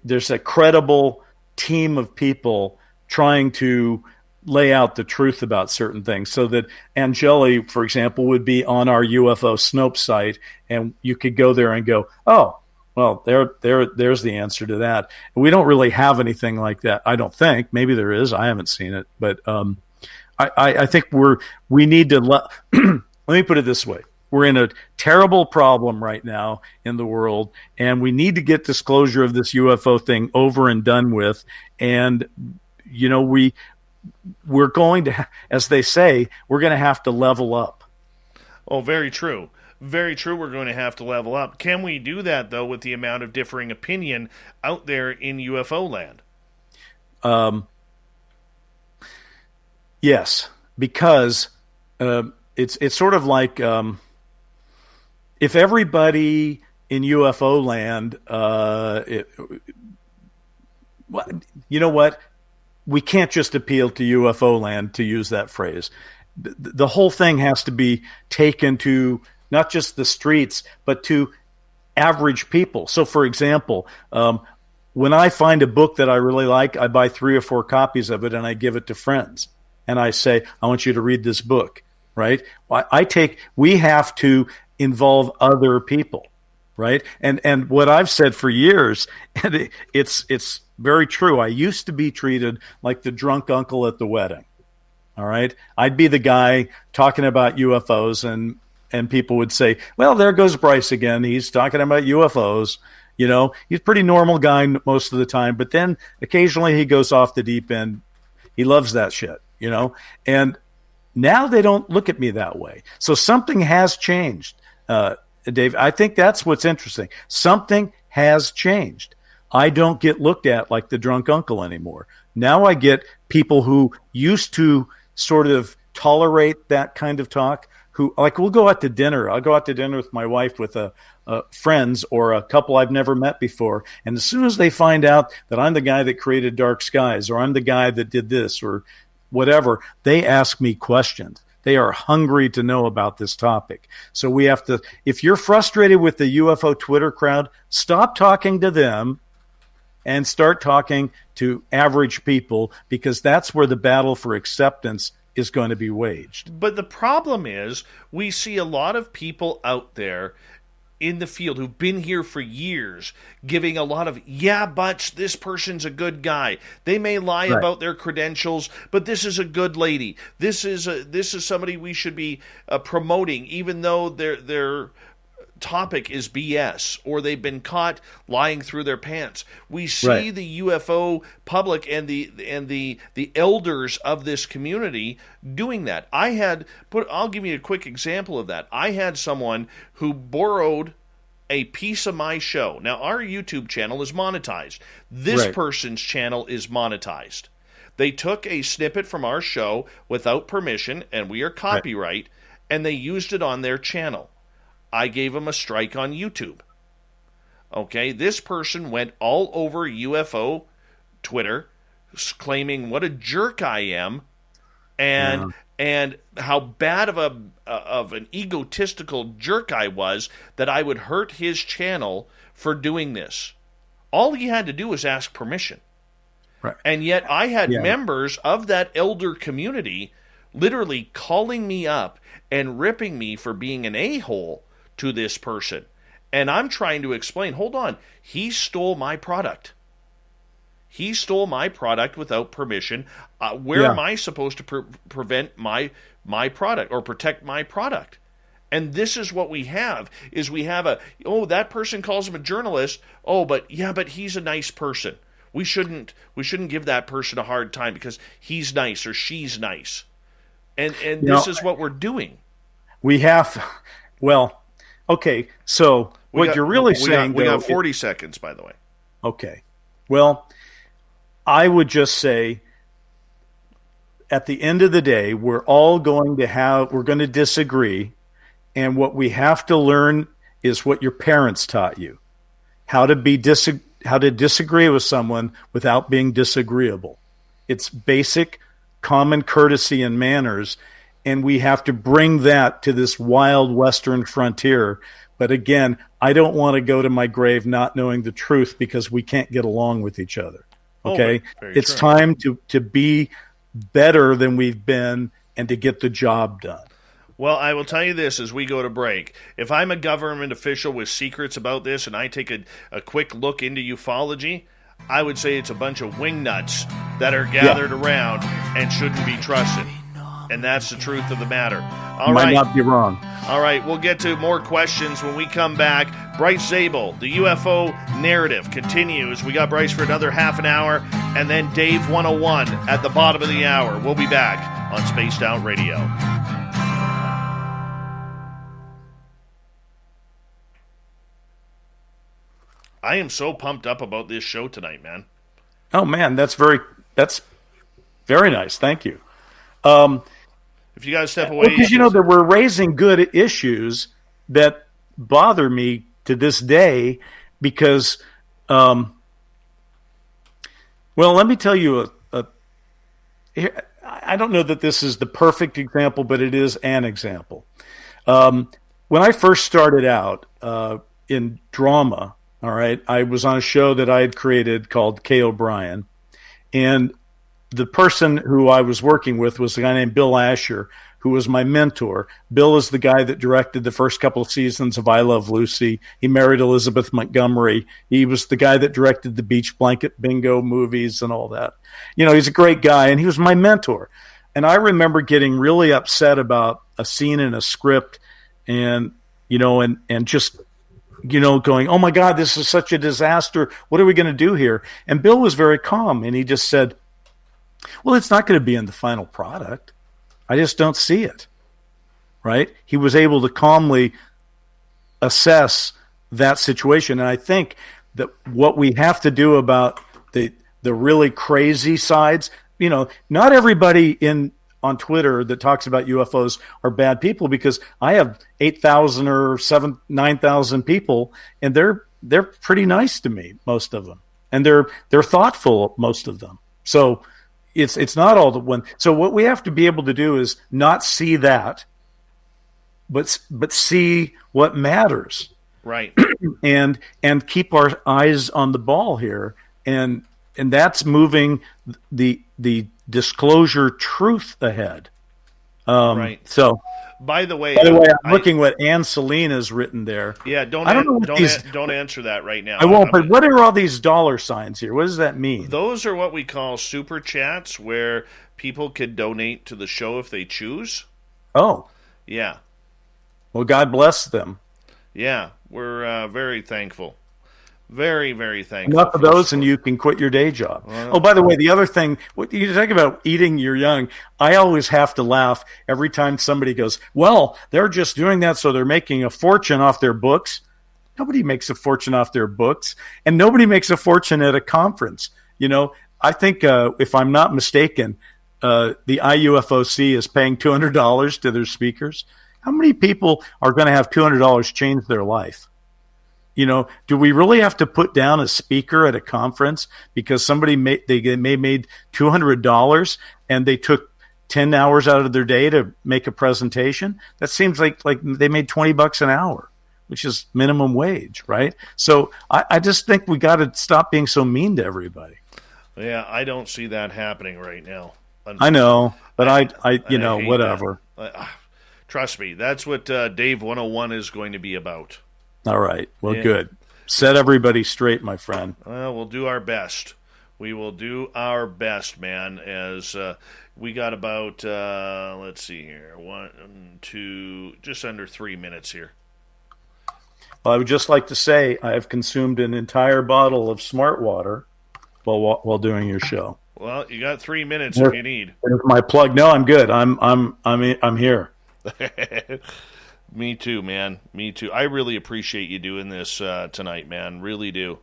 there's a credible team of people trying to lay out the truth about certain things, so that Angeli, for example, would be on our UFO Snopes site, and you could go there and go, oh, well, there's the answer to that. And we don't really have anything like that. I don't think. Maybe there is. I haven't seen it, but I think we need to let me put it this way. We're in a terrible problem right now in the world, and we need to get disclosure of this UFO thing over and done with. And, we're going to, as they say, we're going to have to level up. Oh, very true. Very true. We're going to have to level up. Can we do that, though, with the amount of differing opinion out there in UFO land? Yes, because it's sort of like if everybody in UFO land, you know what? We can't just appeal to UFO land, to use that phrase. The whole thing has to be taken to not just the streets, but to average people. So, for example, when I find a book that I really like, I buy 3 or 4 copies of it and I give it to friends. And I say, I want you to read this book, right? We have to involve other people, right? And what I've said for years, and it's very true. I used to be treated like the drunk uncle at the wedding. All right. I'd be the guy talking about UFOs, and people would say, well, there goes Bryce again. He's talking about UFOs. He's a pretty normal guy most of the time, but then occasionally he goes off the deep end. He loves that shit, and now they don't look at me that way. So something has changed, Dave. I think that's what's interesting. Something has changed. I don't get looked at like the drunk uncle anymore. Now I get people who used to sort of tolerate that kind of talk, who, like, we'll go out to dinner. I'll go out to dinner with my wife with friends or a couple I've never met before. And as soon as they find out that I'm the guy that created Dark Skies, or I'm the guy that did this or whatever, they ask me questions. They are hungry to know about this topic. So we have to, if you're frustrated with the UFO Twitter crowd, stop talking to them and start talking to average people, because that's where the battle for acceptance is going to be waged. But the problem is, we see a lot of people out there in the field who've been here for years giving a lot of, but this person's a good guy. They may lie about their credentials, but this is a good lady. This is somebody we should be promoting, even though their topic is BS, or they've been caught lying through their pants. We see the UFO public and the elders of this community doing that. I'll give you a quick example of that. I had someone who borrowed a piece of my show. Now, our YouTube channel is monetized. This person's channel is monetized. They took a snippet from our show without permission, and we are copyright, and they used it on their channel. I gave them a strike on YouTube. Okay, this person went all over UFO Twitter, claiming what a jerk I am, and how bad of an egotistical jerk I was that I would hurt his channel for doing this. All he had to do was ask permission. Right. And yet I had members of that elder community literally calling me up and ripping me for being an a-hole to this person. And I'm trying to explain, hold on, he stole my product. He stole my product without permission. Where am I supposed to prevent my product or protect my product? And this is what we have, is we have that person calls him a journalist. Oh, but he's a nice person. We shouldn't give that person a hard time because he's nice or she's nice. And this is what we're doing. We have, okay, so you're really saying... We got 40 seconds, by the way. Okay. Well, I would just say, at the end of the day, we're going to disagree, and what we have to learn is what your parents taught you, how to disagree with someone without being disagreeable. It's basic common courtesy and manners, and we have to bring that to this wild western frontier. But again, I don't want to go to my grave not knowing the truth because we can't get along with each other. Okay? It's time to be better than we've been and to get the job done. Well, I will tell you this as we go to break. If I'm a government official with secrets about this and I take a quick look into ufology, I would say it's a bunch of wingnuts that are gathered around and shouldn't be trusted. And that's the truth of the matter. Might not be wrong. All right, we'll get to more questions when we come back. Bryce Zabel, the UFO narrative continues. We got Bryce for another half an hour, and then Dave 101 at the bottom of the hour. We'll be back on Spaced Out Radio. I am so pumped up about this show tonight, man. Oh, man, that's very nice. Thank you. If you guys step away... Because, that we're raising good issues that bother me to this day because, let me tell you, I don't know that this is the perfect example, but it is an example. When I first started out in drama, all right, I was on a show that I had created called Kay O'Brien, and the person who I was working with was a guy named Bill Asher, who was my mentor. Bill is the guy that directed the first couple of seasons of I Love Lucy. He married Elizabeth Montgomery. He was the guy that directed the Beach Blanket Bingo movies and all that. He's a great guy, and he was my mentor. And I remember getting really upset about a scene in a script and just going, oh my God, this is such a disaster. What are we going to do here? And Bill was very calm, and he just said, well, it's not going to be in the final product. I just don't see it. Right? He was able to calmly assess that situation. And I think that what we have to do about the really crazy sides, not everybody on Twitter that talks about UFOs are bad people, because I have 8,000 or 9,000 people, and they're pretty nice to me, most of them, and they're thoughtful, most of them. So it's not all the one. So what we have to be able to do is not see that, but see what matters, right? and keep our eyes on the ball here, and that's moving the disclosure truth ahead. Right. So, by the way, I'm looking what Anne Celine has written there. Yeah, don't answer that right now. I won't. But what are all these dollar signs here? What does that mean? Those are what we call super chats, where people could donate to the show if they choose. Oh, yeah. Well, God bless them. Yeah, we're very thankful. Very, very thankful. Enough of those, and you can quit your day job. Oh, by the way, the other thing, what you talk about eating your young, I always have to laugh every time somebody goes, well, they're just doing that so they're making a fortune off their books. Nobody makes a fortune off their books, and nobody makes a fortune at a conference. I think, if I'm not mistaken, the IUFOC is paying $200 to their speakers. How many people are going to have $200 change their life? Do we really have to put down a speaker at a conference because somebody made $200 and they took 10 hours out of their day to make a presentation? That seems like they made $20 an hour, which is minimum wage, right? So I just think we got to stop being so mean to everybody. Yeah, I don't see that happening right now. I know, but I whatever. Trust me, that's what Dave 101 is going to be about. All right. Well, good. Set everybody straight, my friend. Well, we'll do our best. We will do our best, man, as we got about, let's see here, 1, 2, just under 3 minutes here. Well, I would just like to say I have consumed an entire bottle of Smart Water while doing your show. Well, you got 3 minutes if you need. There's my plug. No, I'm good. I'm here. Me too, man. Me too. I really appreciate you doing this tonight, man. Really do.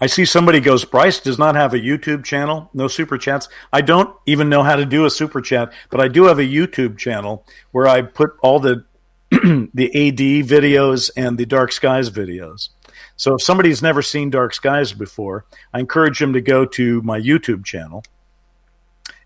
I see somebody goes, Bryce does not have a YouTube channel, no super chats. I don't even know how to do a super chat, but I do have a YouTube channel where I put all the the AD videos and the Dark Skies videos. So if somebody's never seen Dark Skies before, I encourage them to go to my YouTube channel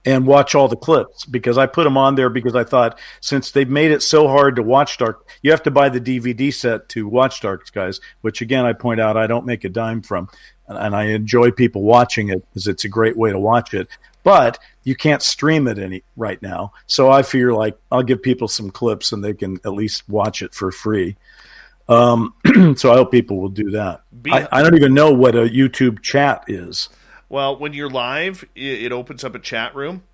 and watch all the clips, because I put them on there because I thought, since they've made it so hard to watch you have to buy the DVD set to watch Dark Skies, which again, I point out I don't make a dime from, and I enjoy people watching it because it's a great way to watch it. But you can't stream it right now. So I feel like I'll give people some clips and they can at least watch it for free. So I hope people will do that. I don't even know what a YouTube chat is. Well, when you're live, it opens up a chat room.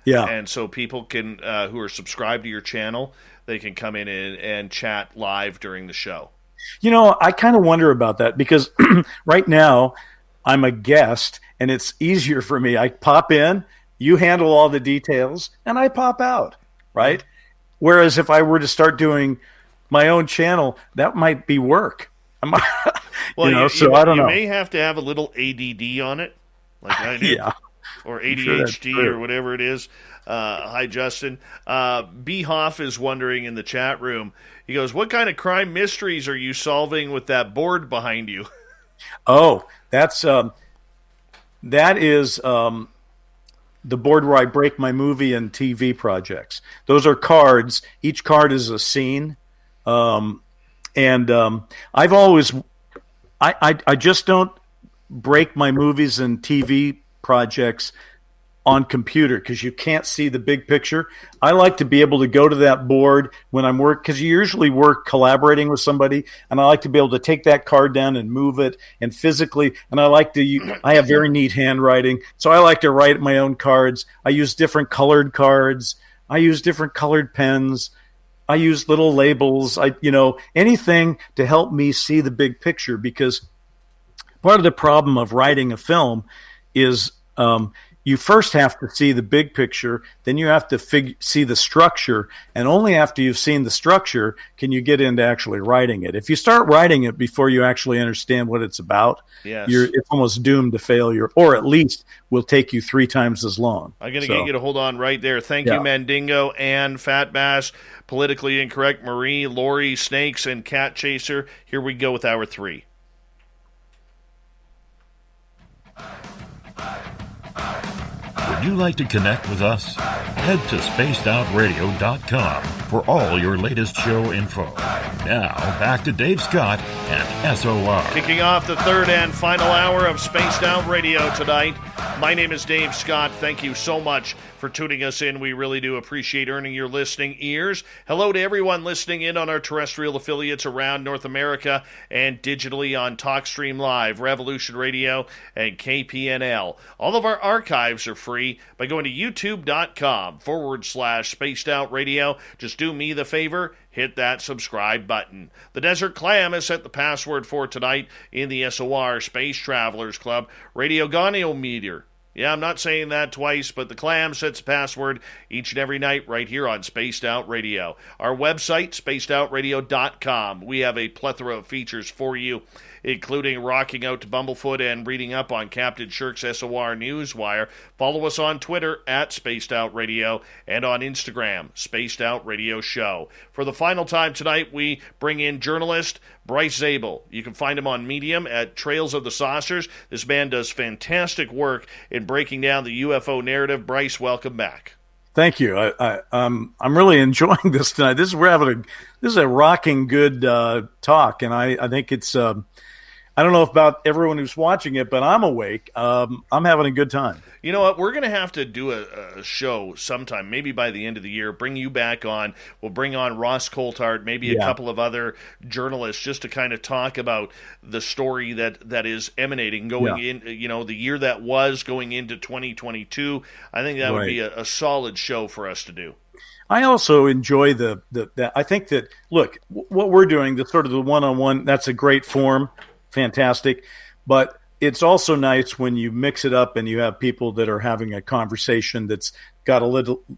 Yeah. And so people can, who are subscribed to your channel, they can come in and chat live during the show. I kind of wonder about that because right now I'm a guest and it's easier for me. I pop in, you handle all the details, and I pop out, right? Whereas if I were to start doing my own channel, that might be work. Well, I don't know. You may have to have a little ADD on it, like I do. Yeah. Or ADHD or whatever it is. Hi, Justin. B. Hoff is wondering in the chat room. He goes, what kind of crime mysteries are you solving with that board behind you? Oh, that is the board where I break my movie and TV projects. Those are cards. Each card is a scene. I've always I just don't break my movies and TV projects on computer because you can't see the big picture. I like to be able to go to that board when I'm because you usually work collaborating with somebody, and I like to be able to take that card down and move it and physically. And I have very neat handwriting, so I like to write my own cards. I use different colored cards. I use different colored pens. I use little labels. Anything to help me see the big picture, because part of the problem of writing a film is you first have to see the big picture, then you have to see the structure, and only after you've seen the structure can you get into actually writing it. If you start writing it before you actually understand what it's about, yes, it's almost doomed to failure, or at least will take you 3 times as long. I'm going to get you to hold on right there. Thank you, Mandingo and Fat Bass, Politically Incorrect, Marie, Lori, Snakes, and Cat Chaser. Here we go with hour 3. Would you like to connect with us? Head to spacedoutradio.com for all your latest show info. Now, back to Dave Scott and SOR. Kicking off the third and final hour of Spaced Out Radio tonight. My name is Dave Scott. Thank you so much for tuning us in. We really do appreciate earning your listening ears. Hello to everyone listening in on our terrestrial affiliates around North America and digitally on TalkStream Live, Revolution Radio, and KPNL. All of our archives are free by going to youtube.com/Spaced Out Radio. Just do me the favor, hit that subscribe button. The Desert Clam has set the password for tonight in the SOR Space Travelers Club. Radio Goniometer Yeah, I'm not saying that twice, but the clam sets the password each and every night right here on Spaced Out Radio. Our website, spacedoutradio.com. We have a plethora of features for you, including rocking out to Bumblefoot and reading up on Captain Shirk's SOR Newswire. Follow us on Twitter at Spaced Out Radio and on Instagram, Spaced Out Radio Show. For the final time tonight, we bring in journalist Bryce Zabel. You can find him on Medium at Trails of the Saucers. This man does fantastic work in breaking down the UFO narrative. Bryce, welcome back. Thank you. I'm really enjoying this tonight. This is a rocking good talk, and I think it's. I don't know about everyone who's watching it, but I'm awake. I'm having a good time. You know what? We're going to have to do a show sometime, maybe by the end of the year. Bring you back on. We'll bring on Ross Coulthard, maybe a couple of other journalists, just to kind of talk about the story that is emanating going in. The year that was going into 2022. I think that would be a solid show for us to do. I also enjoy the I think that, look, what we're doing, the sort of the one-on-one, that's a great form. Fantastic. But it's also nice when you mix it up and you have people that are having a conversation that's got a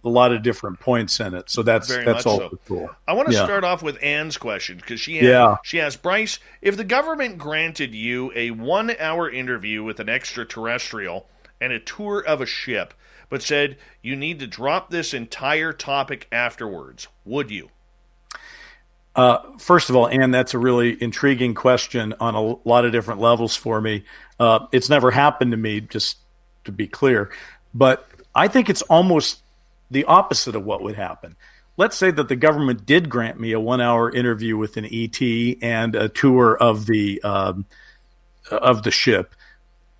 lot of different points in it. So that's also cool. I want to start off with Anne's question, because she asked, Bryce, if the government granted you a 1-hour interview with an extraterrestrial and a tour of a ship, but said you need to drop this entire topic afterwards, would you? First of all, Ann, that's a really intriguing question on a lot of different levels for me. It's never happened to me, just to be clear. But I think it's almost the opposite of what would happen. Let's say that the government did grant me a 1-hour interview with an ET and a tour of the ship.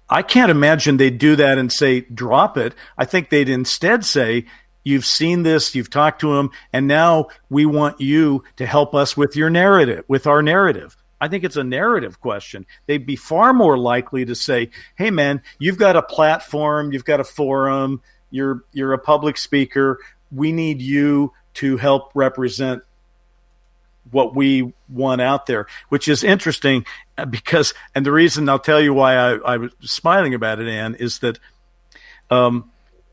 I can't imagine they'd do that and say, drop it. I think they'd instead say, you've seen this, you've talked to him, and now we want you to help us with your narrative, with our narrative. I think it's a narrative question. They'd be far more likely to say, hey, man, you've got a platform, you've got a forum, you're a public speaker. We need you to help represent what we want out there, which is interesting because, and the reason I'll tell you why I was smiling about it, Ann, is that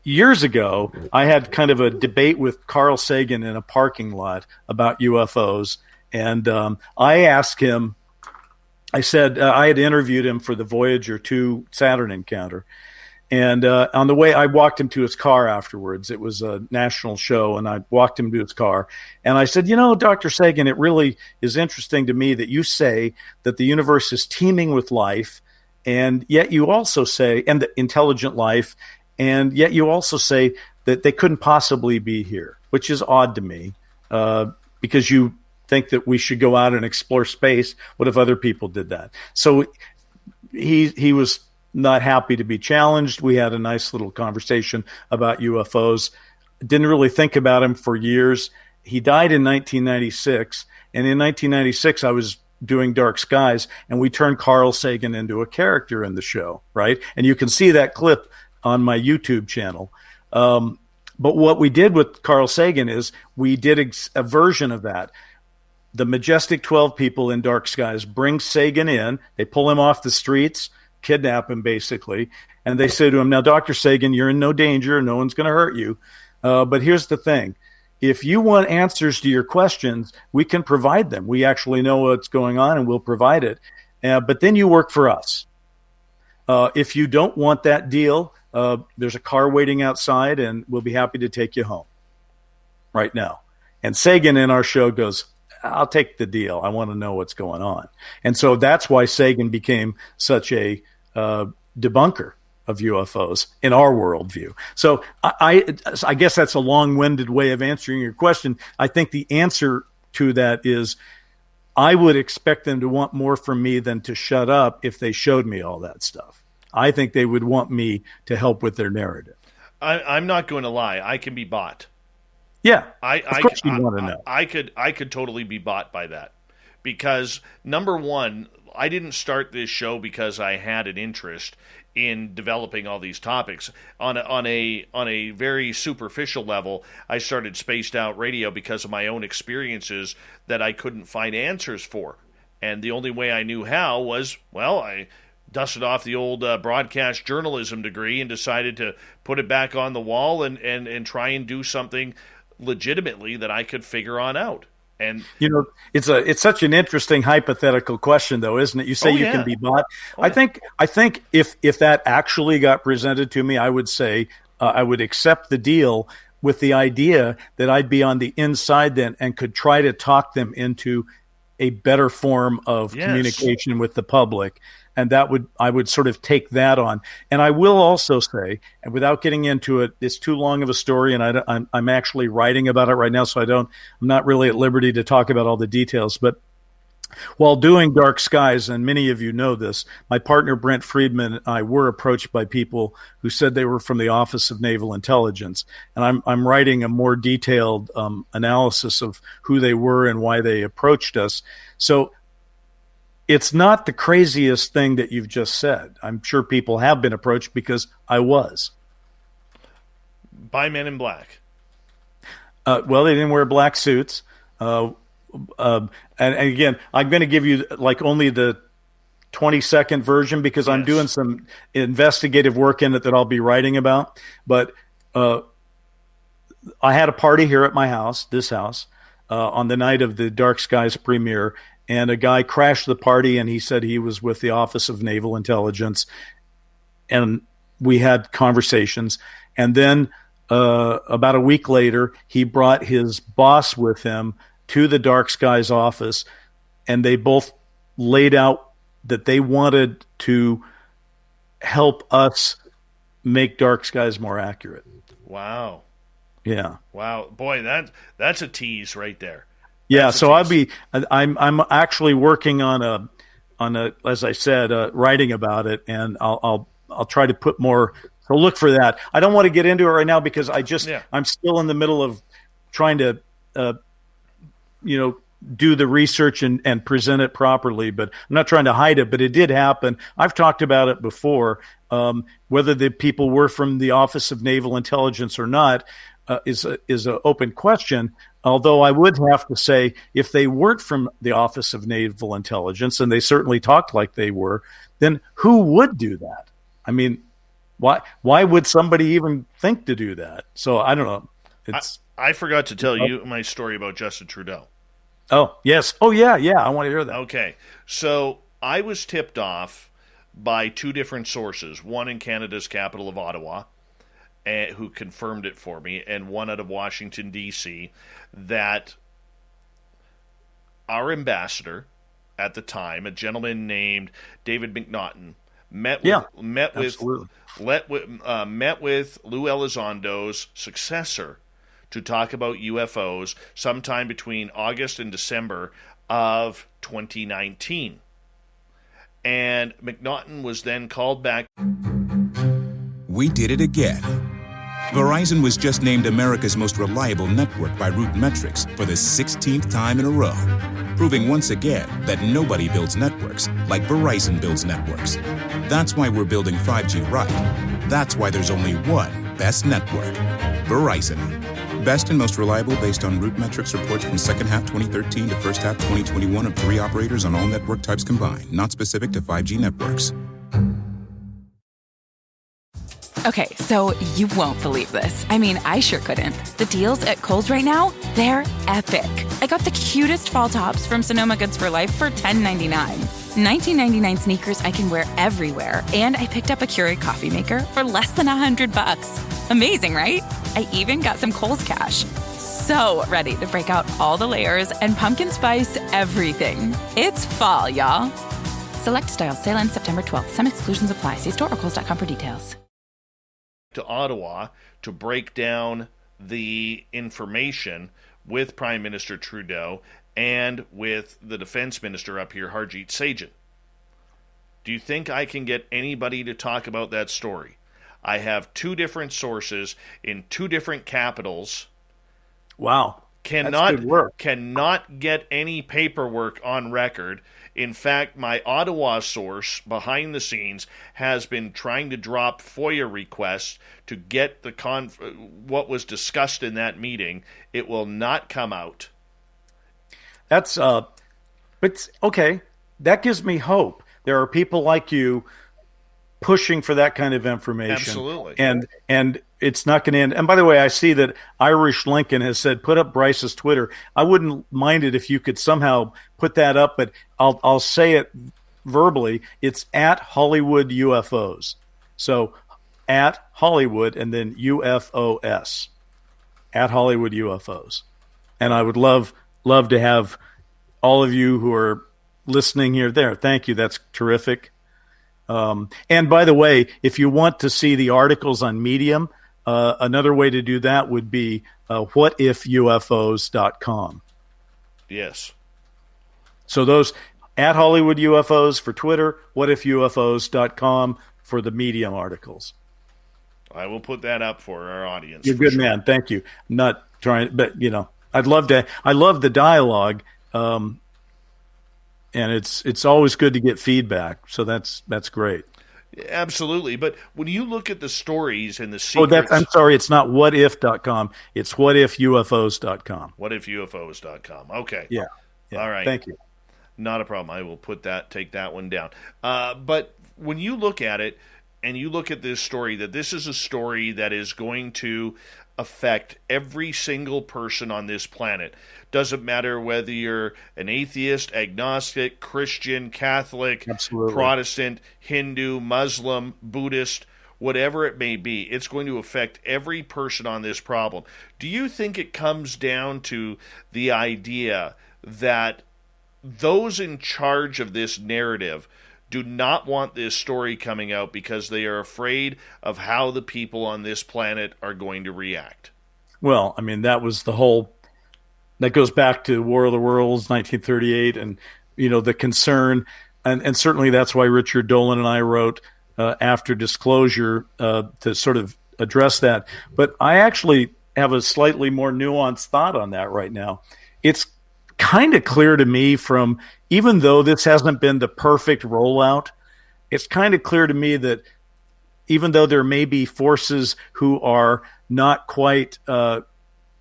years ago, I had kind of a debate with Carl Sagan in a parking lot about UFOs. And I asked him, I said, I had interviewed him for the Voyager 2 Saturn encounter. And on the way, I walked him to his car afterwards. It was a national show, and I walked him to his car. And I said, Dr. Sagan, it really is interesting to me that you say that the universe is teeming with life, and yet you also say, and the intelligent life, and yet you also say that they couldn't possibly be here, which is odd to me, because you think that we should go out and explore space. What if other people did that? So he was not happy to be challenged. We had a nice little conversation about UFOs. Didn't really think about him for years. He died in 1996, and in 1996 I was doing Dark Skies, and we turned Carl Sagan into a character in the show, right? And you can see that clip on my YouTube channel. But what we did with Carl Sagan is we did a version of that. The Majestic 12 people in Dark Skies bring Sagan in. They pull him off the streets, kidnap him basically, and they say to him, now, Dr. Sagan, you're in no danger. No one's going to hurt you. But here's the thing. If you want answers to your questions, we can provide them. We actually know what's going on, and we'll provide it. But then you work for us. If you don't want that deal, there's a car waiting outside, and we'll be happy to take you home right now. And Sagan in our show goes, I'll take the deal. I want to know what's going on. And so that's why Sagan became such a debunker of UFOs in our worldview. So I guess that's a long-winded way of answering your question. I think the answer to that is I would expect them to want more from me than to shut up if they showed me all that stuff. I think they would want me to help with their narrative. I'm not going to lie. I can be bought. Yeah, of course you want to know. I could totally be bought by that, because number one, I didn't start this show because I had an interest in developing all these topics. On a very superficial level, I started Spaced Out Radio because of my own experiences that I couldn't find answers for, and the only way I knew how was, well, I dusted off the old broadcast journalism degree and decided to put it back on the wall and try and do something legitimately that I could figure on out. And it's such an interesting hypothetical question, though, isn't it? You say you can be bought. I think if that actually got presented to me, I would say I would accept the deal with the idea that I'd be on the inside then and could try to talk them into a better form of communication with the public. And I would sort of take that on. And I will also say, and without getting into it, it's too long of a story, and I'm actually writing about it right now, so I'm not really at liberty to talk about all the details. But while doing Dark Skies, and many of you know this, my partner Brent Friedman and I were approached by people who said they were from the Office of Naval Intelligence, and I'm writing a more detailed analysis of who they were and why they approached us. So it's not the craziest thing that you've just said. I'm sure people have been approached because I was. By men in black. Well, they didn't wear black suits. And again, I'm going to give you like only the 20-second version because I'm doing some investigative work in it that I'll be writing about. But I had a party here at my house, this house, on the night of the Dark Skies premiere. And a guy crashed the party, and he said he was with the Office of Naval Intelligence. And we had conversations. And then about a week later, he brought his boss with him to the Dark Skies office, and they both laid out that they wanted to help us make Dark Skies more accurate. Wow. Yeah. Wow. Boy, that's a tease right there. Yeah, so I'm actually working on a as I said, writing about it, and I'll try to put more. So look for that. I don't want to get into it right now because I'm still in the middle of trying to do the research and present it properly. But I'm not trying to hide it. But it did happen. I've talked about it before. Whether the people were from the Office of Naval Intelligence or not is an open question. Although I would have to say, if they weren't from the Office of Naval Intelligence, and they certainly talked like they were, then who would do that? I mean, why would somebody even think to do that? So I don't know. I forgot to tell you my story about Justin Trudeau. Oh, yes. Oh, yeah. I want to hear that. Okay. So I was tipped off by two different sources, one in Canada's capital of Ottawa, who confirmed it for me, and one out of Washington, D.C., that our ambassador at the time, a gentleman named David McNaughton, met with Lou Elizondo's successor to talk about UFOs sometime between August and December of 2019. And McNaughton was then called back. We did it again. Verizon was just named America's most reliable network by Root Metrics for the 16th time in a row, proving once again that nobody builds networks like Verizon builds networks. That's why we're building 5G right. That's why there's only one best network, Verizon. Best and most reliable based on Root Metrics reports from second half 2013 to first half 2021 of 3 operators on all network types combined, not specific to 5G networks. Okay, so you won't believe this. I mean, I sure couldn't. The deals at Kohl's right now, they're epic. I got the cutest fall tops from Sonoma Goods for Life for $10.99. $19.99 sneakers I can wear everywhere, and I picked up a Keurig coffee maker for less than $100. Amazing, right? I even got some Kohl's cash. So ready to break out all the layers and pumpkin spice everything. It's fall, y'all. Select styles. Sale ends September 12th. Some exclusions apply. See store or kohls.com for details. To Ottawa to break down the information with Prime Minister Trudeau and with the Defense Minister up here, Harjit Sajjan. Do you think I can get anybody to talk about that story? I have two different sources in two different capitals. Wow. Cannot get any paperwork on record. In fact, my Ottawa source behind the scenes has been trying to drop FOIA requests to get the what was discussed in that meeting. It will not come out. That's but okay. That gives me hope. There are people like you pushing for that kind of information. Absolutely. And it's not going to end. And by the way, I see that Irish Lincoln has said, put up Bryce's Twitter. I wouldn't mind it if you could somehow put that up, but I'll say it verbally. It's at Hollywood UFOs. So at Hollywood and then UFOS. At Hollywood UFOs. And I would love to have all of you who are listening here there. Thank you. That's terrific. And by the way, if you want to see the articles on Medium, another way to do that would be whatifufos.com. Yes. So those at Hollywood UFOs for Twitter, whatifufos.com for the Medium articles. I will put that up for our audience. You're a good man. Thank you. I'm not trying, but I love the dialogue. And it's always good to get feedback. So that's great. Absolutely. But when you look at the stories and the secrets... I'm sorry, it's not whatif.com. It's whatifufos.com. Whatifufos.com. Okay. Yeah. All right. Thank you. Not a problem. I will take that one down. But when you look at it and you look at this story, that this is a story that is going to affect every single person on this planet. Doesn't matter whether you're an atheist, agnostic, Christian, Catholic, Absolutely. Protestant, Hindu, Muslim, Buddhist, whatever it may be. It's going to affect every person on this problem. Do you think it comes down to the idea that those in charge of this narrative do not want this story coming out because they are afraid of how the people on this planet are going to react? Well, I mean, that goes back to War of the Worlds, 1938, and, the concern. And certainly that's why Richard Dolan and I wrote after Disclosure to sort of address that. But I actually have a slightly more nuanced thought on that right now. It's kind of clear to me from, even though this hasn't been the perfect rollout, it's kind of clear to me that even though there may be forces who are not quite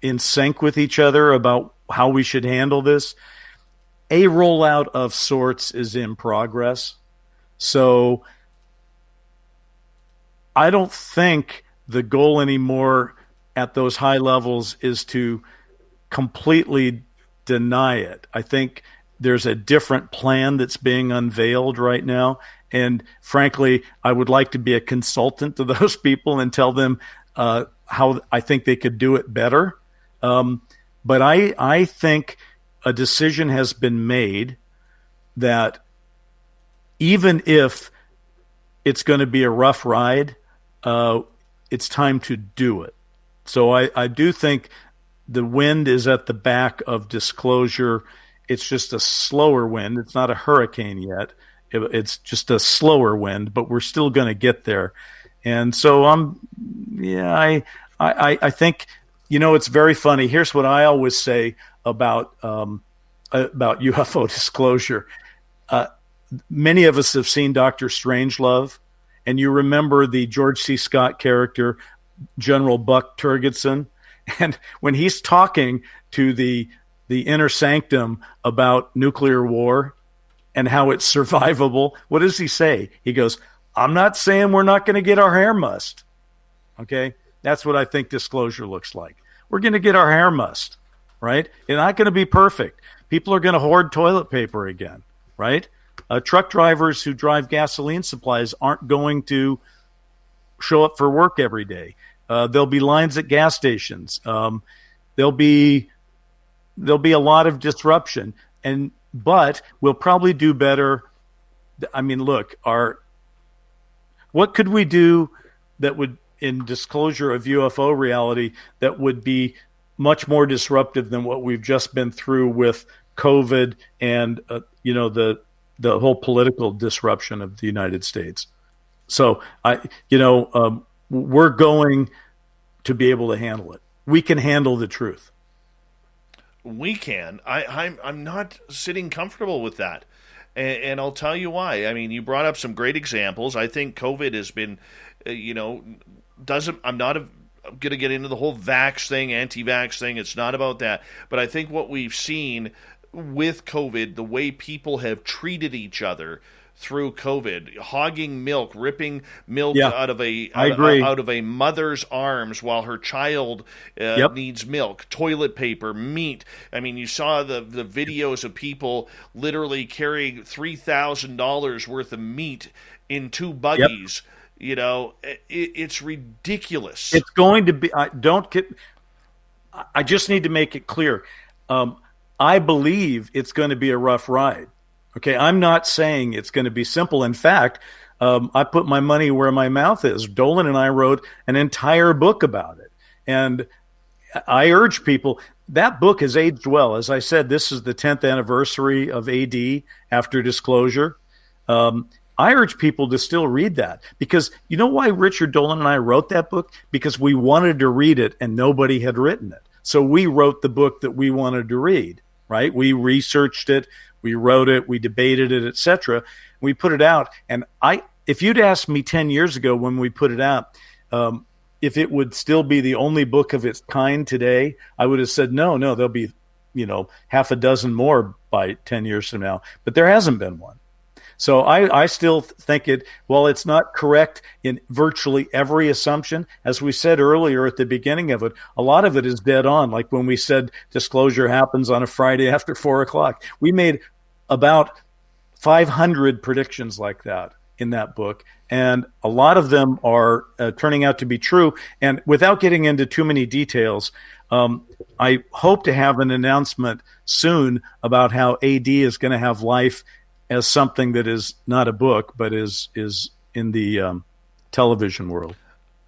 in sync with each other about how we should handle this, a rollout of sorts is in progress. So I don't think the goal anymore at those high levels is to completely deny it. I think there's a different plan that's being unveiled right now. And frankly, I would like to be a consultant to those people and tell them how I think they could do it better. But I think a decision has been made that even if it's going to be a rough ride, it's time to do it. So I do think the wind is at the back of Disclosure. It's just a slower wind. It's not a hurricane yet. It's just a slower wind, but we're still going to get there. And so I think, it's very funny. Here's what I always say about UFO disclosure. Many of us have seen Dr. Strangelove, and you remember the George C. Scott character, General Buck Turgidson. And when he's talking to the inner sanctum about nuclear war and how it's survivable, what does he say? He goes, I'm not saying we're not going to get our hair mussed. Okay? That's what I think Disclosure looks like. We're going to get our hair mussed, right? It's not going to be perfect. People are going to hoard toilet paper again, right? Truck drivers who drive gasoline supplies aren't going to show up for work every day. There'll be lines at gas stations. There'll be a lot of disruption, but we'll probably do better. I mean, look, what could we do that would, in Disclosure of UFO reality, that would be much more disruptive than what we've just been through with COVID and the whole political disruption of the United States. So we're going to be able to handle it. We can handle the truth. We can. I'm not sitting comfortable with that. And I'll tell you why. I mean, you brought up some great examples. I think COVID has been, I'm not going to get into the whole vax thing, anti-vax thing. It's not about that. But I think what we've seen with COVID, the way people have treated each other through COVID, hogging milk, ripping milk out of a mother's arms while her child needs milk, toilet paper, meat. I mean, you saw the videos of people literally carrying $3,000 worth of meat in 2 buggies. You know, it's ridiculous. It's going to be. I just need to make it clear. I believe it's going to be a rough ride. Okay, I'm not saying it's going to be simple. In fact, I put my money where my mouth is. Dolan and I wrote an entire book about it. And I urge people, that book has aged well. As I said, this is the 10th anniversary of AD after disclosure. I urge people to still read that, because you know why Richard Dolan and I wrote that book? Because we wanted to read it and nobody had written it. So we wrote the book that we wanted to read, right? We researched it. We wrote it, we debated it, etc. We put it out. And if you'd asked me 10 years ago when we put it out, if it would still be the only book of its kind today, I would have said, no, there'll be, half a dozen more by 10 years from now. But there hasn't been one. So I still think while it's not correct in virtually every assumption, as we said earlier at the beginning of it, a lot of it is dead on. Like when we said disclosure happens on a Friday after 4:00, we made about 500 predictions like that in that book. And a lot of them are turning out to be true. And without getting into too many details, I hope to have an announcement soon about how AD is going to have life as something that is not a book, but is in the television world.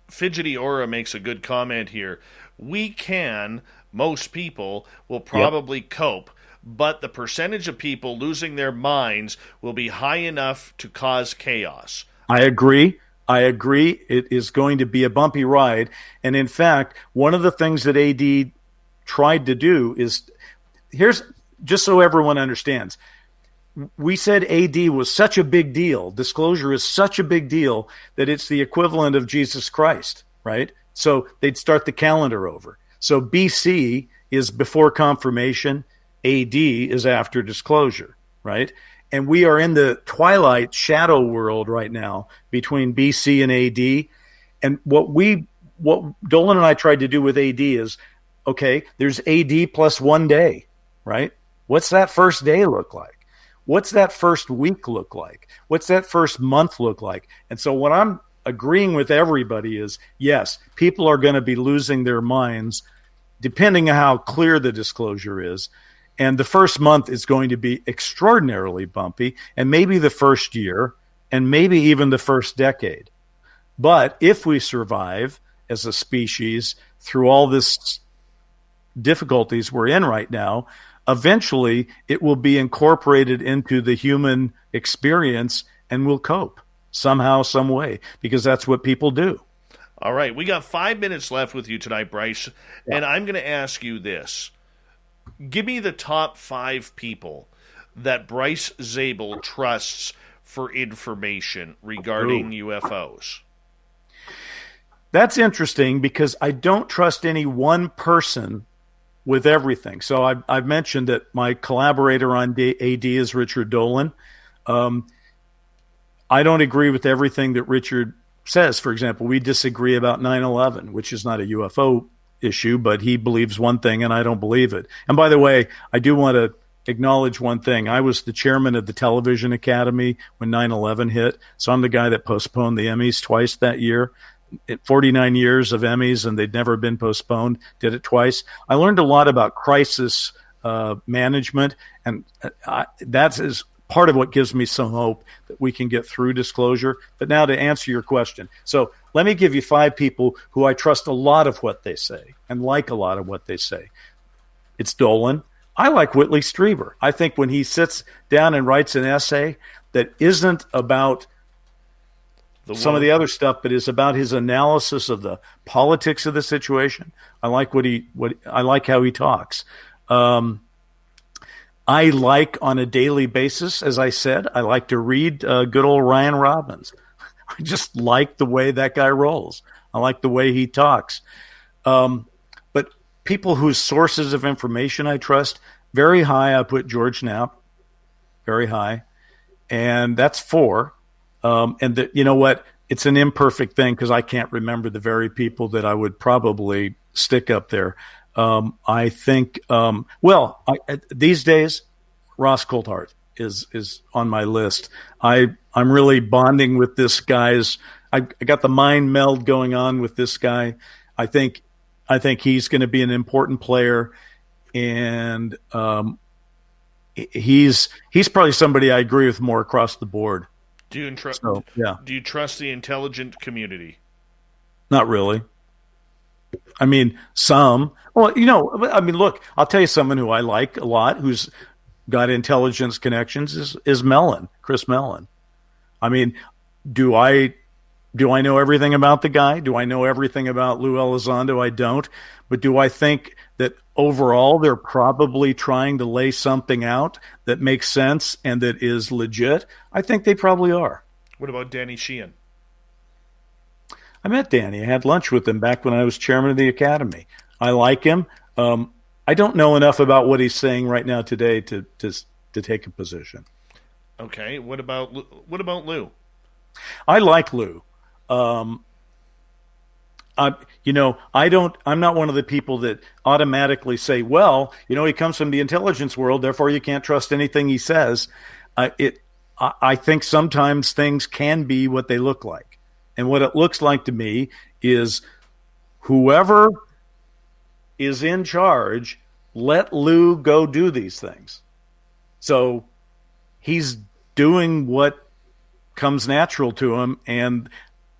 Fidgety Aura makes a good comment here. Most people will probably cope, but the percentage of people losing their minds will be high enough to cause chaos. I agree. It is going to be a bumpy ride. And in fact, one of the things that AD tried to do is, just so everyone understands, we said AD was such a big deal. Disclosure is such a big deal that it's the equivalent of Jesus Christ, right? So they'd start the calendar over. So BC is before confirmation. AD is after disclosure, right? And we are in the twilight shadow world right now between BC and AD. And what Dolan and I tried to do with AD is, okay, there's AD plus 1 day, right? What's that first day look like? What's that first week look like? What's that first month look like? And so what I'm agreeing with everybody is, yes, people are going to be losing their minds depending on how clear the disclosure is. And the first month is going to be extraordinarily bumpy, and maybe the first year, and maybe even the first decade. But if we survive as a species through all this difficulties we're in right now, eventually it will be incorporated into the human experience and we'll cope somehow, some way, because that's what people do. All right. We got 5 minutes left with you tonight, Bryce. Yeah. And I'm going to ask you this. Give me the top 5 people that Bryce Zabel trusts for information regarding UFOs. That's interesting because I don't trust any one person with everything. So I've mentioned that my collaborator on AD is Richard Dolan. I don't agree with everything that Richard says. For example, we disagree about 9/11, which is not a UFO issue, but he believes one thing and I don't believe it. And by the way, I do want to acknowledge one thing. I was the chairman of the Television Academy when 9/11 hit. So I'm the guy that postponed the Emmys twice that year. 49 years of Emmys, and they'd never been postponed, did it twice. I learned a lot about crisis management, and that is part of what gives me some hope that we can get through disclosure. But now to answer your question. So let me give you 5 people who I trust a lot of what they say and like a lot of what they say. It's Dolan. I like Whitley Strieber. I think when he sits down and writes an essay that isn't about some of the other stuff, but is about his analysis of the politics of the situation. I like I like how he talks. I like on a daily basis, as I said, I like to read good old Ryan Robbins. I just like the way that guy rolls. I like the way he talks. But people whose sources of information I trust, Very high, I put George Knapp. Very high. And that's 4. And you know what? It's an imperfect thing because I can't remember the very people that I would probably stick up there. I think, these days, Ross Coulthard is on my list. I'm really bonding with this guy's. I got the mind meld going on with this guy. I think he's going to be an important player, and he's probably somebody I agree with more across the board. Do you trust? Yeah. Do you trust the intelligent community? Not really. I mean, some. Well, look, I'll tell you someone who I like a lot, who's got intelligence connections, is Mellon, Chris Mellon. I mean, do I know everything about the guy? Do I know everything about Lou Elizondo? I don't. But do I think that overall they're probably trying to lay something out that makes sense and that is legit? I think they probably are. What about Danny Sheehan? I met Danny. I had lunch with him back when I was chairman of the academy. I like him. I don't know enough about what he's saying right now today to take a position. Okay. What about Lou? I like Lou. I'm not one of the people that automatically say, well, he comes from the intelligence world, therefore you can't trust anything he says. I think sometimes things can be what they look like. And what it looks like to me is whoever is in charge, let Lou go do these things. So he's doing what comes natural to him, and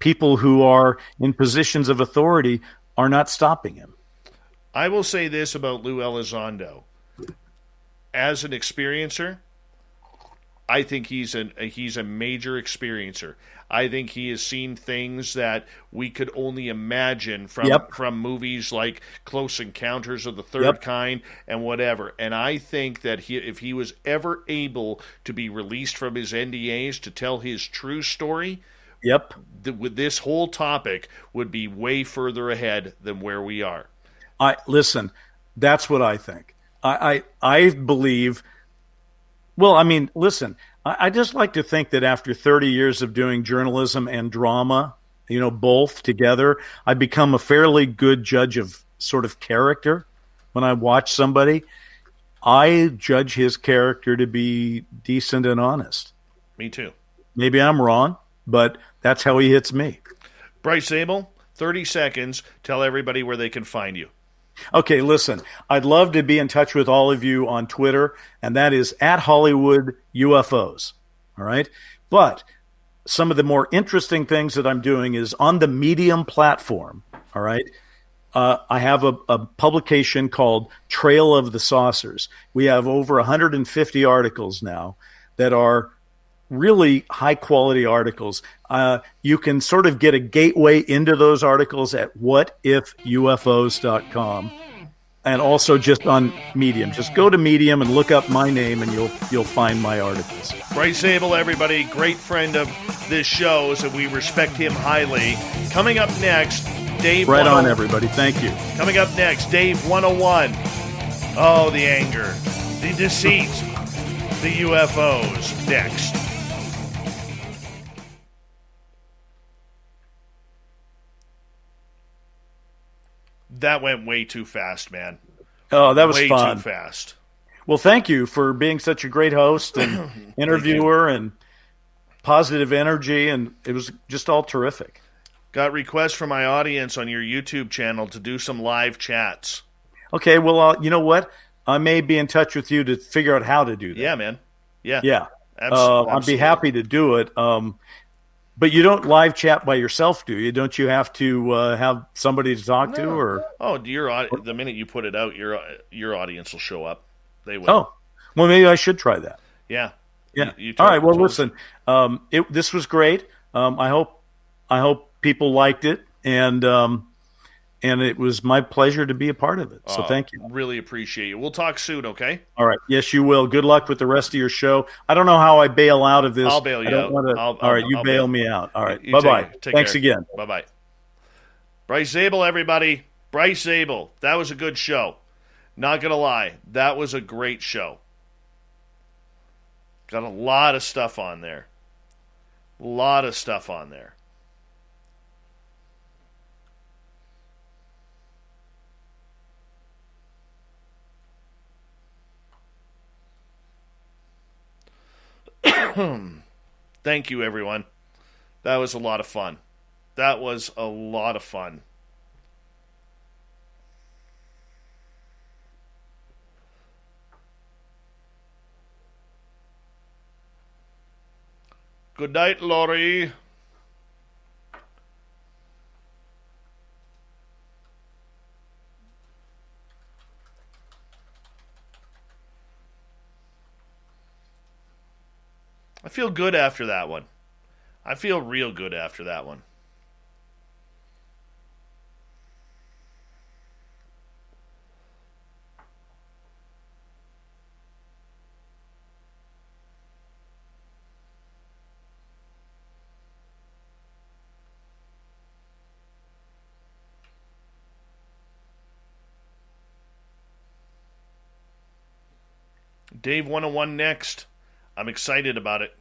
people who are in positions of authority are not stopping him. I will say this about Lou Elizondo. As an experiencer, I think he's a major experiencer. I think he has seen things that we could only imagine from movies like Close Encounters of the Third Kind and whatever. And I think that if he was ever able to be released from his NDAs to tell his true story, with this whole topic would be way further ahead than where we are. Listen, that's what I think. I believe. Well, I mean, listen, I just like to think that after 30 years of doing journalism and drama, both together, I become a fairly good judge of sort of character. When I watch somebody, I judge his character to be decent and honest. Me too. Maybe I'm wrong, but that's how he hits me. Bryce Zabel, 30 seconds. Tell everybody where they can find you. Okay, listen, I'd love to be in touch with all of you on Twitter, and that is @HollywoodUFOs, all right? But some of the more interesting things that I'm doing is on the Medium platform, all right? I have a publication called Trail of the Saucers. We have over 150 articles now that are really high-quality articles. You can sort of get a gateway into those articles at whatifufos.com, and also just on Medium. Just go to Medium and look up my name, and you'll find my articles. Bryce Zabel, everybody, great friend of this show, so we respect him highly. Coming up next, Dave. Right on, everybody. Thank you. Coming up next, Dave 101. Oh, the anger, the deceit, the UFOs. Next. That went way too fast, man. Oh, that was way fun. Too fast. Well, thank you for being such a great host and interviewer and positive energy, and it was just all terrific. Got requests from my audience on your YouTube channel to do some live chats. Okay, well, you know what? I may be in touch with you to figure out how to do that. Yeah, man. Yeah. Absolutely. I'd be happy to do it. But you don't live chat by yourself, do you? Don't you have to have somebody to talk to? Or the minute you put it out, your audience will show up. They will. Oh, well, maybe I should try that. Yeah. You all right. Well, listen. This was great. I hope people liked it, and it was my pleasure to be a part of it. So thank you. Really appreciate you. We'll talk soon. Okay. All right. Yes, you will. Good luck with the rest of your show. I don't know how I bail out of this. I'll bail you out. All right. You bail me out. All right. Bye-bye. Thanks again. Bye-bye. Bryce Zabel, everybody. Bryce Zabel. That was a good show. Not going to lie, that was a great show. Got a lot of stuff on there. A lot of stuff on there. Thank you, everyone. That was a lot of fun. That was a lot of fun. Good night, Laurie. I feel good after that one. I feel real good after that one. Dave 101 next. I'm excited about it.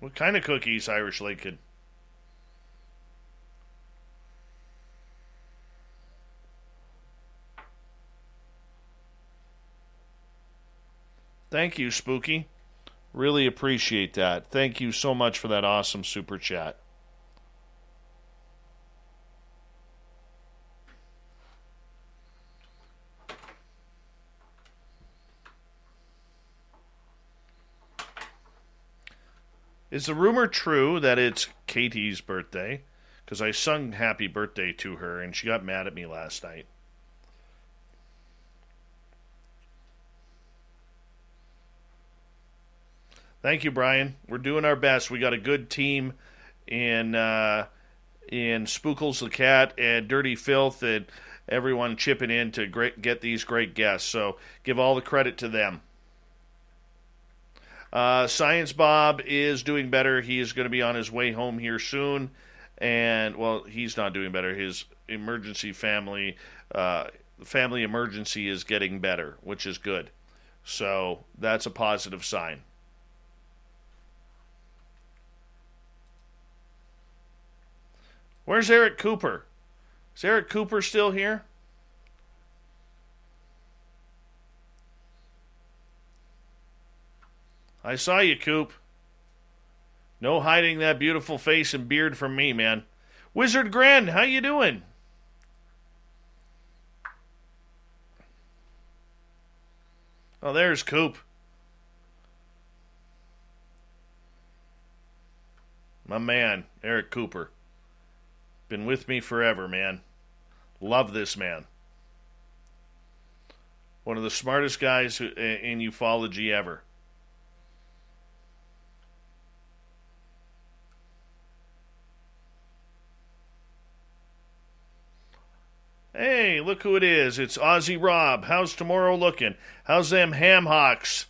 What kind of cookies, Irish Lincoln? Thank you, Spooky. Really appreciate that. Thank you so much for that awesome super chat. Is the rumor true that it's Katie's birthday? Because I sung happy birthday to her and she got mad at me last night. Thank you, Brian. We're doing our best. We got a good team in Spookles the Cat and Dirty Filth and everyone chipping in to get these great guests. So give all the credit to them. Science Bob is doing better. He is going to be on his way home here soon. And, well, he's not doing better. His family emergency is getting better, which is good. So that's a positive sign. Where's Eric Cooper? Is Eric Cooper still here? I saw you, Coop. No hiding that beautiful face and beard from me, man. Wizard Grand, how you doing? Oh, there's Coop. My man, Eric Cooper. Been with me forever, man. Love this man. One of the smartest guys in ufology ever. Hey, look who it is. It's Aussie Rob. How's tomorrow looking? How's them ham hocks?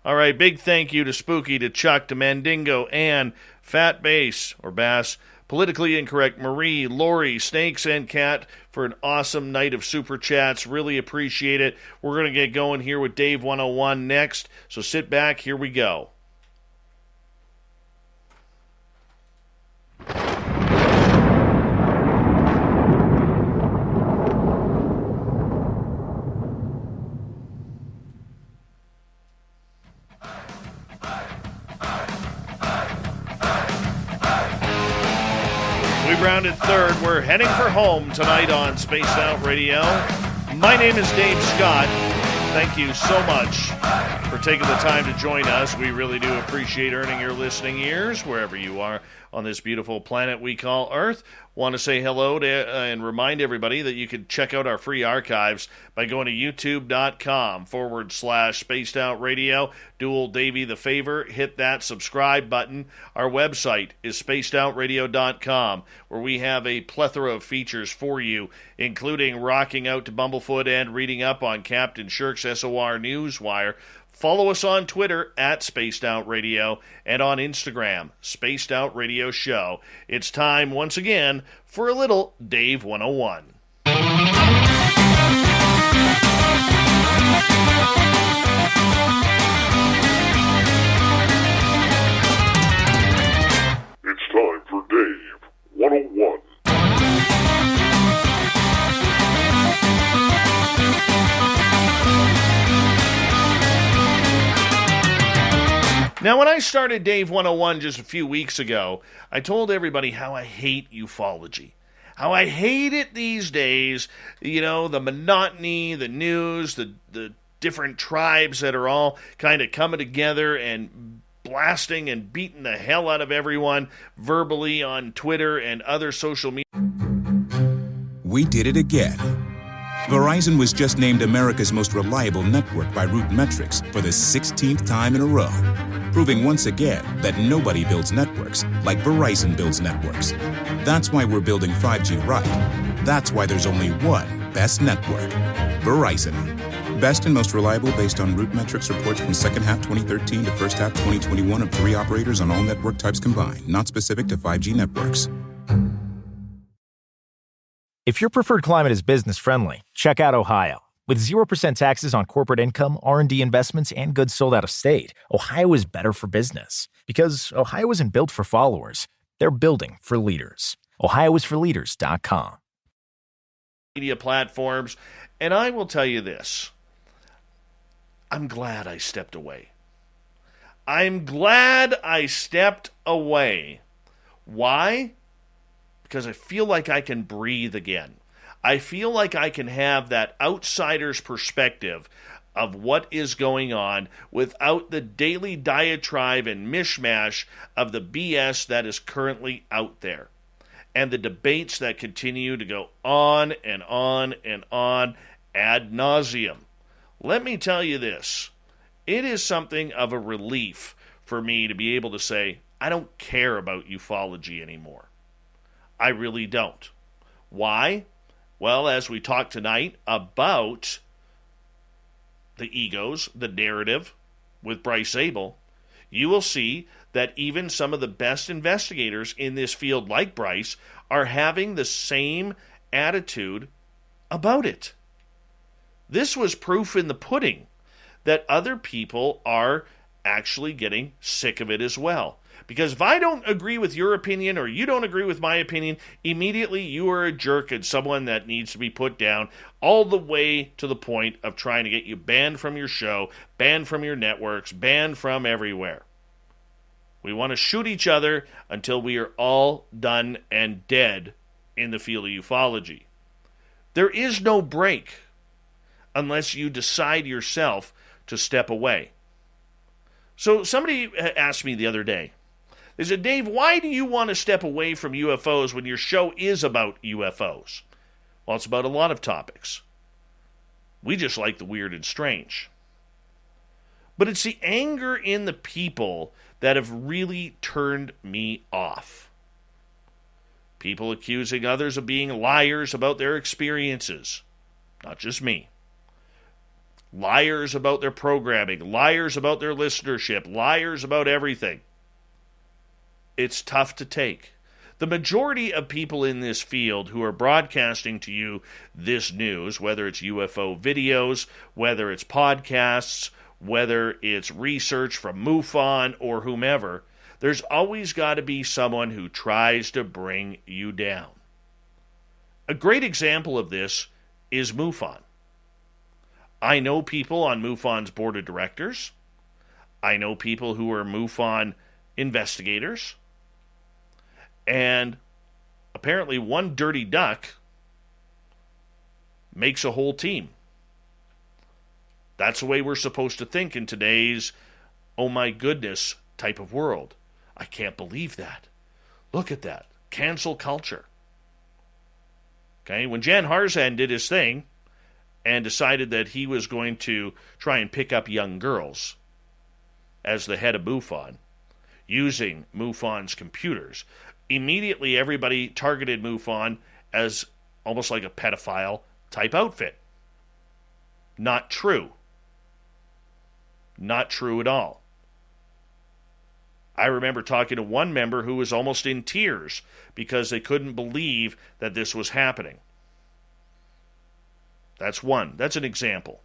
All right, big thank you to Spooky, to Chuck, to Mandingo, Ann, Fat Bass, or Bass, Politically Incorrect, Marie, Lori, Snakes, and Cat for an awesome night of super chats. Really appreciate it. We're going to get going here with Dave 101 next, so sit back. Here we go. Rounded third. We're heading for home tonight on Spaced Out Radio. My name is Dave Scott. Thank you so much for taking the time to join us. We really do appreciate earning your listening ears wherever you are on this beautiful planet we call Earth. Want to say hello to and remind everybody that you can check out our free archives by going to youtube.com/Spaced Out Radio. Do old Davey the favor, hit that subscribe button. Our website is spacedoutradio.com, where we have a plethora of features for you, including rocking out to Bumblefoot and reading up on Captain Shirk's SOR Newswire. Follow us on Twitter at Spaced Out Radio and on Instagram, Spaced Out Radio Show. It's time once again for a little Dave 101. It's time for Dave 101. Now, when I started Dave 101 just a few weeks ago, I told everybody how I hate ufology. How I hate it these days, you know, the monotony, the news, the different tribes that are all kind of coming together and blasting and beating the hell out of everyone verbally on Twitter and other social media. We did it again. Verizon was just named America's most reliable network by Root Metrics for the 16th time in a row, proving once again that nobody builds networks like Verizon builds networks. That's why we're building 5G right. That's why there's only one best network, Verizon. Best and most reliable based on Root Metrics reports from second half 2013 to first half 2021 of 3 operators on all network types combined, not specific to 5G networks. If your preferred climate is business-friendly, check out Ohio. With 0% taxes on corporate income, R&D investments, and goods sold out of state, Ohio is better for business. Because Ohio isn't built for followers. They're building for leaders. OhioIsForLeaders.com. Media platforms, and I will tell you this. I'm glad I stepped away. I'm glad I stepped away. Why? Because I feel like I can breathe again. I feel like I can have that outsider's perspective of what is going on without the daily diatribe and mishmash of the BS that is currently out there. And the debates that continue to go on and on and on ad nauseum. Let me tell you this. It is something of a relief for me to be able to say, I don't care about ufology anymore. I really don't. Why? Well, as we talk tonight about the egos, the narrative with Bryce Zabel, you will see that even some of the best investigators in this field, like Bryce, are having the same attitude about it. This was proof in the pudding that other people are actually getting sick of it as well. Because if I don't agree with your opinion or you don't agree with my opinion, immediately you are a jerk and someone that needs to be put down, all the way to the point of trying to get you banned from your show, banned from your networks, banned from everywhere. We want to shoot each other until we are all done and dead in the field of ufology. There is no break unless you decide yourself to step away. So somebody asked me the other day, they said, Dave, why do you want to step away from UFOs when your show is about UFOs? Well, it's about a lot of topics. We just like the weird and strange. But it's the anger in the people that have really turned me off. People accusing others of being liars about their experiences. Not just me. Liars about their programming. Liars about their listenership. Liars about everything. It's tough to take. The majority of people in this field who are broadcasting to you this news, whether it's UFO videos, whether it's podcasts, whether it's research from MUFON or whomever, there's always got to be someone who tries to bring you down. A great example of this is MUFON. I know people on MUFON's board of directors. I know people who are MUFON investigators. And apparently one dirty duck makes a whole team. That's the way we're supposed to think in today's, oh my goodness, type of world. I can't believe that. Look at that. Cancel culture. Okay, when Jan Harzan did his thing and decided that he was going to try and pick up young girls as the head of MUFON, using MUFON's computers, immediately everybody targeted MUFON as almost like a pedophile type outfit. Not true. Not true at all. I remember talking to one member who was almost in tears because they couldn't believe that this was happening. That's one. That's an example.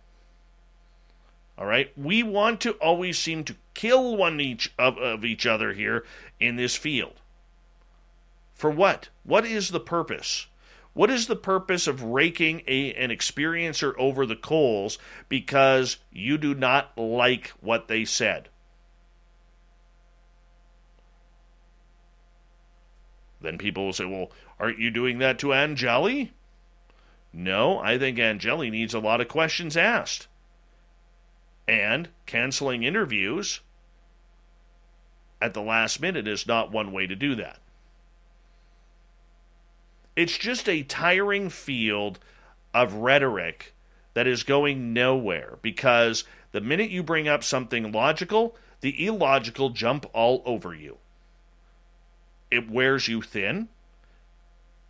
All right? We want to always seem to kill one of each other here in this field. For what? What is the purpose? What is the purpose of raking an experiencer over the coals because you do not like what they said? Then people will say, well, aren't you doing that to Angeli? No, I think Angeli needs a lot of questions asked. And canceling interviews at the last minute is not one way to do that. It's just a tiring field of rhetoric that is going nowhere because the minute you bring up something logical, the illogical jump all over you. It wears you thin.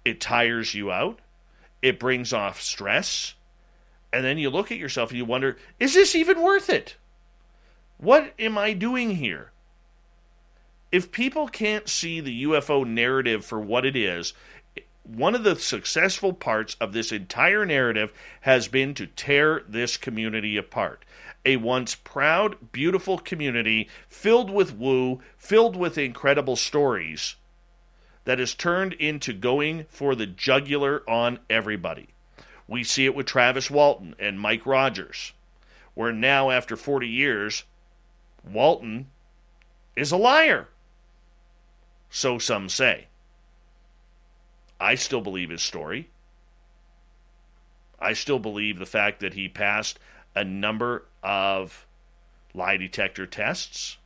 It tires you out. It brings off stress. And then you look at yourself and you wonder, is this even worth it? What am I doing here? If people can't see the UFO narrative for what it is, one of the successful parts of this entire narrative has been to tear this community apart. A once proud, beautiful community filled with woo, filled with incredible stories that has turned into going for the jugular on everybody. We see it with Travis Walton and Mike Rogers, where now after 40 years, Walton is a liar. So some say. I still believe his story. I still believe the fact that he passed a number of lie detector tests.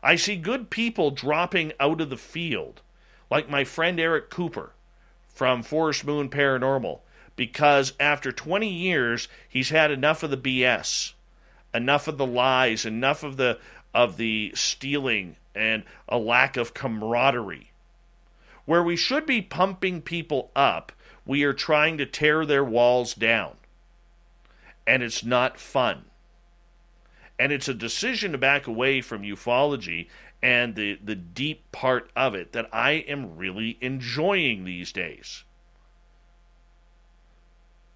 I see good people dropping out of the field, like my friend Eric Cooper from Forest Moon Paranormal, because after 20 years, he's had enough of the BS, enough of the lies, enough of the stealing, and a lack of camaraderie. Where we should be pumping people up, we are trying to tear their walls down. And it's not fun. And it's a decision to back away from ufology and the deep part of it that I am really enjoying these days.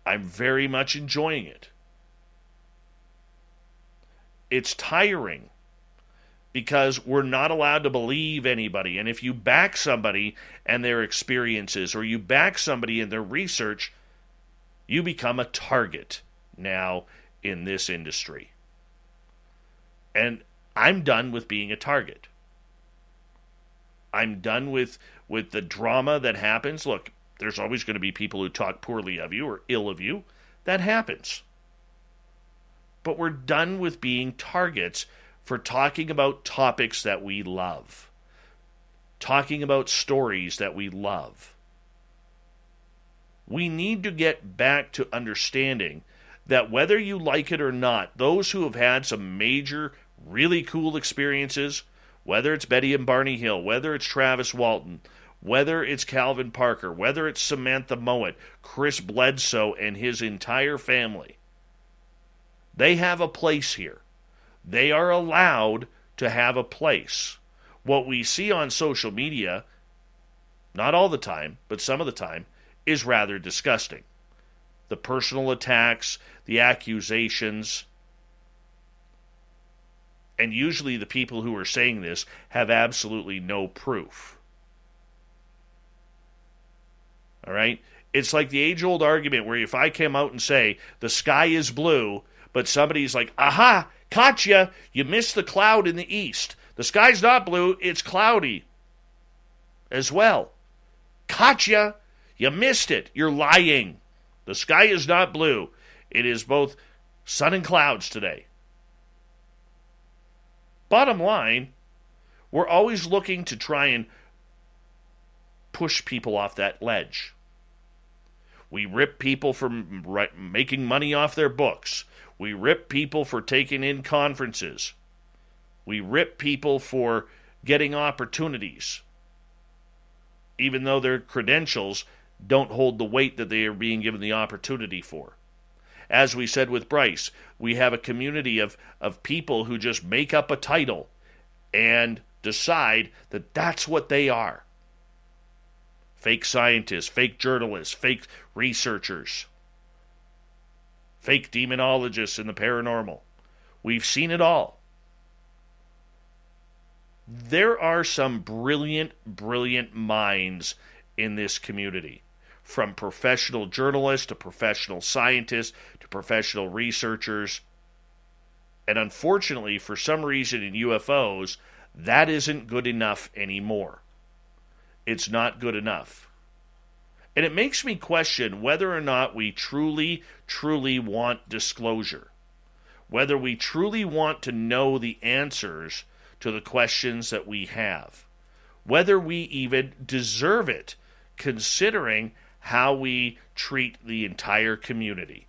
I'm very much enjoying it. It's tiring because we're not allowed to believe anybody. And if you back somebody and their experiences, or you back somebody in their research, you become a target now in this industry. And I'm done with being a target. I'm done with the drama that happens. Look, there's always going to be people who talk poorly of you or ill of you. That happens. But we're done with being targets for talking about topics that we love. Talking about stories that we love. We need to get back to understanding that whether you like it or not, those who have had some major, really cool experiences, whether it's Betty and Barney Hill, whether it's Travis Walton, whether it's Calvin Parker, whether it's Samantha Mowat, Chris Bledsoe and his entire family, they have a place here. They are allowed to have a place. What we see on social media, not all the time, but some of the time, is rather disgusting. The personal attacks, the accusations, and usually the people who are saying this have absolutely no proof. All right? It's like the age-old argument where if I came out and say, the sky is blue, but somebody's like, aha, caught ya, you missed the cloud in the east. The sky's not blue, it's cloudy as well. Caught ya, you missed it, you're lying. The sky is not blue. It is both sun and clouds today. Bottom line, we're always looking to try and push people off that ledge. We rip people for making money off their books. We rip people for taking in conferences. We rip people for getting opportunities, even though their credentials don't hold the weight that they are being given the opportunity for. As we said with Bryce, we have a community of people who just make up a title and decide that that's what they are. Fake scientists, fake journalists, fake researchers, fake demonologists in the paranormal. We've seen it all. There are some brilliant, brilliant minds in this community, from professional journalists to professional scientists to professional researchers. And unfortunately, for some reason in UFOs, that isn't good enough anymore. It's not good enough. And it makes me question whether or not we truly, truly want disclosure. Whether we truly want to know the answers to the questions that we have. Whether we even deserve it, considering how we treat the entire community.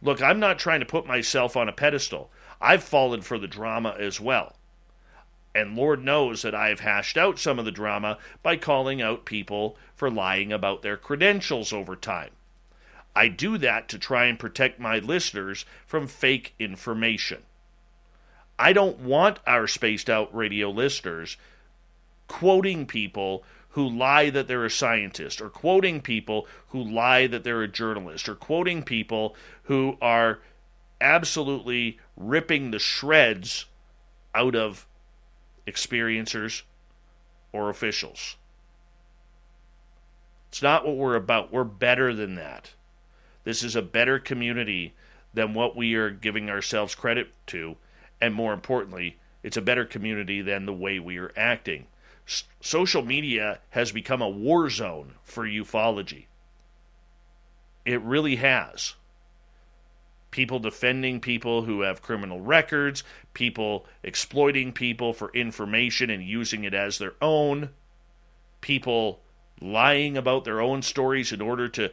Look, I'm not trying to put myself on a pedestal. I've fallen for the drama as well. And Lord knows that I've hashed out some of the drama by calling out people for lying about their credentials over time. I do that to try and protect my listeners from fake information. I don't want our spaced out radio listeners quoting people who lie that they're a scientist, or quoting people who lie that they're a journalist, or quoting people who are absolutely ripping the shreds out of experiencers or officials. It's not what we're about. We're better than that. This is a better community than what we are giving ourselves credit to, and more importantly, it's a better community than the way we are acting. Social media has become a war zone for ufology. It really has. People defending people who have criminal records, people exploiting people for information and using it as their own, people lying about their own stories in order to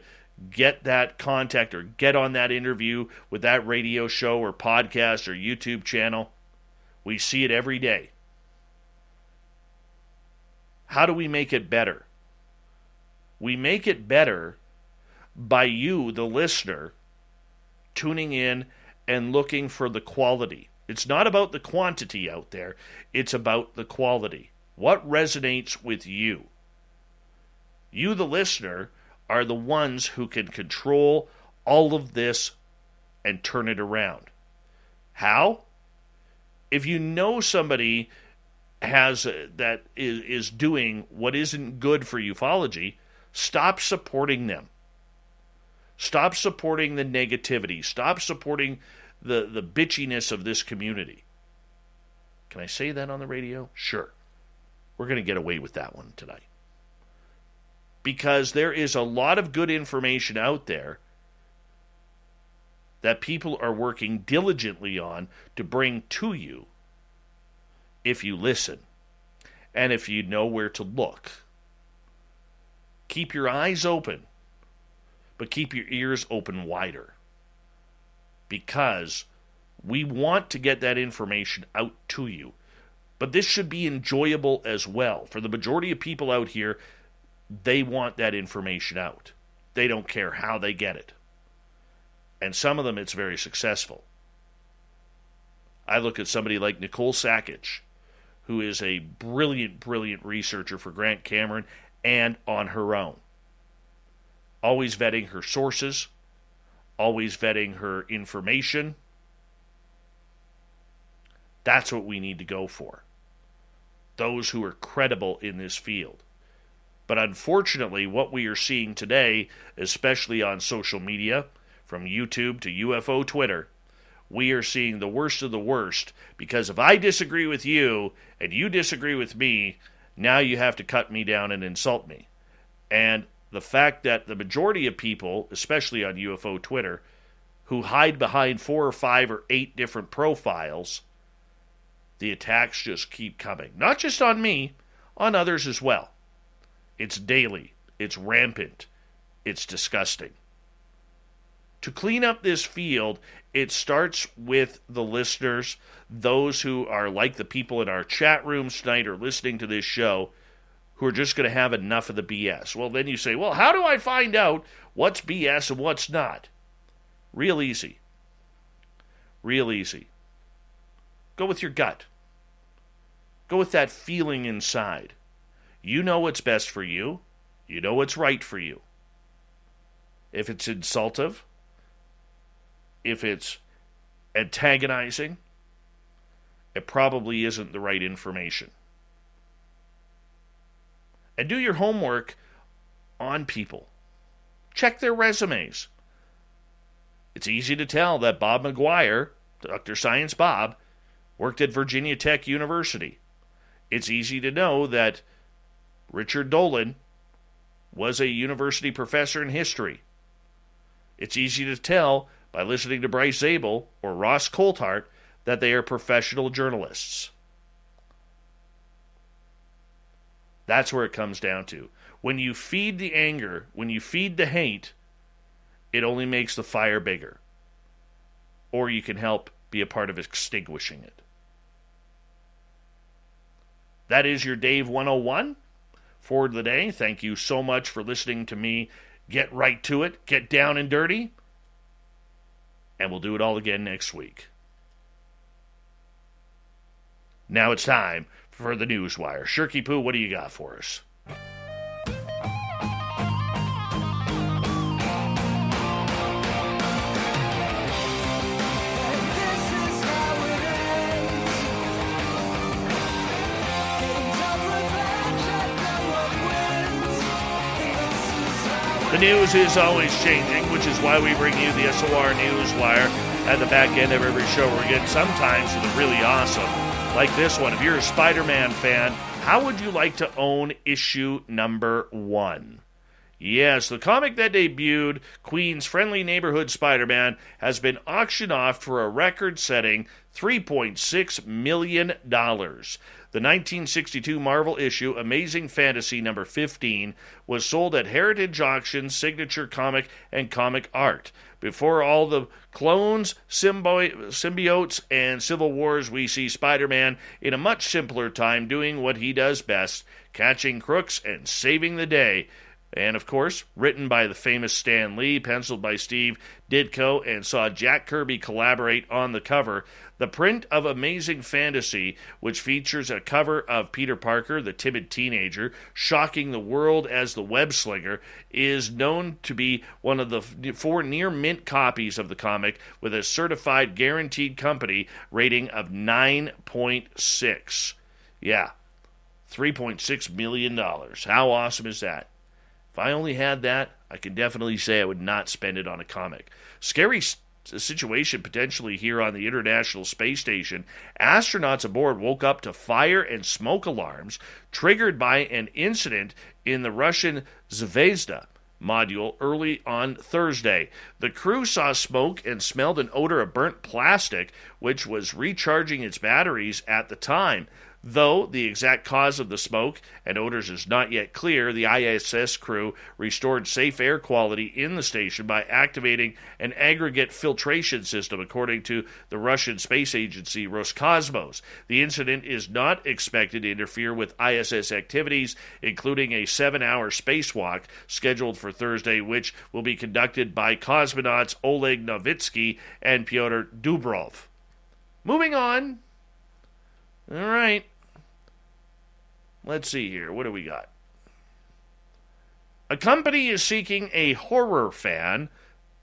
get that contact or get on that interview with that radio show or podcast or YouTube channel. We see it every day. How do we make it better? We make it better by you, the listener, tuning in and looking for the quality. It's not about the quantity out there. It's about the quality. What resonates with you? You, the listener, are the ones who can control all of this and turn it around. How? If you know somebody that is doing what isn't good for ufology, stop supporting them. Stop supporting the negativity. Stop supporting the bitchiness of this community. Can I say that on the radio? Sure. We're going to get away with that one tonight. Because there is a lot of good information out there that people are working diligently on to bring to you if you listen and if you know where to look. Keep your eyes open, but keep your ears open wider, because we want to get that information out to you. But this should be enjoyable as well. For the majority of people out here, they want that information out. They don't care how they get it. And some of them, it's very successful. I look at somebody like Nicole Sackage, who is a brilliant, brilliant researcher for Grant Cameron and on her own. Always vetting her sources, always vetting her information. That's what we need to go for. Those who are credible in this field. But unfortunately, what we are seeing today, especially on social media, from YouTube to UFO Twitter, we are seeing the worst of the worst, because if I disagree with you and you disagree with me, now you have to cut me down and insult me. And the fact that the majority of people, especially on UFO Twitter, who hide behind 4 or 5 or 8 different profiles, the attacks just keep coming. Not just on me, on others as well. It's daily. It's rampant. It's disgusting. To clean up this field, it starts with the listeners, those who are like the people in our chat rooms tonight or listening to this show, who are just going to have enough of the BS. Well, then you say, well, how do I find out what's BS and what's not? Real easy. Real easy. Go with your gut. Go with that feeling inside. You know what's best for you. You know what's right for you. If it's insultive, if it's antagonizing, it probably isn't the right information. And do your homework on people. Check their resumes. It's easy to tell that Bob McGuire, Dr. Science Bob, worked at Virginia Tech University. It's easy to know that Richard Dolan was a university professor in history. It's easy to tell by listening to Bryce Zabel or Ross Coulthart that they are professional journalists. That's where it comes down to. When you feed the anger, when you feed the hate, it only makes the fire bigger. Or you can help be a part of extinguishing it. That is your Dave 101 for the day. Thank you so much for listening to me get right to it, get down and dirty, and we'll do it all again next week. Now it's time for the Newswire. Shirky Poo, what do you got for us? The news is always changing, which is why we bring you the SOR Newswire at the back end of every show. We're getting sometimes something really awesome, like this one. If you're a Spider-Man fan, how would you like to own issue number 1? Yes, the comic that debuted, Queen's Friendly Neighborhood Spider-Man, has been auctioned off for a record-setting $3.6 million. The 1962 Marvel issue, Amazing Fantasy number 15, was sold at Heritage Auctions, Signature Comic, and Comic Art. Before all the clones, symbiotes, and civil wars, we see Spider-Man in a much simpler time doing what he does best, catching crooks and saving the day. And, of course, written by the famous Stan Lee, penciled by Steve Ditko, and saw Jack Kirby collaborate on the cover. The print of Amazing Fantasy, which features a cover of Peter Parker, the timid teenager, shocking the world as the web-slinger, is known to be one of the 4 near-mint copies of the comic with a certified guaranteed company rating of 9.6. Yeah, $3.6 million. How awesome is that? If I only had that, I can definitely say I would not spend it on a comic. Scary situation potentially here on the International Space Station. Astronauts aboard woke up to fire and smoke alarms triggered by an incident in the Russian Zvezda module early on Thursday. The crew saw smoke and smelled an odor of burnt plastic, which was recharging its batteries at the time. Though the exact cause of the smoke and odors is not yet clear, the ISS crew restored safe air quality in the station by activating an aggregate filtration system, according to the Russian space agency Roscosmos. The incident is not expected to interfere with ISS activities, including a 7-hour spacewalk scheduled for Thursday, which will be conducted by cosmonauts Oleg Novitsky and Pyotr Dubrov. Moving on. All right. Let's see here. What do we got? A company is seeking a horror fan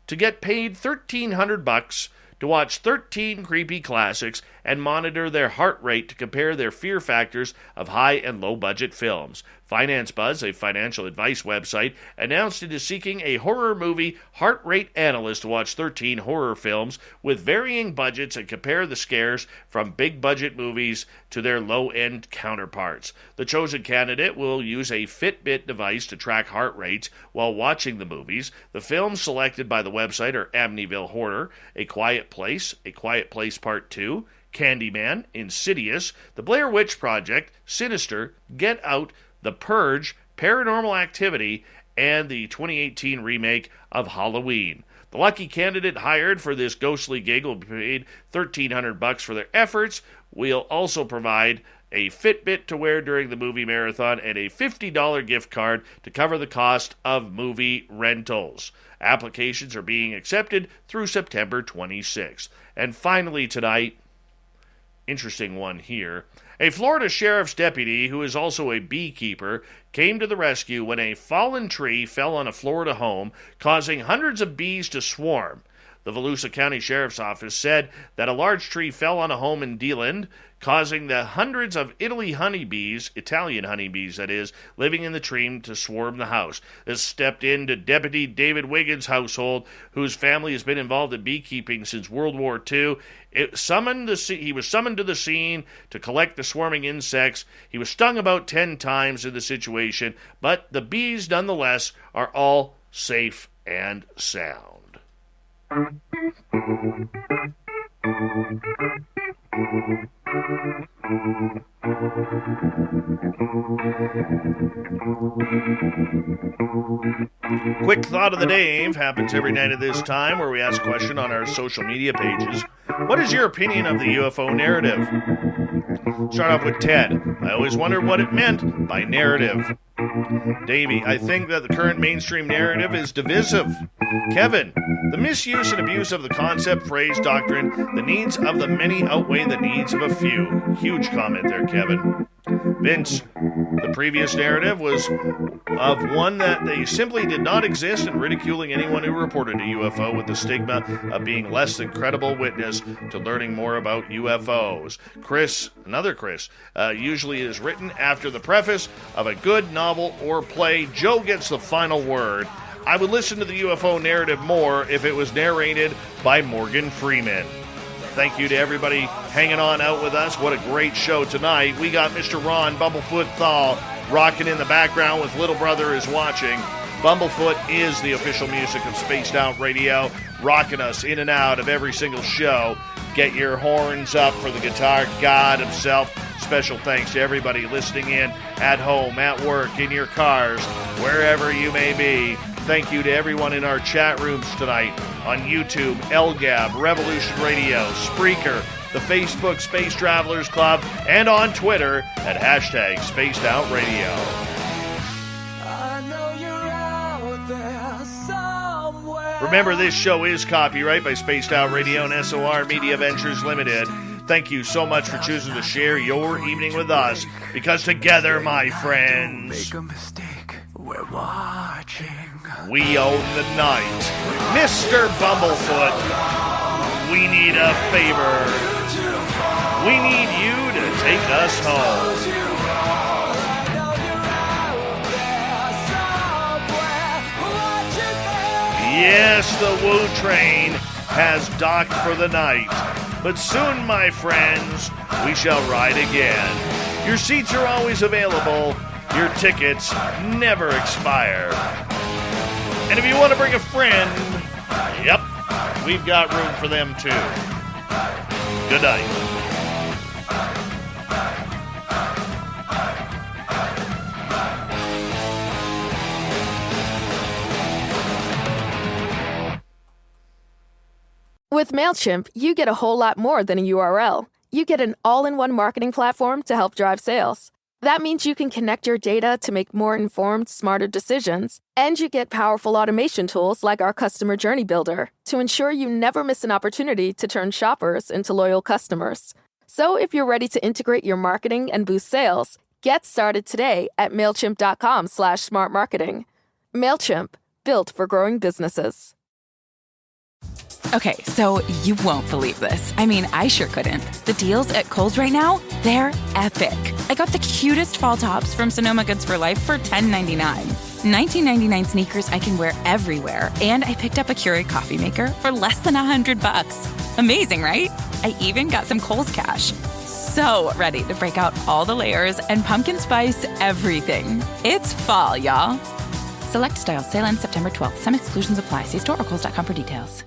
to get paid $1,300 to watch 13 creepy classics and monitor their heart rate to compare their fear factors of high and low budget films. Finance Buzz, a financial advice website, announced it is seeking a horror movie heart rate analyst to watch 13 horror films with varying budgets and compare the scares from big budget movies to their low-end counterparts. The chosen candidate will use a Fitbit device to track heart rates while watching the movies. The films selected by the website are Amityville Horror, A Quiet Place Part 2, Candyman, Insidious, The Blair Witch Project, Sinister, Get Out, The Purge, Paranormal Activity, and the 2018 remake of Halloween. The lucky candidate hired for this ghostly gig will be paid $1,300 for their efforts. We'll also provide a Fitbit to wear during the movie marathon and a $50 gift card to cover the cost of movie rentals. Applications are being accepted through September 26th. And finally tonight, interesting one here, a Florida sheriff's deputy who is also a beekeeper came to the rescue when a fallen tree fell on a Florida home, causing hundreds of bees to swarm. The Volusia County Sheriff's Office said that a large tree fell on a home in DeLand, causing the hundreds of Italian honeybees that is, living in the tree to swarm the house. This stepped into Deputy David Wiggins' household, whose family has been involved in beekeeping since World War II. He was summoned to the scene to collect the swarming insects. He was stung about 10 times in the situation, but the bees, nonetheless, are all safe and sound. Quick Thought of the Day happens every night at this time, where we ask a question on our social media pages. What is your opinion of the UFO narrative? Start off with Ted. I always wondered what it meant by narrative. Davey, I think that the current mainstream narrative is divisive. Kevin, the misuse and abuse of the concept, phrase, doctrine, the needs of the many outweigh the needs of a few. Huge comment there, Kevin. Vince, the previous narrative was of one that they simply did not exist, and ridiculing anyone who reported a UFO with the stigma of being less than credible witness to learning more about UFOs. Chris, another Chris, usually is written after the preface of a good novel or play. Joe gets the final word. I would listen to the UFO narrative more if it was narrated by Morgan Freeman. Thank you to everybody hanging on out with us. What a great show tonight. We got Mr. Ron Bumblefoot Thal rocking in the background with Little Brother is Watching. Bumblefoot is the official music of Spaced Out Radio, rocking us in and out of every single show. Get your horns up for the guitar god himself. Special thanks to everybody listening in at home, at work, in your cars, wherever you may be. Thank you to everyone in our chat rooms tonight on YouTube, LGAB, Revolution Radio, Spreaker, the Facebook Space Travelers Club, and on Twitter at hashtag Spaced Out Radio. Remember, this show is copyright by Spaced Out Radio and SOR Media Ventures Limited. Thank you so much for choosing to share your evening with us, because together, my friends, make a mistake, we're watching. We own the night. Mr. Bumblefoot, we need a favor. We need you to take us home. Yes, the Woo train has docked for the night. But soon, my friends, we shall ride again. Your seats are always available. Your tickets never expire. And if you want to bring a friend, yep, we've got room for them too. Good night. With MailChimp, you get a whole lot more than a URL. You get an all-in-one marketing platform to help drive sales. That means you can connect your data to make more informed, smarter decisions. And you get powerful automation tools like our Customer Journey Builder to ensure you never miss an opportunity to turn shoppers into loyal customers. So if you're ready to integrate your marketing and boost sales, get started today at MailChimp.com/smartmarketing. MailChimp, built for growing businesses. Okay, so you won't believe this. I mean, I sure couldn't. The deals at Kohl's right now, they're epic. I got the cutest fall tops from Sonoma Goods for Life for $10.99. $19.99 sneakers I can wear everywhere. And I picked up a Keurig coffee maker for less than $100. Amazing, right? I even got some Kohl's cash. So ready to break out all the layers and pumpkin spice everything. It's fall, y'all. Select styles. Sale ends September 12th. Some exclusions apply. See store or Kohls.com for details.